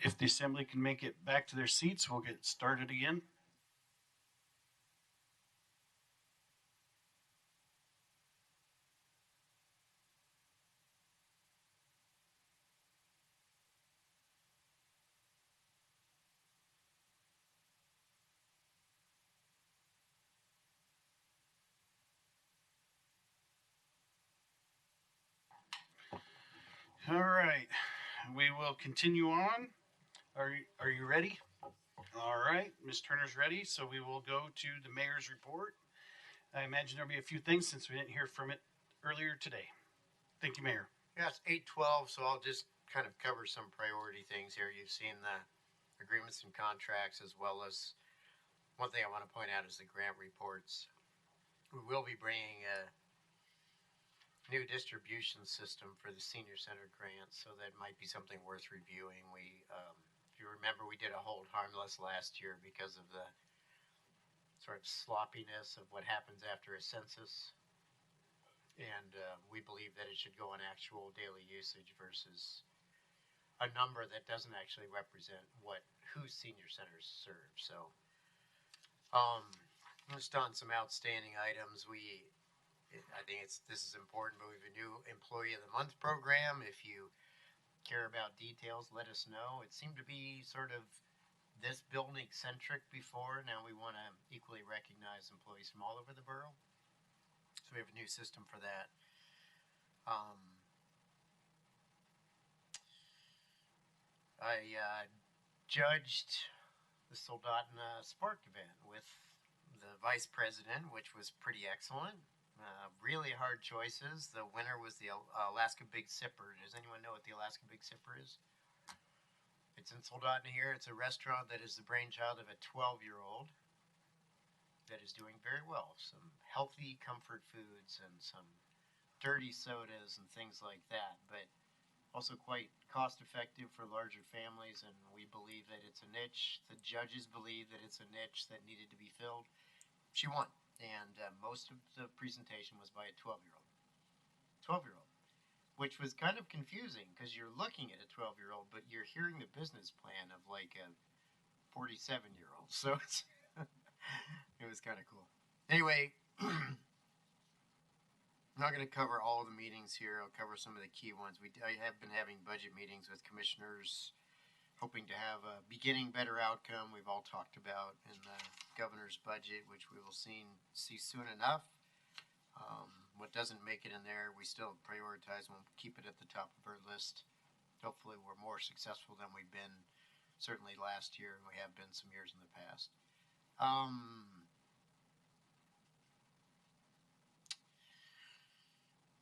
If the assembly can make it back to their seats, we'll get started again. All right, we will continue on. Are you ready? All right, Ms. Turner's ready, so we will go to the mayor's report. I imagine there'll be a few things since we didn't hear from it earlier today. Thank you, Mayor. Yeah, it's 8:12, so I'll just kind of cover some priority things here. You've seen the agreements and contracts, as well as one thing I want to point out is the grant reports. We will be bringing a new distribution system for the senior center grant, so that might be something worth reviewing. If you remember, we did a hold harmless last year because of the sort of sloppiness of what happens after a census. And we believe that it should go on actual daily usage versus a number that doesn't actually represent who senior centers serve. So, just on some outstanding items, I think this is important, but we have a new Employee of the Month program. If you care about details, let us know. It seemed to be sort of this building centric before. Now we want to equally recognize employees from all over the borough. So we have a new system for that. I judged the Soldotna Spark event with the vice president, which was pretty excellent. Really hard choices. The winner was the Alaska Big Sipper. Does anyone know what the Alaska Big Sipper is? It's in Soldotna here. It's a restaurant that is the brainchild of a 12-year-old that is doing very well. Some healthy comfort foods and some dirty sodas and things like that, but also quite cost effective for larger families, and we believe that it's a niche. The judges believe that it's a niche that needed to be filled. She won, and most of the presentation was by a 12-year-old, which was kind of confusing because you're looking at a 12-year-old, but you're hearing the business plan of like a 47-year-old. So it was kind of cool. Anyway, I'm not going to cover all of the meetings here. I'll cover some of the key ones. I have been having budget meetings with commissioners, hoping to have a beginning better outcome. We've all talked about in the governor's budget, which we will see soon enough. What doesn't make it in there, we still prioritize. We'll keep it at the top of our list. Hopefully, we're more successful than we've been certainly last year, and we have been some years in the past.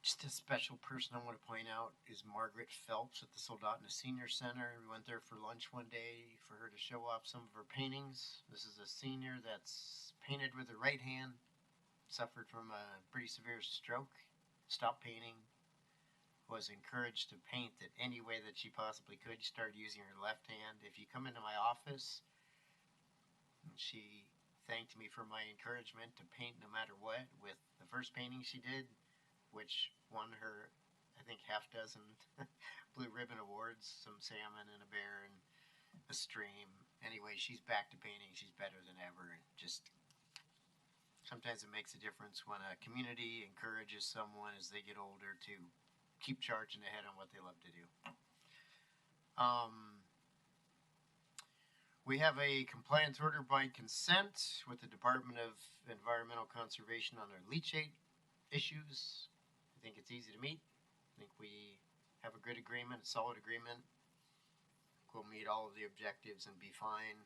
Just a special person I want to point out is Margaret Phelps at the Soldotna Senior Center. We went there for lunch one day for her to show off some of her paintings. This is a senior that's painted with her right hand, suffered from a pretty severe stroke, stopped painting, was encouraged to paint it any way that she possibly could. She started using her left hand. If you come into my office, she thanked me for my encouragement to paint no matter what with the first painting she did, which won her, I think, half dozen Blue Ribbon Awards, some salmon and a bear and a stream. Anyway, she's back to painting. She's better than ever. And just sometimes it makes a difference when a community encourages someone as they get older to keep charging ahead on what they love to do. We have a compliance order by consent with the Department of Environmental Conservation on our leachate issues. I think it's easy to meet. I think we have a good agreement, a solid agreement. We'll meet all of the objectives and be fine.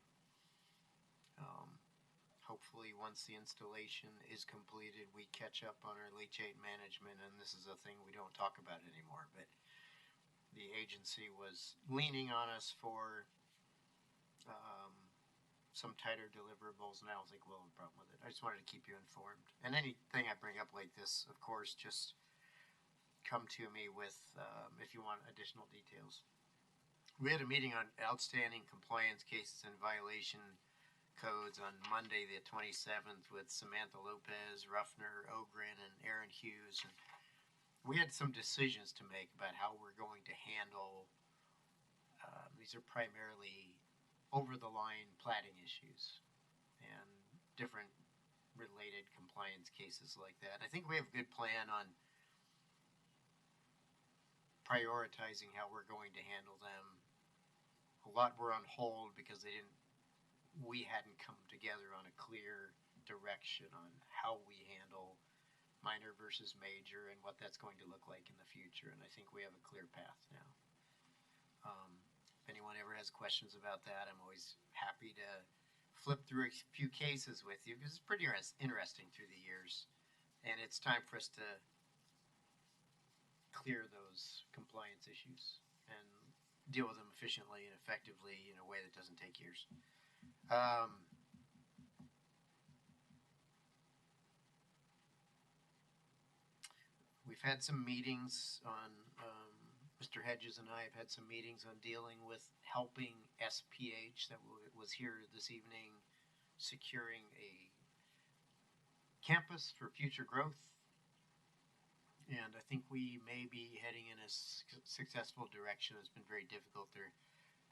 Hopefully, once the installation is completed, we catch up on our leachate management, and this is a thing we don't talk about anymore, but the agency was leaning on us for some tighter deliverables, and I don't think we'll have a problem with it. I just wanted to keep you informed. And anything I bring up like this, of course, just come to me with if you want additional details. We had a meeting on outstanding compliance cases and violation codes on Monday the 27th with Samantha Lopez, Ruffner, Ogren, and Aaron Hughes. And we had some decisions to make about how we're going to handle these are primarily over-the-line platting issues and different related compliance cases like that. I think we have a good plan on prioritizing how we're going to handle them. A lot were on hold because we hadn't come together on a clear direction on how we handle minor versus major and what that's going to look like in the future. And I think we have a clear path now. If anyone ever has questions about that, I'm always happy to flip through a few cases with you because it's pretty interesting through the years. And it's time for us to clear those compliance issues and deal with them efficiently and effectively in a way that doesn't take years. We've had some meetings on, Mr. Hedges and I have had some meetings on dealing with helping SPH that was here this evening, securing a campus for future growth. And I think we may be heading in a successful direction. It's been very difficult. They're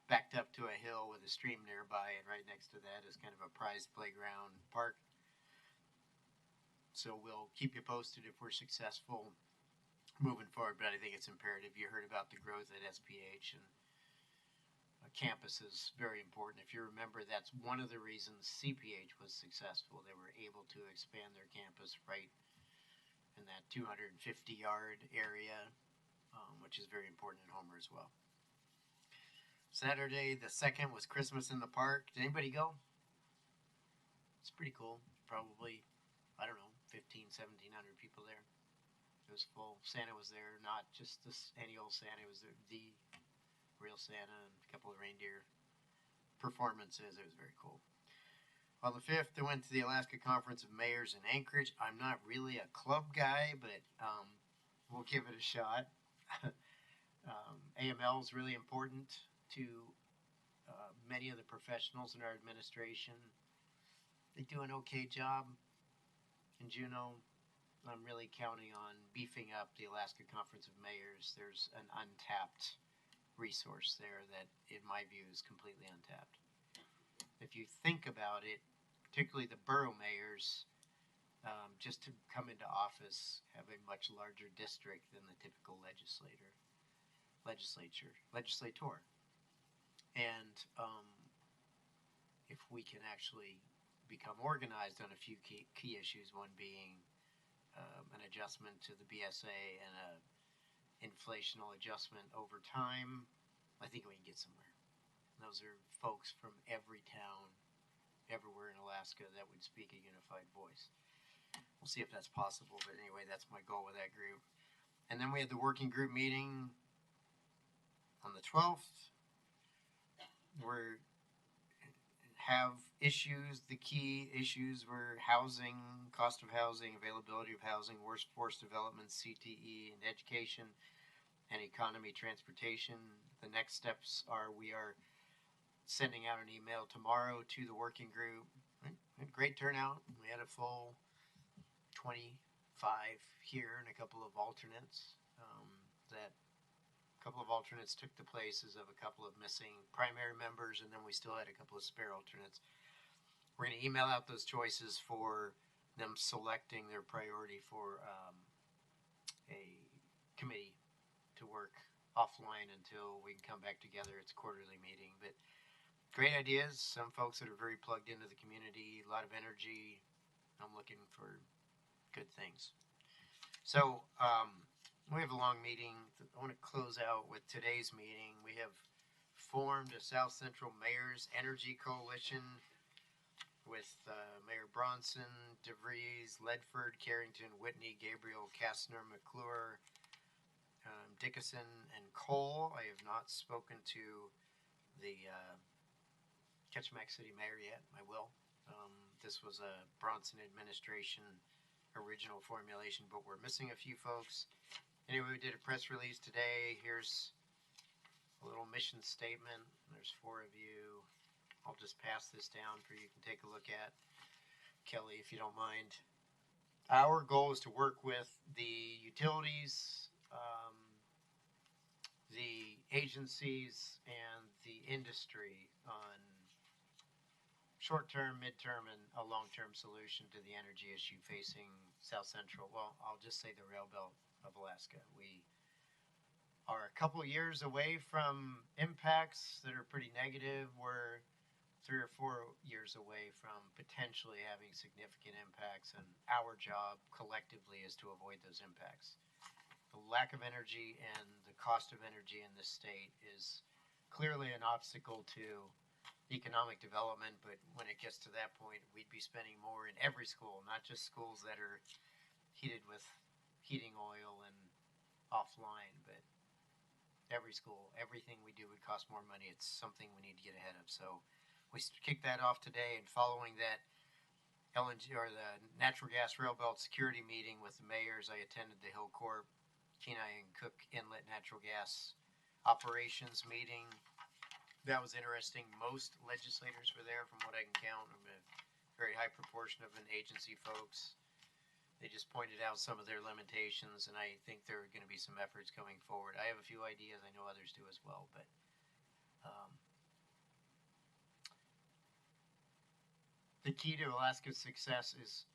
backed up to a hill with a stream nearby, and right next to that is kind of a prized playground park. So we'll keep you posted if we're successful moving forward, but I think it's imperative. You heard about the growth at SPH, and a campus is very important. If you remember, that's one of the reasons CPH was successful. They were able to expand their campus right in that 250-yard area, which is very important in Homer as well. Saturday the 2nd was Christmas in the Park. Did anybody go? It's pretty cool. Probably, I don't know, 1,500, 1,700 people there. It was full. Santa was there, not just this any old Santa. It was the real Santa and a couple of reindeer performances. It was very cool. On the 5th, I went to the Alaska Conference of Mayors in Anchorage. I'm not really a club guy, but we'll give it a shot. AML is really important to many of the professionals in our administration. They do an okay job in Juneau. I'm really counting on beefing up the Alaska Conference of Mayors. There's an untapped resource there that, in my view, is completely untapped. If you think about it, particularly the borough mayors, just to come into office, have a much larger district than the typical legislator. And if we can actually become organized on a few key issues, one being an adjustment to the BSA and a inflational adjustment over time, I think we can get somewhere. And those are folks from every town, everywhere in Alaska that would speak a unified voice. We'll see if that's possible, but anyway, that's my goal with that group. And then we had the working group meeting on the 12th. We have issues. The key issues were housing, cost of housing, availability of housing, workforce development, CTE, and education, and economy transportation. The next steps are we are sending out an email tomorrow to the working group. Great turnout. We had a full 25 here and a couple of alternates. A couple of alternates took the places of a couple of missing primary members, and then we still had a couple of spare alternates. We're going to email out those choices for them selecting their priority for a committee to work offline until we can come back together. It's a quarterly meeting, but great ideas. Some folks that are very plugged into the community, a lot of energy. I'm looking for good things. So we have a long meeting. I want to close out with today's meeting. We have formed a South Central Mayor's Energy Coalition with Mayor Bronson, DeVries, Ledford, Carrington, Whitney, Gabriel, Kastner, McClure, Dickinson, and Cole. I have not spoken to the Ketchimak City Mayor yet. I will. This was a Bronson administration original formulation, but we're missing a few folks. Anyway, we did a press release today. Here's a little mission statement. There's 4 of you. I'll just pass this down for you can take a look at. Kelly, if you don't mind. Our goal is to work with the utilities, the agencies, and the industry on short-term, mid-term, and a long-term solution to the energy issue facing South Central. Well, I'll just say the rail belt of Alaska. We are a couple years away from impacts that are pretty negative. We're 3 or 4 years away from potentially having significant impacts, and our job collectively is to avoid those impacts. The lack of energy and the cost of energy in this state is clearly an obstacle to economic development, but when it gets to that point, we'd be spending more in every school, not just schools that are heated with heating oil and offline, but every school, everything we do would cost more money. It's something we need to get ahead of. So we kicked that off today, and following that LNG or the natural gas rail belt security meeting with the mayors, I attended the Hill Corp, Kenai and Cook Inlet natural gas operations meeting. That was interesting. Most legislators were there from what I can count. A very high proportion of an agency folks. They just pointed out some of their limitations, and I think there are going to be some efforts coming forward. I have a few ideas. I know others do as well, but the key to Alaska's success is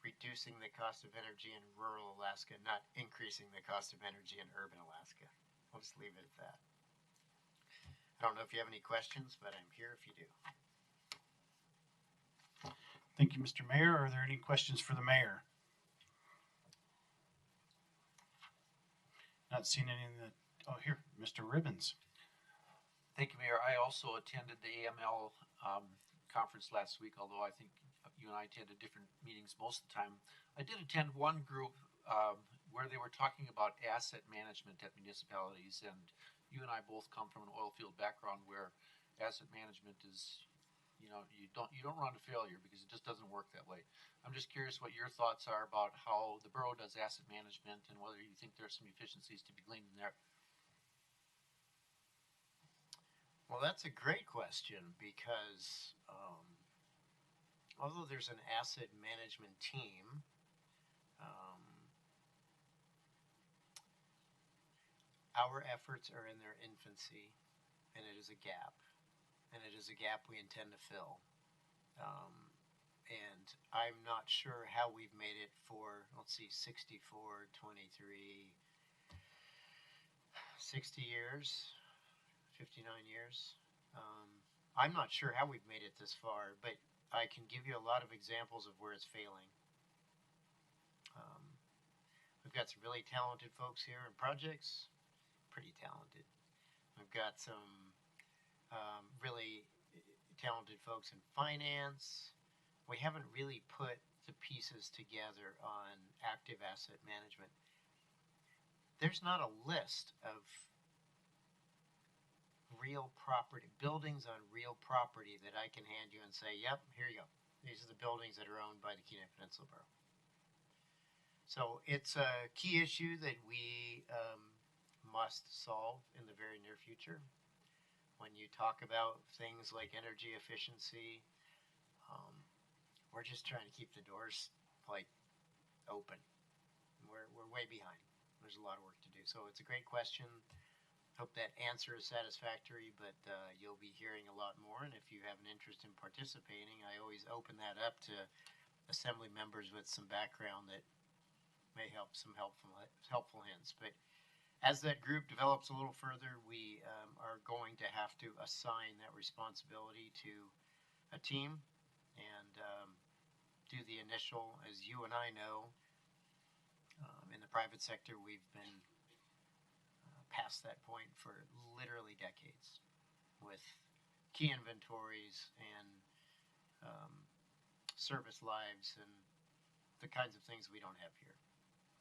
reducing the cost of energy in rural Alaska, not increasing the cost of energy in urban Alaska. I'll just leave it at that. I don't know if you have any questions, but I'm here if you do. Thank you, Mr. Mayor. Are there any questions for the mayor? Not seeing any in the, oh, here, Mr. Ribbons. Thank you, Mayor. I also attended the AML conference last week, although I think you and I attended different meetings most of the time. I did attend one group where they were talking about asset management at municipalities, and you and I both come from an oil field background where asset management is, you don't run to failure because it just doesn't work that way. I'm just curious what your thoughts are about how the borough does asset management and whether you think there's some efficiencies to be gleaned in there. Well, that's a great question because although there's an asset management team, our efforts are in their infancy, and it is a gap. And it is a gap we intend to fill. and I'm not sure how we've made it for, let's see, 64, 23, 60 years, 59 years. I'm not sure how we've made it this far, but I can give you a lot of examples of where it's failing. We've got some really talented folks here in projects, pretty talented. We've got some really talented folks in finance. We haven't really put the pieces together on active asset management. There's not a list of real property, buildings on real property that I can hand you and say, yep, here you go. These are the buildings that are owned by the Kenai Peninsula Borough. So it's a key issue that we must solve in the very near future. When you talk about things like energy efficiency, we're just trying to keep the doors like open. We're way behind. There's a lot of work to do. So it's a great question. Hope that answer is satisfactory, but you'll be hearing a lot more. And if you have an interest in participating, I always open that up to assembly members with some background that may help some helpful hints. But as that group develops a little further, we are going to have to assign that responsibility to a team and do the initial. As you and I know, in the private sector, we've been past that point for literally decades with key inventories and service lives and the kinds of things we don't have here.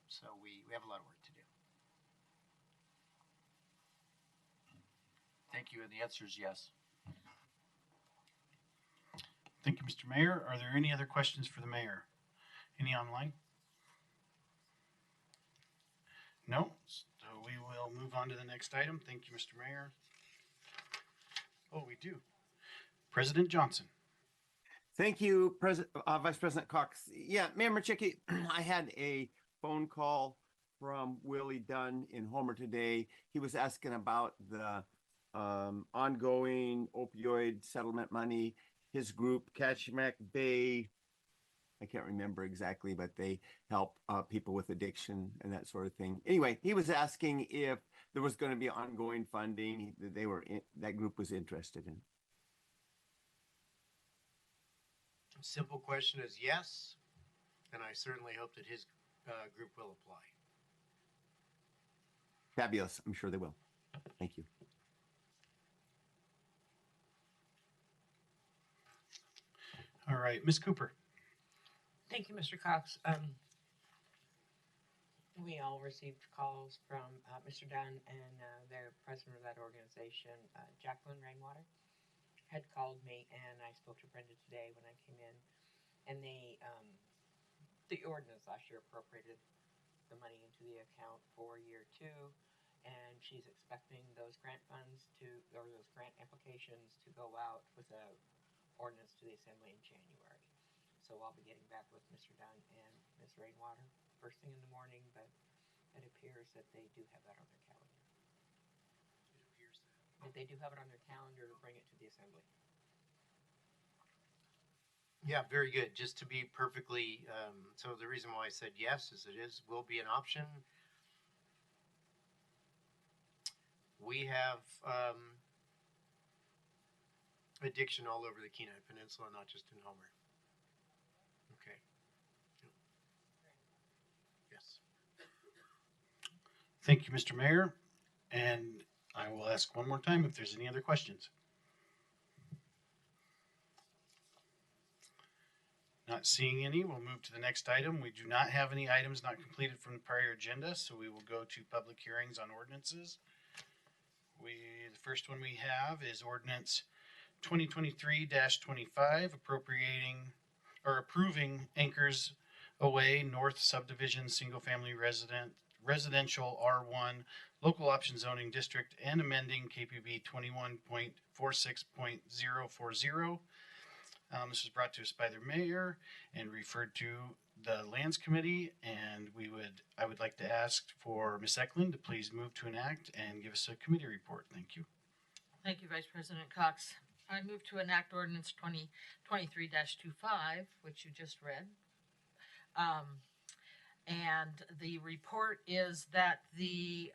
So we have a lot of work to do. Thank you, and the answer is yes. Thank you, Mr. Mayor. Are there any other questions for the mayor? Any online? No? So we will move on to the next item. Thank you, Mr. Mayor. Oh, we do. President Johnson. Thank you, Vice President Cox. Yeah, Mayor Machicki, I had a phone call from Willie Dunn in Homer today. He was asking about the ongoing opioid settlement money. His group, Kachemak Bay, I can't remember exactly, but they help people with addiction and that sort of thing. Anyway, he was asking if there was going to be ongoing funding that group was interested in. Simple question is yes, and I certainly hope that his group will apply. Fabulous. I'm sure they will. Thank you. All right, Ms. Cooper. Thank you, Mr. Cox. We all received calls from Mr. Dunn and their president of that organization, Jacqueline Rainwater, had called me, and I spoke to Brenda today when I came in, and the ordinance last year appropriated the money into the account for year 2, and she's expecting those grant funds or those grant applications to go out with a ordinance to the Assembly in January. So I'll be getting back with Mr. Dunn and Ms. Rainwater first thing in the morning, but it appears that they do have that on their calendar. That they do have it on their calendar to bring it to the Assembly. Yeah, very good. Just to be perfectly, so the reason why I said yes is will be an option. We have addiction all over the Kenai Peninsula, not just in Homer. Okay. Yes. Thank you, Mr. Mayor. And I will ask one more time if there's any other questions. Not seeing any, we'll move to the next item. We do not have any items not completed from the prior agenda, so we will go to public hearings on ordinances. The first one we have is ordinance 2023-25, approving Anchors Away North Subdivision Single Family Residential R1 Local Option Zoning District and amending KPB 21.46.040. This was brought to us by the mayor and referred to the Lands Committee, and I would like to ask for Ms. Eklund to please move to enact and give us a committee report. Thank you. Thank you, Vice President Cox. I move to enact ordinance 2023-25, which you just read. And the report is that the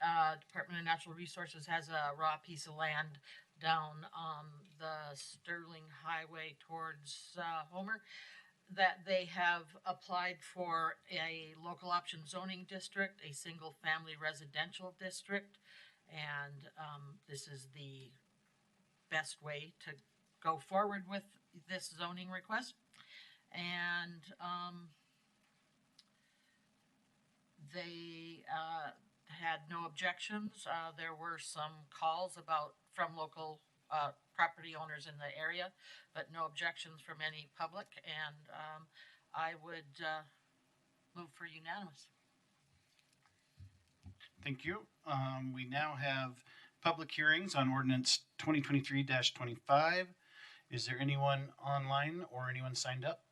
Department of Natural Resources has a raw piece of land down on the Sterling Highway towards Homer, that they have applied for a local option zoning district, a single family residential district, and this is the best way to go forward with this zoning request. And they had no objections. There were some calls from local property owners in the area, but no objections from any public, and I would move for unanimous. Thank you. We now have public hearings on ordinance 2023-25. Is there anyone online or anyone signed up?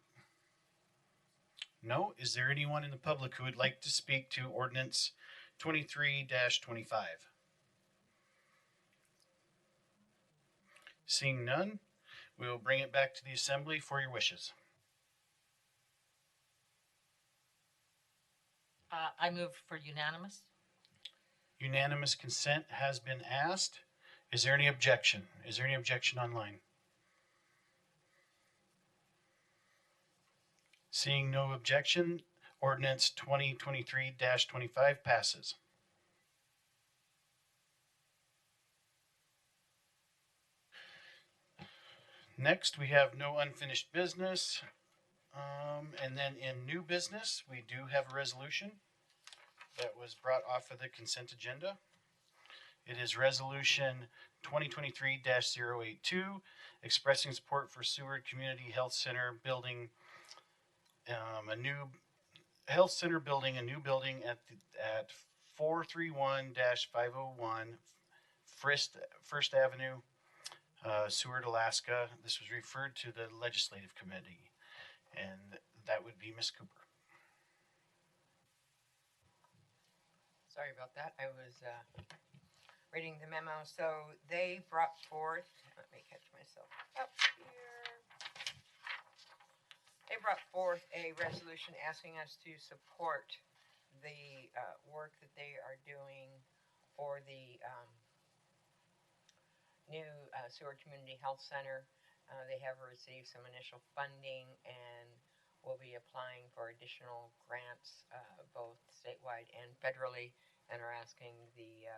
No. Is there anyone in the public who would like to speak to ordinance 23-25? Seeing none, we will bring it back to the assembly for your wishes. I move for unanimous. Unanimous consent has been asked. Is there any objection? Is there any objection online? Seeing no objection, ordinance 2023-25 passes. Next, we have no unfinished business. And then in new business, we do have a resolution that was brought off of the consent agenda. It is resolution 2023-082, expressing support for Seward Community Health Center building a new building at 431-501 First Avenue, Seward, Alaska. This was referred to the legislative committee, and that would be Ms. Cooper. Sorry about that. I was reading the memo. So they brought forth, let me catch myself up here. They brought forth a resolution asking us to support the work that they are doing for the new Seward Community Health Center. They have received some initial funding and will be applying for additional grants, both statewide and federally, and are asking the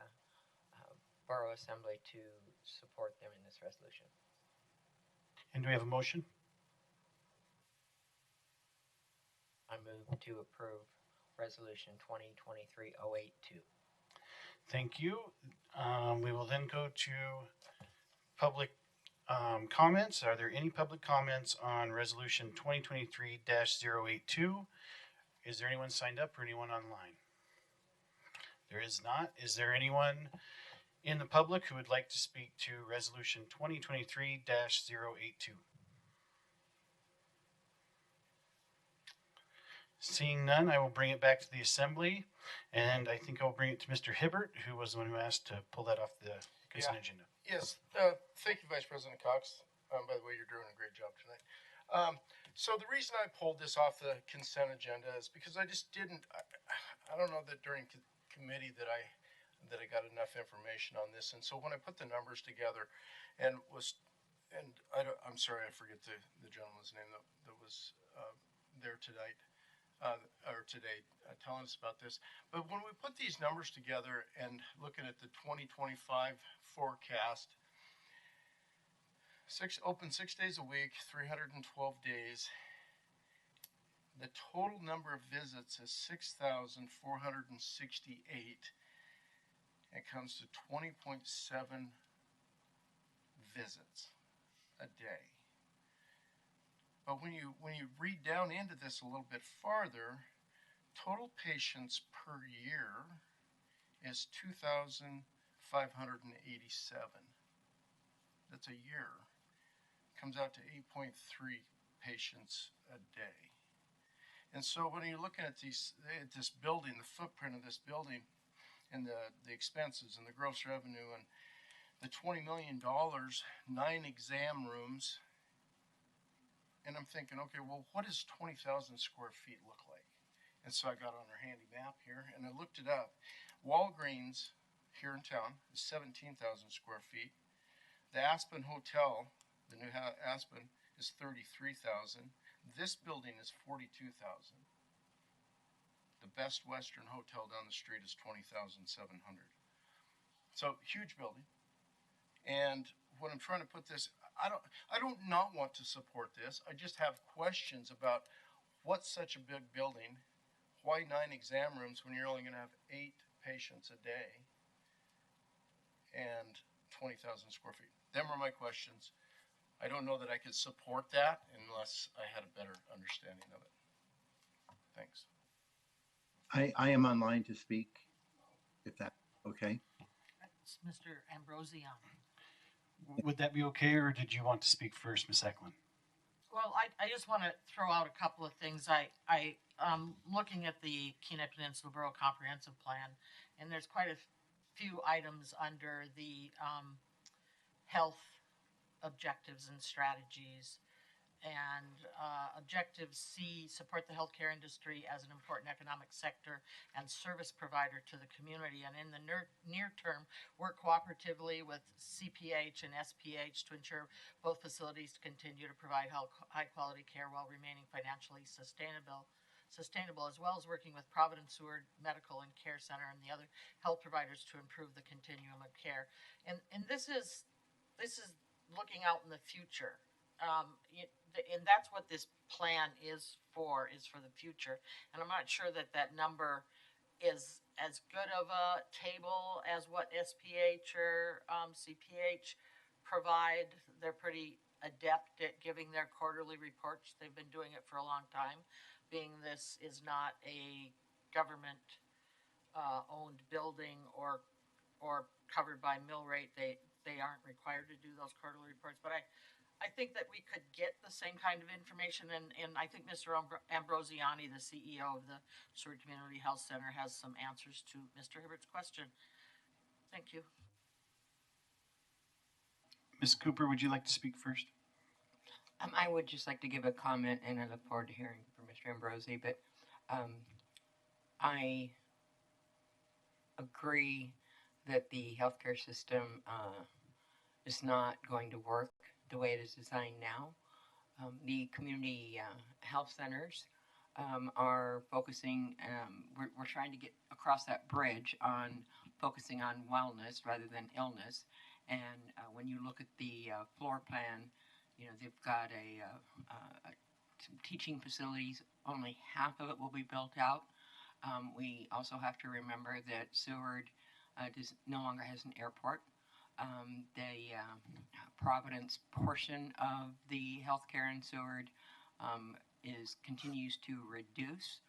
Borough Assembly to support them in this resolution. And do we have a motion? I move to approve resolution 2023-082. Thank you. We will then go to public comments. Are there any public comments on resolution 2023-082? Is there anyone signed up or anyone online? There is not. Is there anyone in the public who would like to speak to resolution 2023-082? Seeing none, I will bring it back to the assembly, and I think I'll bring it to Mr. Hibbert, who was the one who asked to pull that off the consent agenda. Yes, thank you, Vice President Cox. By the way, you're doing a great job tonight. So the reason I pulled this off the consent agenda is because I just didn't, I don't know that during committee that I got enough information on this. And so when I put the numbers together I'm sorry, I forget the gentleman's name that was there tonight. Today telling us about this. But when we put these numbers together and looking at the 2025 forecast, open 6 days a week, 312 days, the total number of visits is 6,468. It comes to 20.7 visits a day. But when you read down into this a little bit farther, total patients per year is 2,587. That's a year. Comes out to 8.3 patients a day. And so when you're looking at this building, the footprint of this building, and the expenses and the gross revenue and the $20 million, 9 exam rooms. And I'm thinking, okay, well, what does 20,000 square feet look like? And so I got on our handy map here and I looked it up. Walgreens here in town is 17,000 square feet. The Aspen Hotel, the new Aspen, is 33,000. This building is 42,000. The Best Western Hotel down the street is 20,700. So huge building. And when I'm trying to put this, I don't not want to support this. I just have questions about what's such a big building, why 9 exam rooms when you're only going to have 8 patients a day, and 20,000 square feet. Them are my questions. I don't know that I could support that unless I had a better understanding of it. Thanks. I am online to speak, if that's okay. It's Mr. Ambrosiani. Would that be okay, or did you want to speak first, Ms. Eklund? Well, I just want to throw out a couple of things. Looking at the Kenai Peninsula Borough Comprehensive Plan, and there's quite a few items under the health objectives and strategies. And Objective C, support the healthcare industry as an important economic sector and service provider to the community. And in the near term, work cooperatively with CPH and SPH to ensure both facilities continue to provide high quality care while remaining financially sustainable, as well as working with Providence Seward Medical and Care Center and the other health providers to improve the continuum of care. And this is looking out in the future. And that's what this plan is for the future. And I'm not sure that number is as good of a table as what SPH or CPH provide. They're pretty adept at giving their quarterly reports. They've been doing it for a long time. Being this is not a government owned building or covered by mill rate, they aren't required to do those quarterly reports. But I think that we could get the same kind of information, and I think Mr. Ambrosiani, the CEO of the Seward Community Health Center, has some answers to Mr. Hibbert's question. Thank you. Ms. Cooper, would you like to speak first? I would just like to give a comment, and I look forward to hearing from Mr. Ambrosi, but I agree that the healthcare system is not going to work the way it is designed now. The community health centers are focusing, we're trying to get across that bridge on focusing on wellness rather than illness. And when you look at the floor plan, you know, they've got some teaching facilities, only half of it will be built out. We also have to remember that Seward no longer has an airport. The Providence portion of the healthcare in Seward continues to reduce,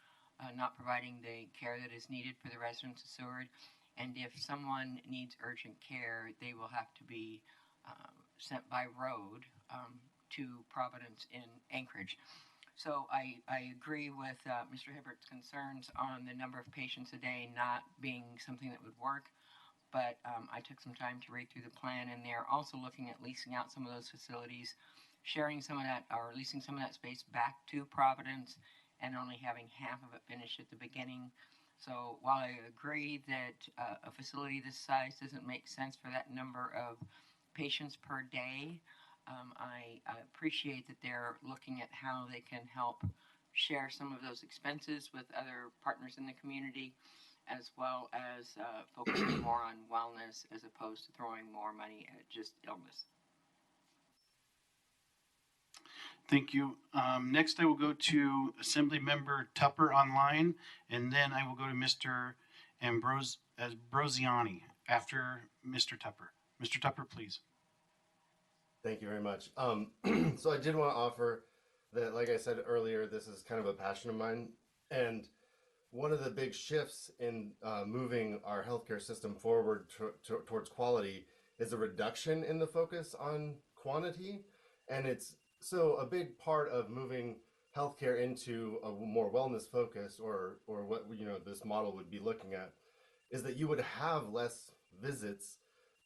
not providing the care that is needed for the residents of Seward. And if someone needs urgent care, they will have to be sent by road to Providence in Anchorage. So I agree with Mr. Hibbert's concerns on the number of patients a day not being something that would work. But I took some time to read through the plan, and they're also looking at leasing out some of those facilities, sharing some of that, or leasing some of that space back to Providence, and only having half of it finished at the beginning. So while I agree that a facility this size doesn't make sense for that number of patients per day, I appreciate that they're looking at how they can help share some of those expenses with other partners in the community, as well as focusing more on wellness as opposed to throwing more money at just illness. Thank you. Next, I will go to Assembly Member Tupper online, and then I will go to Mr. Ambrosiani after Mr. Tupper. Mr. Tupper, please. Thank you very much. So I did want to offer that, like I said earlier, this is kind of a passion of mine. And one of the big shifts in moving our healthcare system forward towards quality is a reduction in the focus on quantity. And it's so a big part of moving healthcare into a more wellness focus, or what this model would be looking at, is that you would have less visits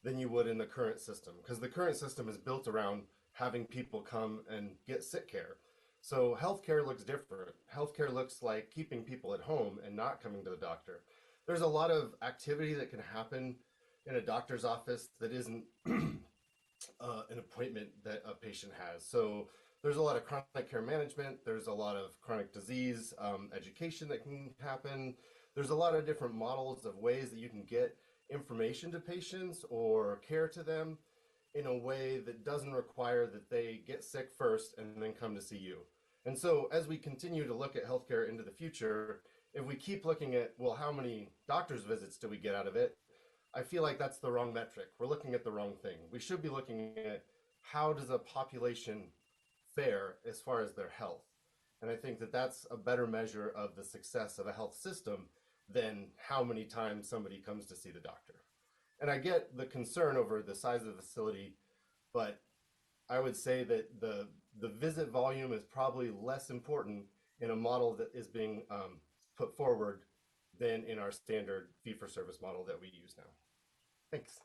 than you would in the current system, because the current system is built around having people come and get sick care. So healthcare looks different. Healthcare looks like keeping people at home and not coming to the doctor. There's a lot of activity that can happen in a doctor's office that isn't an appointment that a patient has. So there's a lot of chronic care management. There's a lot of chronic disease education that can happen. There's a lot of different models of ways that you can get information to patients or care to them in a way that doesn't require that they get sick first and then come to see you. And so as we continue to look at healthcare into the future, if we keep looking at, well, how many doctor's visits do we get out of it? I feel like that's the wrong metric. We're looking at the wrong thing. We should be looking at how does a population fare as far as their health. And I think that that's a better measure of the success of a health system than how many times somebody comes to see the doctor. And I get the concern over the size of the facility, but I would say that the visit volume is probably less important in a model that is being put forward than in our standard fee-for-service model that we use now. Thanks.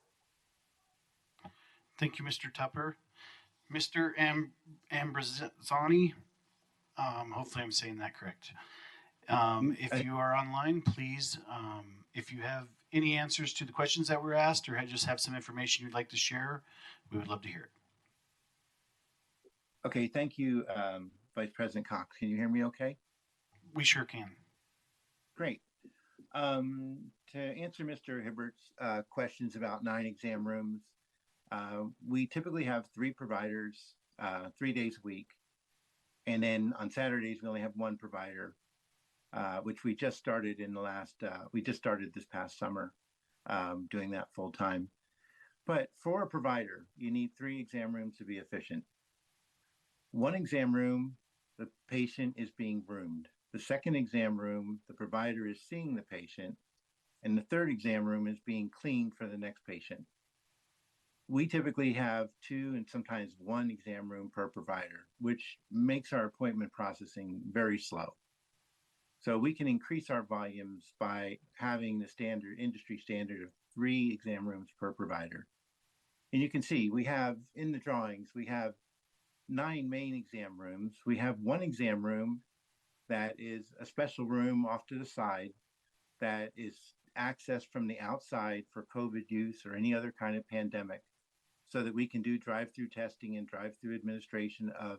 Thank you, Mr. Tupper. Mr. Ambrazzani, hopefully I'm saying that correct. If you are online, please, if you have any answers to the questions that were asked or just have some information you'd like to share, we would love to hear it. Okay, thank you, Vice President Cox. Can you hear me okay? We sure can. Great. To answer Mr. Hibbert's questions about 9 exam rooms, we typically have 3 providers, 3 days a week. And then on Saturdays, we only have 1 provider, which we just started in the last, we just started this past summer doing that full time. But for a provider, you need 3 exam rooms to be efficient. 1 exam room, the patient is being groomed. The 2nd exam room, the provider is seeing the patient. And the 3rd exam room is being cleaned for the next patient. We typically have 2 and sometimes 1 exam room per provider, which makes our appointment processing very slow. So we can increase our volumes by having the standard industry standard of 3 exam rooms per provider. And you can see we have in the drawings, we have 9 main exam rooms. We have 1 exam room that is a special room off to the side that is accessed from the outside for COVID use or any other kind of pandemic, so that we can do drive-through testing and drive-through administration of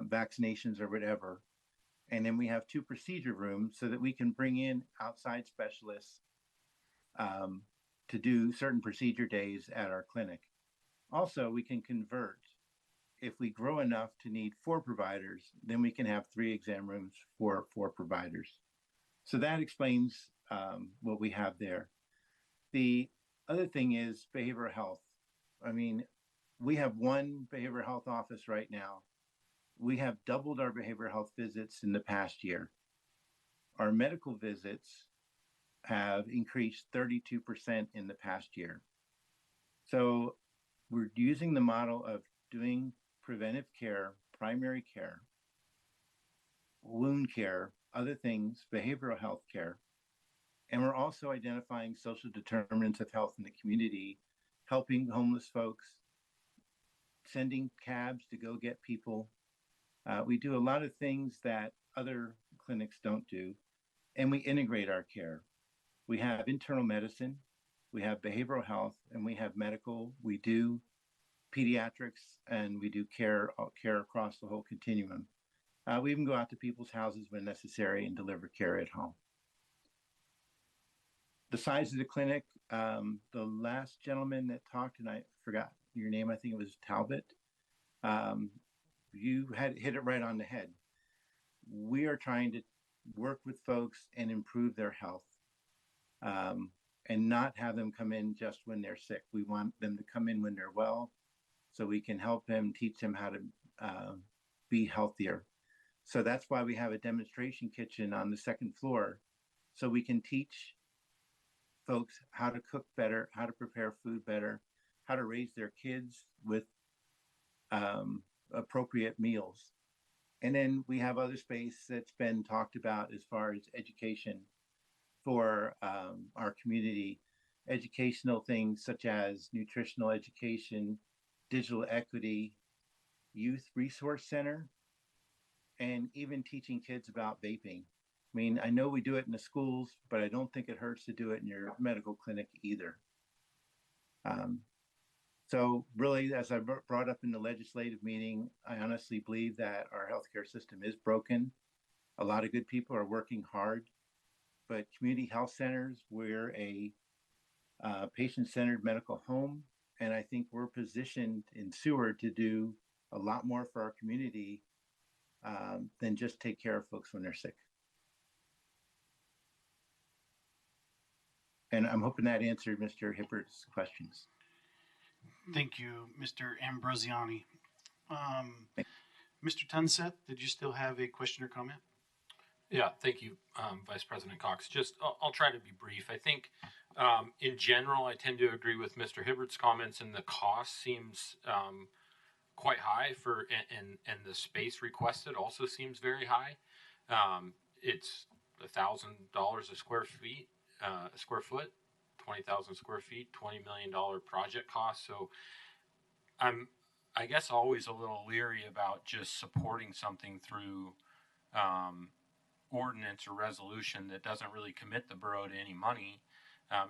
vaccinations or whatever. And then we have 2 procedure rooms so that we can bring in outside specialists to do certain procedure days at our clinic. Also, we can convert. If we grow enough to need 4 providers, then we can have 3 exam rooms for 4 providers. So that explains what we have there. The other thing is behavioral health. I mean, we have 1 behavioral health office right now. We have doubled our behavioral health visits in the past year. Our medical visits have increased 32% in the past year. So we're using the model of doing preventive care, primary care, wound care, other things, behavioral health care. And we're also identifying social determinants of health in the community, helping homeless folks, sending cabs to go get people. We do a lot of things that other clinics don't do, and we integrate our care. We have internal medicine, we have behavioral health, and we have medical. We do pediatrics, and we do care across the whole continuum. We even go out to people's houses when necessary and deliver care at home. The size of the clinic, the last gentleman that talked, and I forgot your name, I think it was Talbot, you had hit it right on the head. We are trying to work with folks and improve their health and not have them come in just when they're sick. We want them to come in when they're well so we can help them, teach them how to be healthier. So that's why we have a demonstration kitchen on the 2nd floor, so we can teach folks how to cook better, how to prepare food better, how to raise their kids with appropriate meals. And then we have other space that's been talked about as far as education for our community. educational things such as nutritional education, digital equity, youth resource center, and even teaching kids about vaping. I mean, I know we do it in the schools, but I don't think it hurts to do it in your medical clinic either. Um, so really, as I brought up in the legislative meeting, I honestly believe that our healthcare system is broken. A lot of good people are working hard, but community health centers, we're a patient-centered medical home, and I think we're positioned in Seward to do a lot more for our community than just take care of folks when they're sick. And I'm hoping that answered Mr. Hippert's questions. Thank you, Mr. Ambrosiani. Mr. Tunseth, did you still have a question or comment? Yeah, thank you, Vice President Cox. Just, I'll try to be brief. I think, in general, I tend to agree with Mr. Hibbert's comments, and the cost seems quite high for, and the space requested also seems very high. It's $1,000 a square foot, 20,000 square feet, $20 million project cost. So I guess always a little leery about just supporting something through ordinance or resolution that doesn't really commit the borough to any money.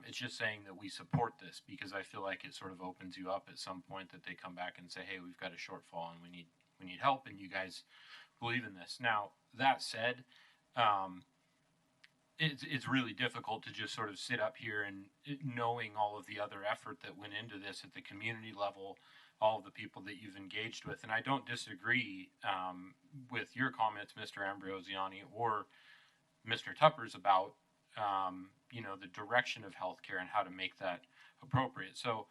It's just saying that we support this, because I feel like it sort of opens you up at some point that they come back and say, hey, we've got a shortfall and we need help, and you guys believe in this. Now, that said, it's really difficult to just sort of sit up here and knowing all of the other effort that went into this at the community level, all of the people that you've engaged with. And I don't disagree with your comments, Mr. Ambrosiani or Mr. Tuppers, about the direction of healthcare and how to make that appropriate. So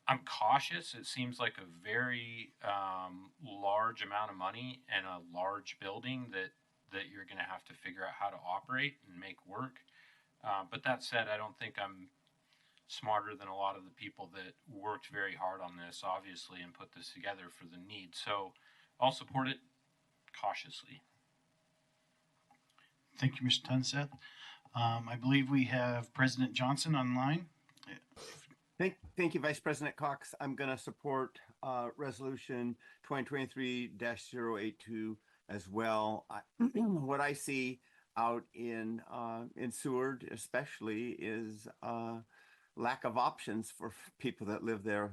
I'm cautious. It seems like a very large amount of money and a large building that you're going to have to figure out how to operate and make work. But that said, I don't think I'm smarter than a lot of the people that worked very hard on this, obviously, and put this together for the need. So I'll support it cautiously. Thank you, Mr. Tunseth. I believe we have President Johnson online. Thank you, Vice President Cox. I'm going to support Resolution 2023-082 as well. What I see out in Seward especially is lack of options for people that live there.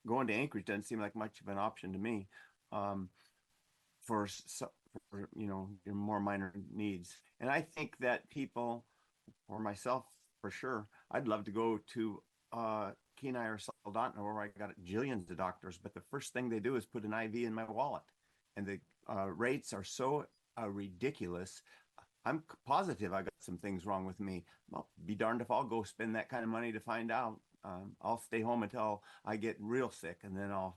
Going to Anchorage doesn't seem like much of an option to me for your more minor needs. And I think that people, or myself for sure, I'd love to go to Kenai or Soldotna, where I got jillions of doctors, but the first thing they do is put an IV in my wallet, and the rates are so ridiculous. I'm positive I got some things wrong with me. Well, be darned if I'll go spend that kind of money to find out. I'll stay home until I get real sick, and then I'll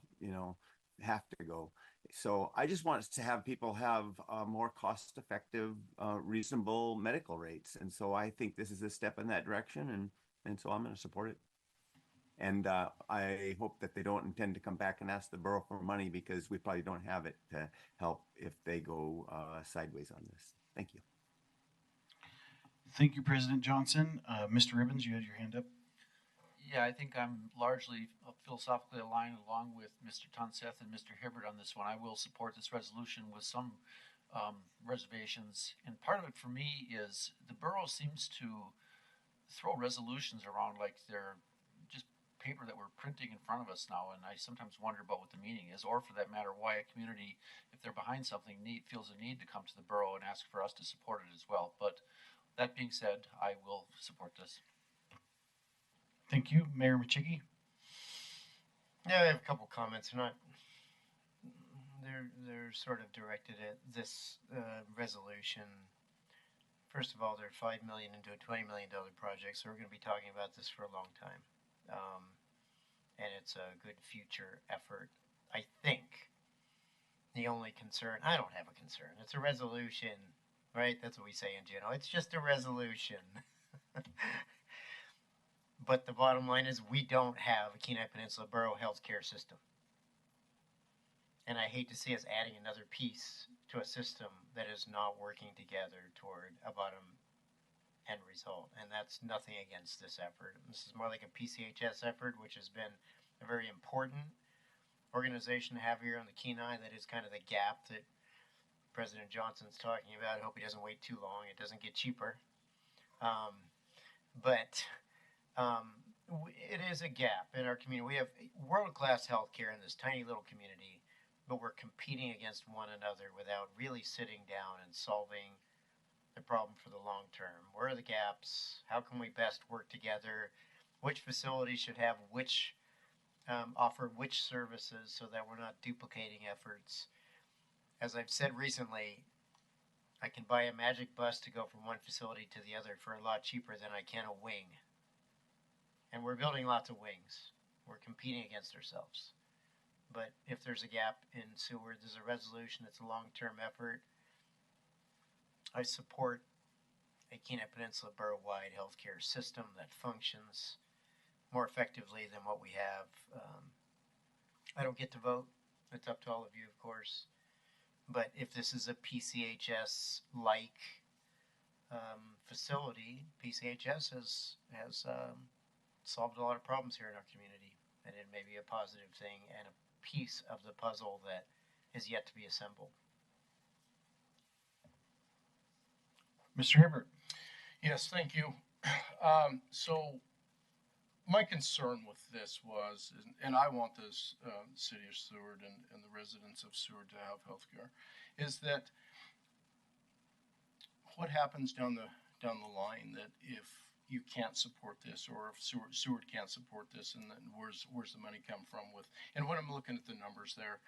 have to go. So I just want to have people have more cost-effective, reasonable medical rates, and so I think this is a step in that direction, and so I'm going to support it. And I hope that they don't intend to come back and ask the borough for money, because we probably don't have it to help if they go sideways on this. Thank you. Thank you, President Johnson. Mr. Ribbons, you had your hand up. Yeah, I think I'm largely philosophically aligned along with Mr. Tunseth and Mr. Hibbert on this one. I will support this resolution with some reservations. And part of it for me is the borough seems to throw resolutions around like they're just paper that we're printing in front of us now. And I sometimes wonder about what the meaning is, or for that matter, why a community, if they're behind something, feels a need to come to the borough and ask for us to support it as well. But that being said, I will support this. Thank you, Mayor Machicki. Yeah, I have a couple comments. They're sort of directed at this resolution. First of all, they're $5 million into a $20 million project, so we're going to be talking about this for a long time, and it's a good future effort. I think the only concern, I don't have a concern. It's a resolution, right? That's what we say in general. It's just a resolution. But the bottom line is we don't have a Kenai Peninsula Borough healthcare system. And I hate to see us adding another piece to a system that is not working together toward a bottom end result. And that's nothing against this effort. This is more like a PCHS effort, which has been a very important organization to have here on the Kenai. That is kind of the gap that President Johnson's talking about. I hope he doesn't wait too long. It doesn't get cheaper. But it is a gap in our community. We have world-class healthcare in this tiny little community, but we're competing against one another without really sitting down and solving the problem for the long term. Where are the gaps? How can we best work together? Which facilities should have which, offer which services so that we're not duplicating efforts? As I've said recently, I can buy a magic bus to go from one facility to the other for a lot cheaper than I can a wing. And we're building lots of wings. We're competing against ourselves. But if there's a gap in Seward, there's a resolution. It's a long-term effort. I support a Kenai Peninsula borough-wide healthcare system that functions more effectively than what we have. I don't get to vote. It's up to all of you, of course. But if this is a PCHS-like facility, PCHS has solved a lot of problems here in our community, and it may be a positive thing and a piece of the puzzle that is yet to be assembled. Mr. Hibbert. Yes, thank you. So my concern with this was, and I want this city of Seward and the residents of Seward to have health care, is that what happens down the line that if you can't support this, or if Seward can't support this, and then where's the money come from with, and when I'm looking at the numbers there,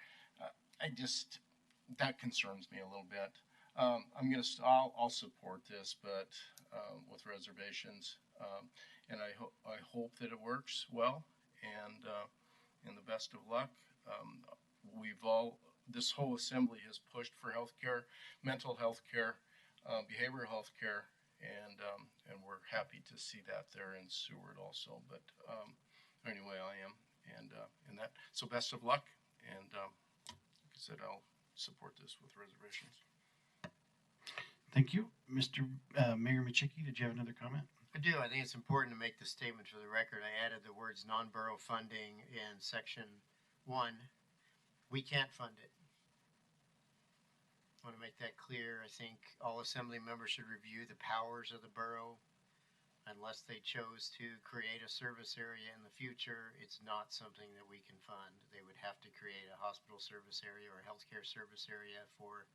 that concerns me a little bit. I'll support this, but with reservations, and I hope that it works well, and the best of luck. This whole assembly has pushed for healthcare, mental health care, behavioral health care, and we're happy to see that there in Seward also. But anyway, I am, and that. So best of luck, and like I said, I'll support this with reservations. Thank you. Mr. Mayor Machicki, did you have another comment? I do. I think it's important to make the statement for the record. I added the words non-borough funding in section 1. We can't fund it. I want to make that clear. I think all assembly members should review the powers of the borough. Unless they chose to create a service area in the future, it's not something that we can fund. They would have to create a hospital service area or a healthcare service area for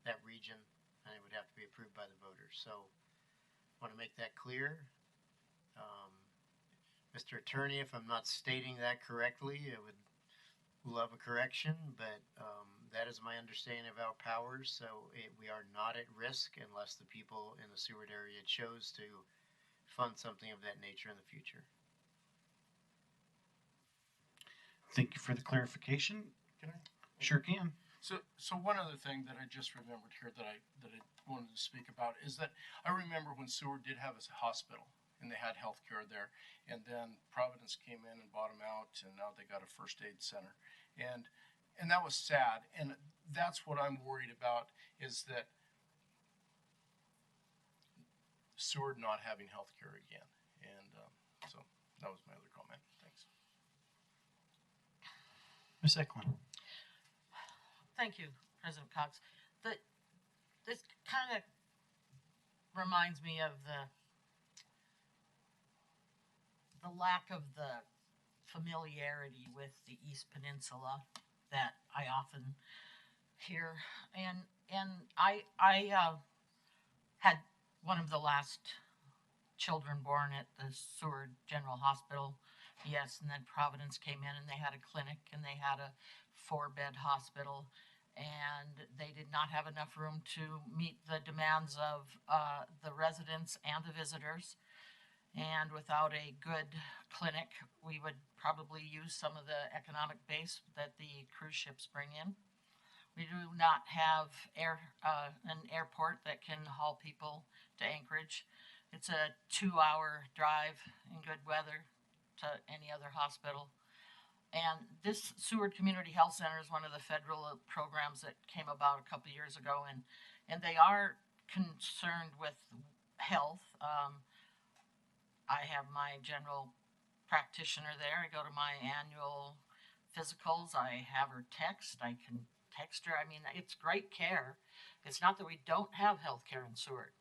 that region, and it would have to be approved by the voters. So I want to make that clear. Mr. Attorney, if I'm not stating that correctly, I would love a correction, but that is my understanding of our powers. So we are not at risk unless the people in the Seward area chose to fund something of that nature in the future. Thank you for the clarification. Can I? Sure can. So one other thing that I just remembered here that I wanted to speak about is that I remember when Seward did have a hospital and they had health care there, and then Providence came in and bought them out, and now they got a first aid center, and that was sad, and that's what I'm worried about, is that Seward not having health care again, and so that was my other comment. Thanks. Ms. Eklund. Thank you, President Cox. This kind of reminds me of the lack of the familiarity with the East Peninsula that I often hear, and I had one of the last children born at the Seward General Hospital. Yes, and then Providence came in and they had a clinic and they had a 4-bed hospital, and they did not have enough room to meet the demands of the residents and the visitors. And without a good clinic, we would probably use some of the economic base that the cruise ships bring in. We do not have an airport that can haul people to Anchorage. It's a 2-hour drive in good weather to any other hospital. And this Seward Community Health Center is one of the federal programs that came about a couple years ago, and they are concerned with health. I have my general practitioner there. I go to my annual physicals. I have her text. I can text her. I mean, it's great care. It's not that we don't have health care in Seward.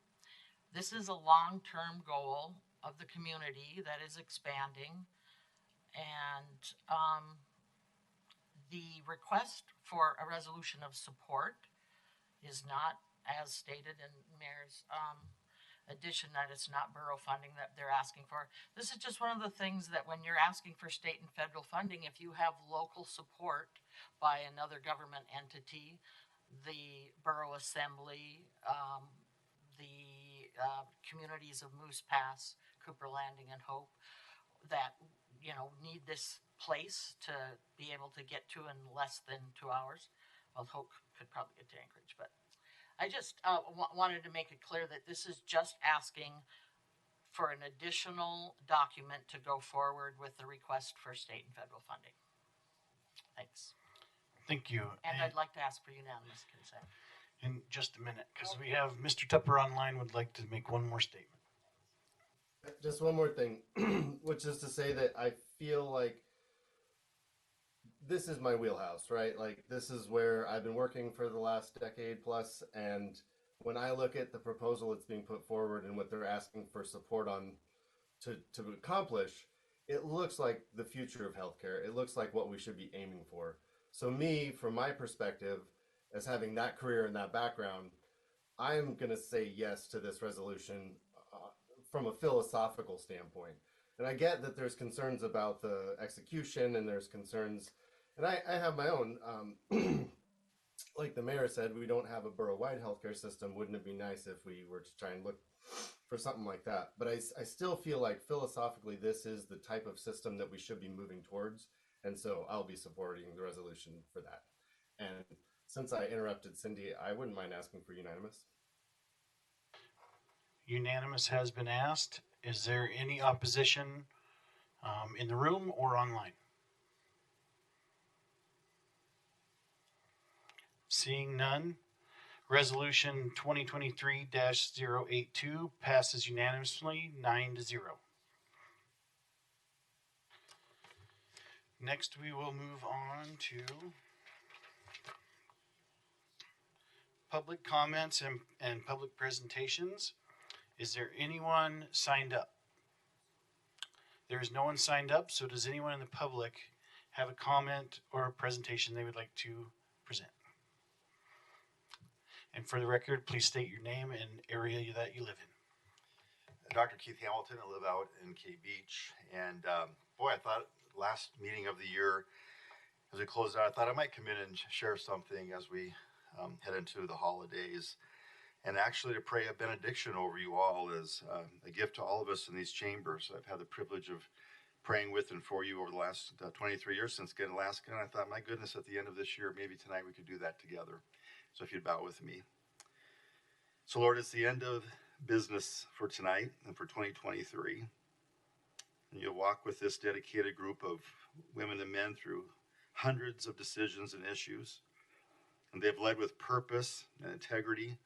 This is a long-term goal of the community that is expanding. And the request for a resolution of support is not as stated in Mayor's addition, that it's not borough funding that they're asking for. This is just one of the things that when you're asking for state and federal funding, if you have local support by another government entity, the Borough Assembly, the communities of Moose Pass, Cooper Landing, and Hope, that need this place to be able to get to in less than 2 hours. Well, Hope could probably get to Anchorage, but I just wanted to make it clear that this is just asking for an additional document to go forward with the request for state and federal funding. Thanks. Thank you. And I'd like to ask for unanimous consent. In just a minute, because we have Mr. Tupper online would like to make one more statement. Just one more thing, which is to say that I feel like this is my wheelhouse, right? Like, this is where I've been working for the last decade plus, and when I look at the proposal that's being put forward and what they're asking for support on to accomplish, it looks like the future of healthcare. It looks like what we should be aiming for. So me, from my perspective, as having that career and that background, I'm going to say yes to this resolution from a philosophical standpoint. And I get that there's concerns about the execution, and there's concerns, and I have my own, like the mayor said, we don't have a borough-wide healthcare system. Wouldn't it be nice if we were to try and look for something like that? But I still feel like philosophically this is the type of system that we should be moving towards, and so I'll be supporting the resolution for that. And since I interrupted Cindy, I wouldn't mind asking for unanimous. Unanimous has been asked. Is there any opposition in the room or online? Seeing none, resolution 2023-082 passes unanimously 9-0. Next, we will move on to public comments and public presentations. Is there anyone signed up? There is no one signed up, so does anyone in the public have a comment or a presentation they would like to present? And for the record, please state your name and area that you live in. Dr. Keith Hamilton. I live out in K Beach, and boy, I thought last meeting of the year, as we closed out, I thought I might come in and share something as we head into the holidays, and actually to pray a benediction over you all as a gift to all of us in these chambers. I've had the privilege of praying with and for you over the last 23 years since getting Alaska, and I thought, my goodness, at the end of this year, maybe tonight we could do that together. So if you'd bow with me. So Lord, it's the end of business for tonight and for 2023. And you'll walk with this dedicated group of women and men through hundreds of decisions and issues. And they've led with purpose and integrity,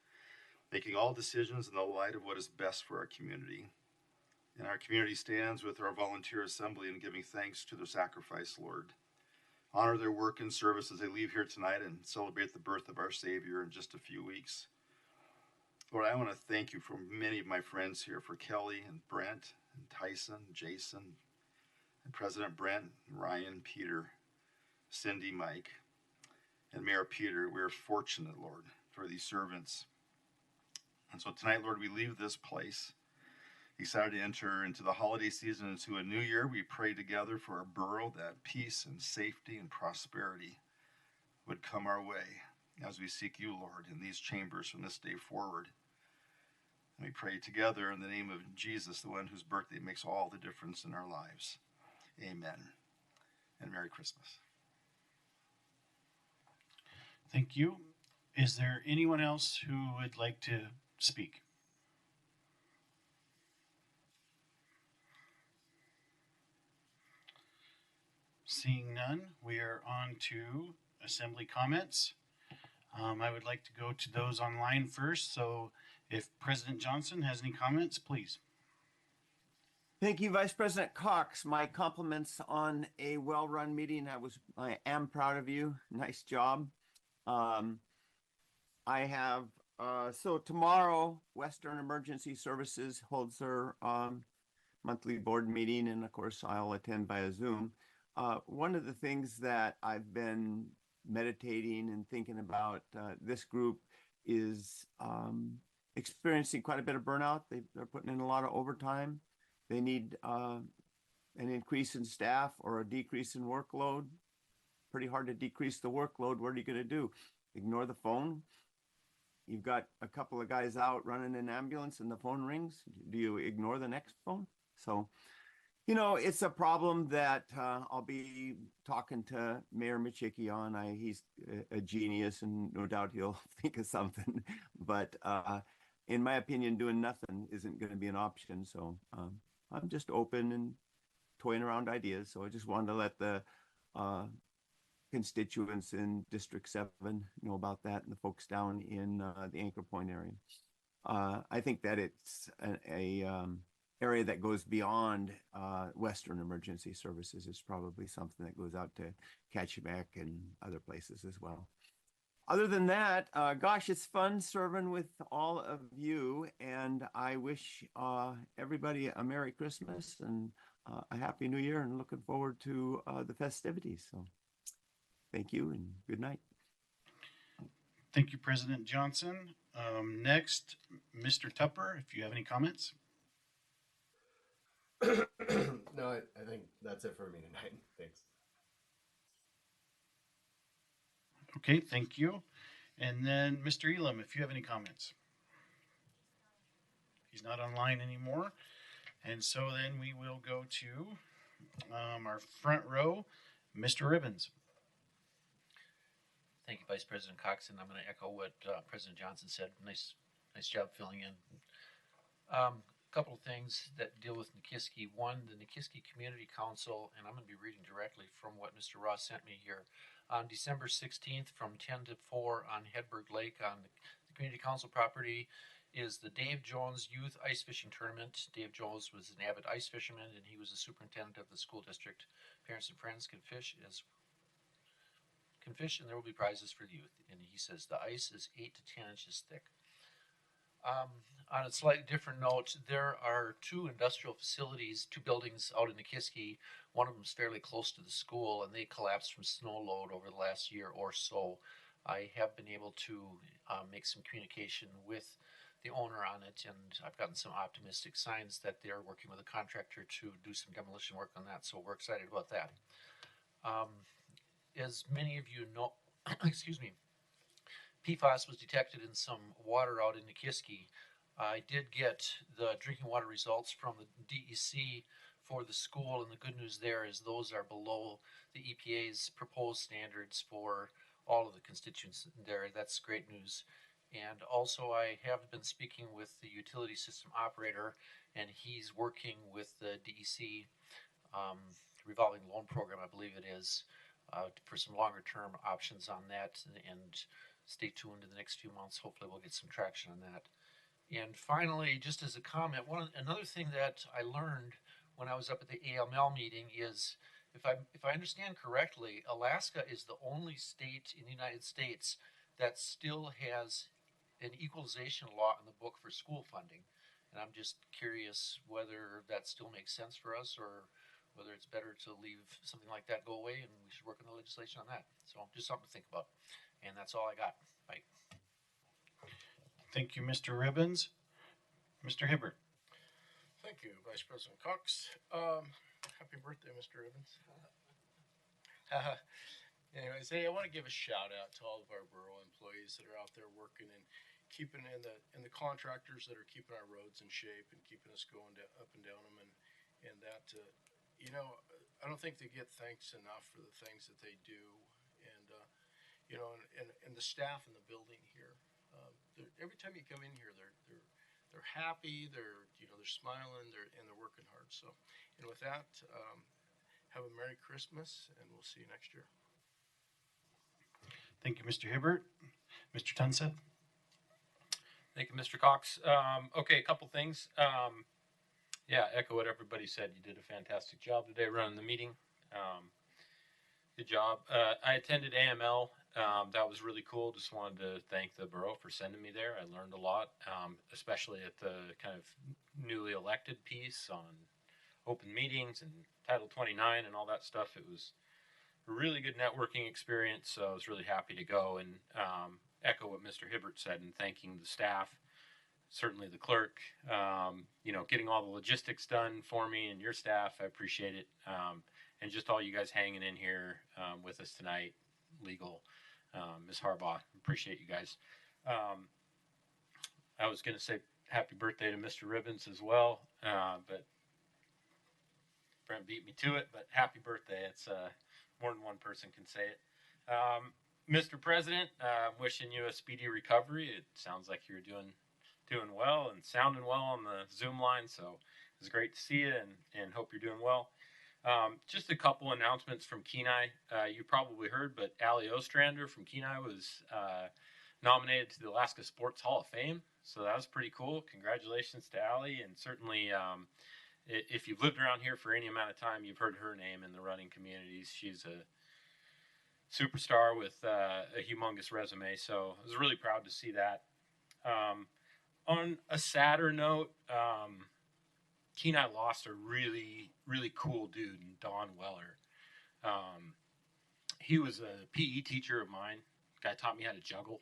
making all decisions in the light of what is best for our community. And our community stands with our volunteer assembly in giving thanks to their sacrifice, Lord. Honor their work and service as they leave here tonight and celebrate the birth of our Savior in just a few weeks. Lord, I want to thank you for many of my friends here, for Kelly and Brent and Tyson, Jason, and President Brent, Ryan, Peter, Cindy, Mike, and Mayor Peter. We're fortunate, Lord, for these servants. And so tonight, Lord, we leave this place excited to enter into the holiday season, into a new year. We pray together for our borough that peace and safety and prosperity would come our way as we seek you, Lord, in these chambers from this day forward. And we pray together in the name of Jesus, the one whose birthday makes all the difference in our lives. Amen. And Merry Christmas. Thank you. Is there anyone else who would like to speak? Seeing none, we are on to assembly comments. I would like to go to those online first. So if President Johnson has any comments, please. Thank you, Vice President Cox. My compliments on a well-run meeting. I am proud of you. Nice job. I have so tomorrow, Western Emergency Services holds their monthly board meeting, and of course, I'll attend via Zoom. One of the things that I've been meditating and thinking about, this group is experiencing quite a bit of burnout. They're putting in a lot of overtime. They need an increase in staff or a decrease in workload. Pretty hard to decrease the workload. What are you going to do? Ignore the phone? You've got a couple of guys out running an ambulance and the phone rings. Do you ignore the next phone? So, it's a problem that I'll be talking to Mayor Michicki on. He's a genius, and no doubt he'll think of something. But in my opinion, doing nothing isn't going to be an option. So I'm just open and toying around ideas. So I just wanted to let the constituents in District 7 know about that, and the folks down in the Anchor Point area. I think that it's a area that goes beyond Western Emergency Services. It's probably something that goes out to Ketchimek and other places as well. Other than that, gosh, it's fun serving with all of you, and I wish everybody a Merry Christmas and a Happy New Year, and looking forward to the festivities. So thank you and good night. Thank you, President Johnson. Next, Mr. Tupper, if you have any comments. No, I think that's it for me tonight. Thanks. Okay, thank you. And then Mr. Elam, if you have any comments. He's not online anymore. And so then we will go to our front row, Mr. Ribbons. Thank you, Vice President Cox, and I'm going to echo what President Johnson said. Nice job filling in. A couple of things that deal with Nikiski. One, the Nikiski Community Council, and I'm going to be reading directly from what Mr. Ross sent me here. On December 16th from 10 to 4 on Hedberg Lake on the Community Council property is the Dave Jones Youth Ice Fishing Tournament. Dave Jones was an avid ice fisherman, and he was the superintendent of the school district. Parents and friends can fish, and there will be prizes for the youth. And he says the ice is 8 to 10 inches thick. On a slightly different note, there are two industrial facilities, two buildings out in Nikiski. One of them is fairly close to the school, and they collapsed from snow load over the last year or so. I have been able to make some communication with the owner on it, and I've gotten some optimistic signs that they're working with a contractor to do some demolition work on that, so we're excited about that. As many of you know, excuse me, PFAS was detected in some water out in Nikiski. I did get the drinking water results from the DEC for the school, and the good news there is those are below the EPA's proposed standards for all of the constituents there. That's great news. And also I have been speaking with the utility system operator, and he's working with the DEC revolving loan program, I believe it is, for some longer term options on that, and stay tuned in the next few months. Hopefully we'll get some traction on that. And finally, just as a comment, another thing that I learned when I was up at the AML meeting is, if I understand correctly, Alaska is the only state in the United States that still has an equalization law in the book for school funding. And I'm just curious whether that still makes sense for us, or whether it's better to leave something like that go away, and we should work on the legislation on that. So just something to think about. And that's all I got. Bye. Thank you, Mr. Ribbons. Mr. Hibbert. Thank you, Vice President Cox. Happy birthday, Mr. Ribbons. Anyways, hey, I want to give a shout out to all of our borough employees that are out there working and keeping and the contractors that are keeping our roads in shape and keeping us going up and down them, and that I don't think they get thanks enough for the things that they do, and the staff in the building here. Every time you come in here, they're happy, they're smiling, and they're working hard. So, and with that, have a Merry Christmas, and we'll see you next year. Thank you, Mr. Hibbert. Mr. Tunseth? Thank you, Mr. Cox. Okay, a couple things. Yeah, echo what everybody said. You did a fantastic job today running the meeting. Good job. I attended AML. That was really cool. Just wanted to thank the borough for sending me there. I learned a lot, especially at the kind of newly elected piece on open meetings and Title 29 and all that stuff. It was a really good networking experience, so I was really happy to go and echo what Mr. Hibbert said and thanking the staff, certainly the clerk, getting all the logistics done for me and your staff. I appreciate it. And just all you guys hanging in here with us tonight, legal, Ms. Harbaugh, appreciate you guys. I was going to say happy birthday to Mr. Ribbons as well, but Brent beat me to it, but happy birthday. It's more than one person can say it. Mr. President, wishing you a speedy recovery. It sounds like you're doing well and sounding well on the Zoom line, so it's great to see you and hope you're doing well. Just a couple announcements from Kenai. You probably heard, but Allie Ostrander from Kenai was nominated to the Alaska Sports Hall of Fame, so that was pretty cool. Congratulations to Allie, and certainly if you've lived around here for any amount of time, you've heard her name in the running communities. She's a superstar with a humongous resume, so I was really proud to see that. On a sadder note, Kenai lost a really, really cool dude, Don Weller. He was a PE teacher of mine. Guy taught me how to juggle.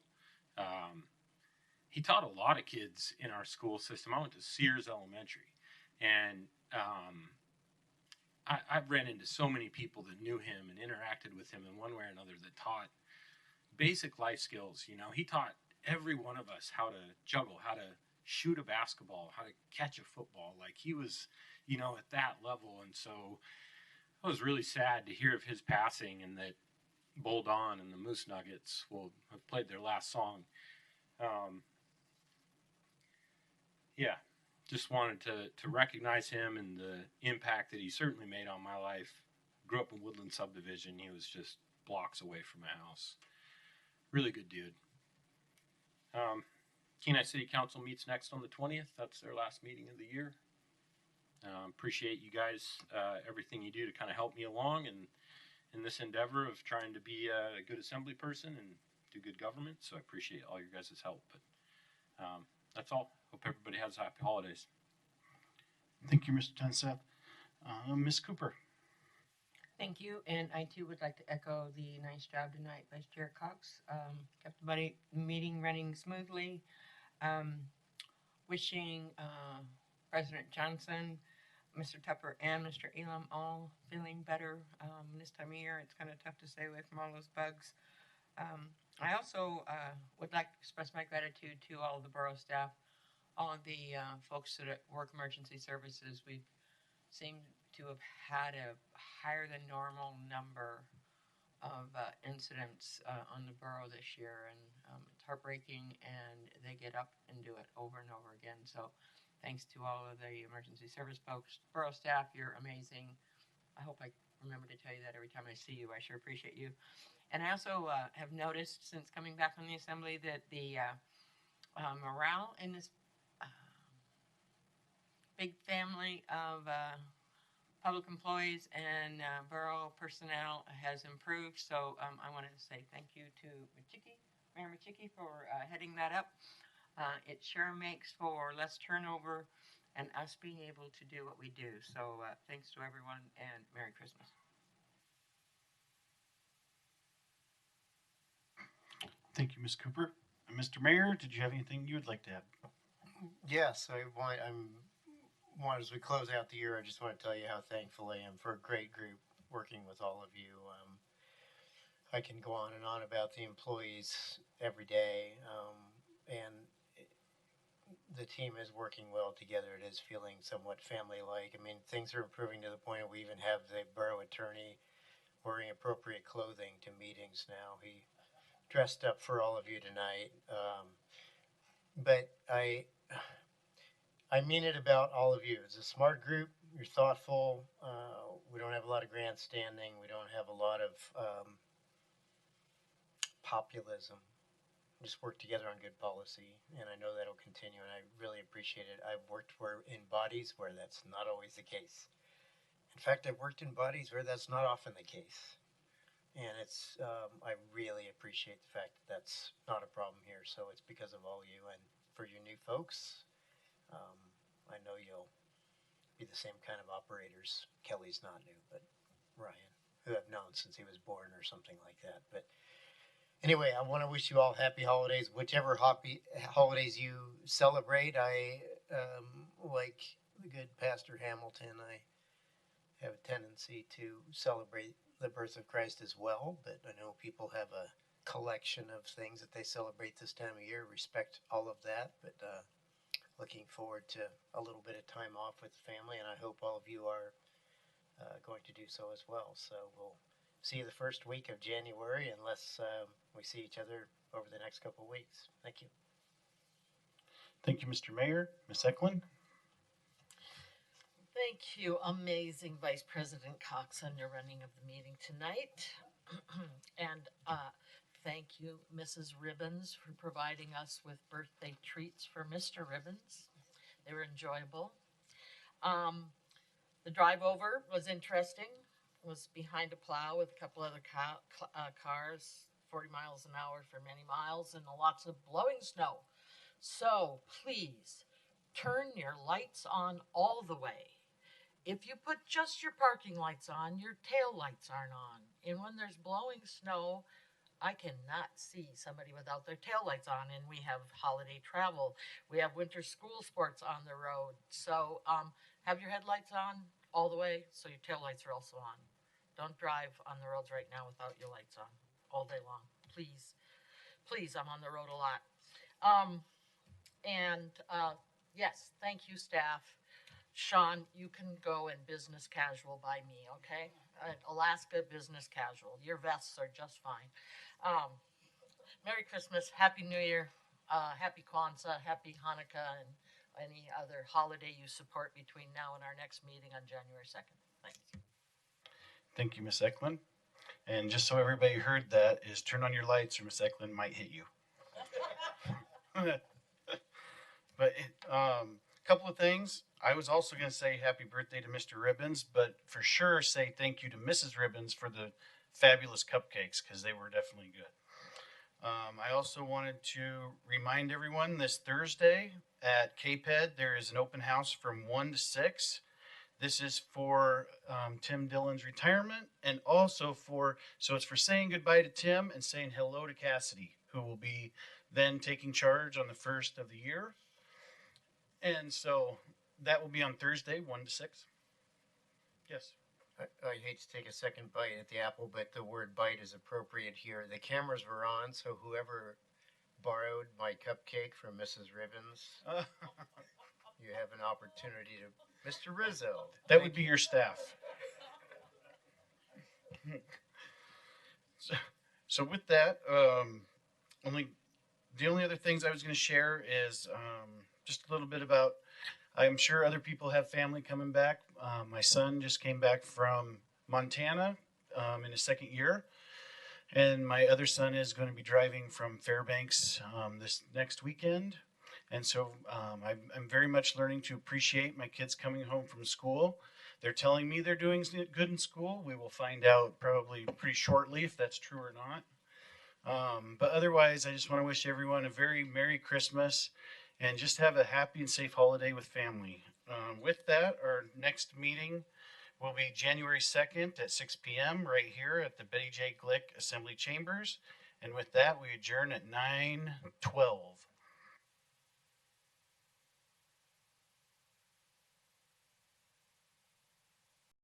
He taught a lot of kids in our school system. I went to Sears Elementary, and I've ran into so many people that knew him and interacted with him in one way or another that taught basic life skills. He taught every one of us how to juggle, how to shoot a basketball, how to catch a football. Like he was, at that level. And so I was really sad to hear of his passing and that Bull Don and the Moose Nuggets will have played their last song. Just wanted to recognize him and the impact that he certainly made on my life. Grew up in Woodland Subdivision. He was just blocks away from my house. Really good dude. Kenai City Council meets next on the 20th. That's their last meeting of the year. Appreciate you guys, everything you do to kind of help me along and in this endeavor of trying to be a good assembly person and do good government. So I appreciate all your guys' help. But that's all. Hope everybody has happy holidays. Thank you, Mr. Tunseth. Ms. Cooper? Thank you, and I too would like to echo the nice job tonight, Vice Chair Cox. Kept the meeting running smoothly. Wishing President Johnson, Mr. Tupper, and Mr. Elam all feeling better this time of year. It's kind of tough to stay away from all those bugs. I also would like to express my gratitude to all of the borough staff, all of the folks that work emergency services. We've seemed to have had a higher than normal number of incidents on the borough this year, and it's heartbreaking, and they get up and do it over and over again. So thanks to all of the emergency service folks, borough staff, you're amazing. I hope I remember to tell you that every time I see you. I sure appreciate you. And I also have noticed since coming back from the assembly that the morale in this big family of public employees and borough personnel has improved. So I wanted to say thank you to Mayor Machicki for heading that up. It sure makes for less turnover and us being able to do what we do. So thanks to everyone and Merry Christmas. Thank you, Ms. Cooper. Mr. Mayor, did you have anything you would like to add? Yes, as we close out the year, I just want to tell you how thankful I am for a great group working with all of you. I can go on and on about the employees every day, and the team is working well together. It is feeling somewhat family-like. I mean, things are improving to the point where we even have the borough attorney wearing appropriate clothing to meetings now. He dressed up for all of you tonight. But I mean it about all of you. It's a smart group. You're thoughtful. We don't have a lot of grandstanding. We don't have a lot of populism. Just work together on good policy, and I know that'll continue, and I really appreciate it. I've worked in bodies where that's not always the case. In fact, I've worked in bodies where that's not often the case. And it's, I really appreciate the fact that that's not a problem here. So it's because of all you. And for you new folks, I know you'll be the same kind of operators. Kelly's not new, but Ryan, who I've known since he was born or something like that. But anyway, I want to wish you all happy holidays, whichever holidays you celebrate. Like the good Pastor Hamilton, I have a tendency to celebrate the birth of Christ as well, but I know people have a collection of things that they celebrate this time of year. Respect all of that, but looking forward to a little bit of time off with the family, and I hope all of you are going to do so as well. So we'll see you the first week of January, unless we see each other over the next couple of weeks. Thank you. Thank you, Mr. Mayor. Ms. Eklund? Thank you, amazing Vice President Cox, on your running of the meeting tonight. And thank you, Mrs. Ribbons, for providing us with birthday treats for Mr. Ribbons. They were enjoyable. The drive over was interesting. It was behind a plow with a couple other cars, 40 miles an hour for many miles, and lots of blowing snow. So please turn your lights on all the way. If you put just your parking lights on, your tail lights aren't on. And when there's blowing snow, I cannot see somebody without their tail lights on. And we have holiday travel. We have winter school sports on the road. So have your headlights on all the way so your tail lights are also on. Don't drive on the roads right now without your lights on all day long. Please. Please, I'm on the road a lot. Yes, thank you, staff. Sean, you can go in business casual by me, okay? Alaska business casual. Your vests are just fine. Merry Christmas, Happy New Year, Happy Kwanzaa, Happy Hanukkah, and any other holiday you support between now and our next meeting on January 2nd. Thanks. Thank you, Ms. Eklund. And just so everybody heard that, is turn on your lights or Ms. Eklund might hit you. But a couple of things. I was also going to say happy birthday to Mr. Ribbons, but for sure say thank you to Mrs. Ribbons for the fabulous cupcakes, because they were definitely good. I also wanted to remind everyone this Thursday at KPED, there is an open house from 1 to 6. This is for Tim Dillon's retirement, and also so it's for saying goodbye to Tim and saying hello to Cassidy, who will be then taking charge on the first of the year. And so that will be on Thursday, 1 to 6. Yes. I hate to take a second bite at the apple, but the word bite is appropriate here. The cameras were on, so whoever borrowed my cupcake from Mrs. Ribbons, you have an opportunity to, Mr. Rizzo. That would be your staff. So with that, the only other things I was going to share is just a little bit about, I'm sure other people have family coming back. My son just came back from Montana in his second year. And my other son is going to be driving from Fairbanks this next weekend. And so I'm very much learning to appreciate my kids coming home from school. They're telling me they're doing good in school. We will find out probably pretty shortly if that's true or not. But otherwise, I just want to wish everyone a very Merry Christmas and just have a happy and safe holiday with family. With that, our next meeting will be January 2nd at 6 p.m. right here at the Betty J. Glick Assembly Chambers. And with that, we adjourn at 9:12.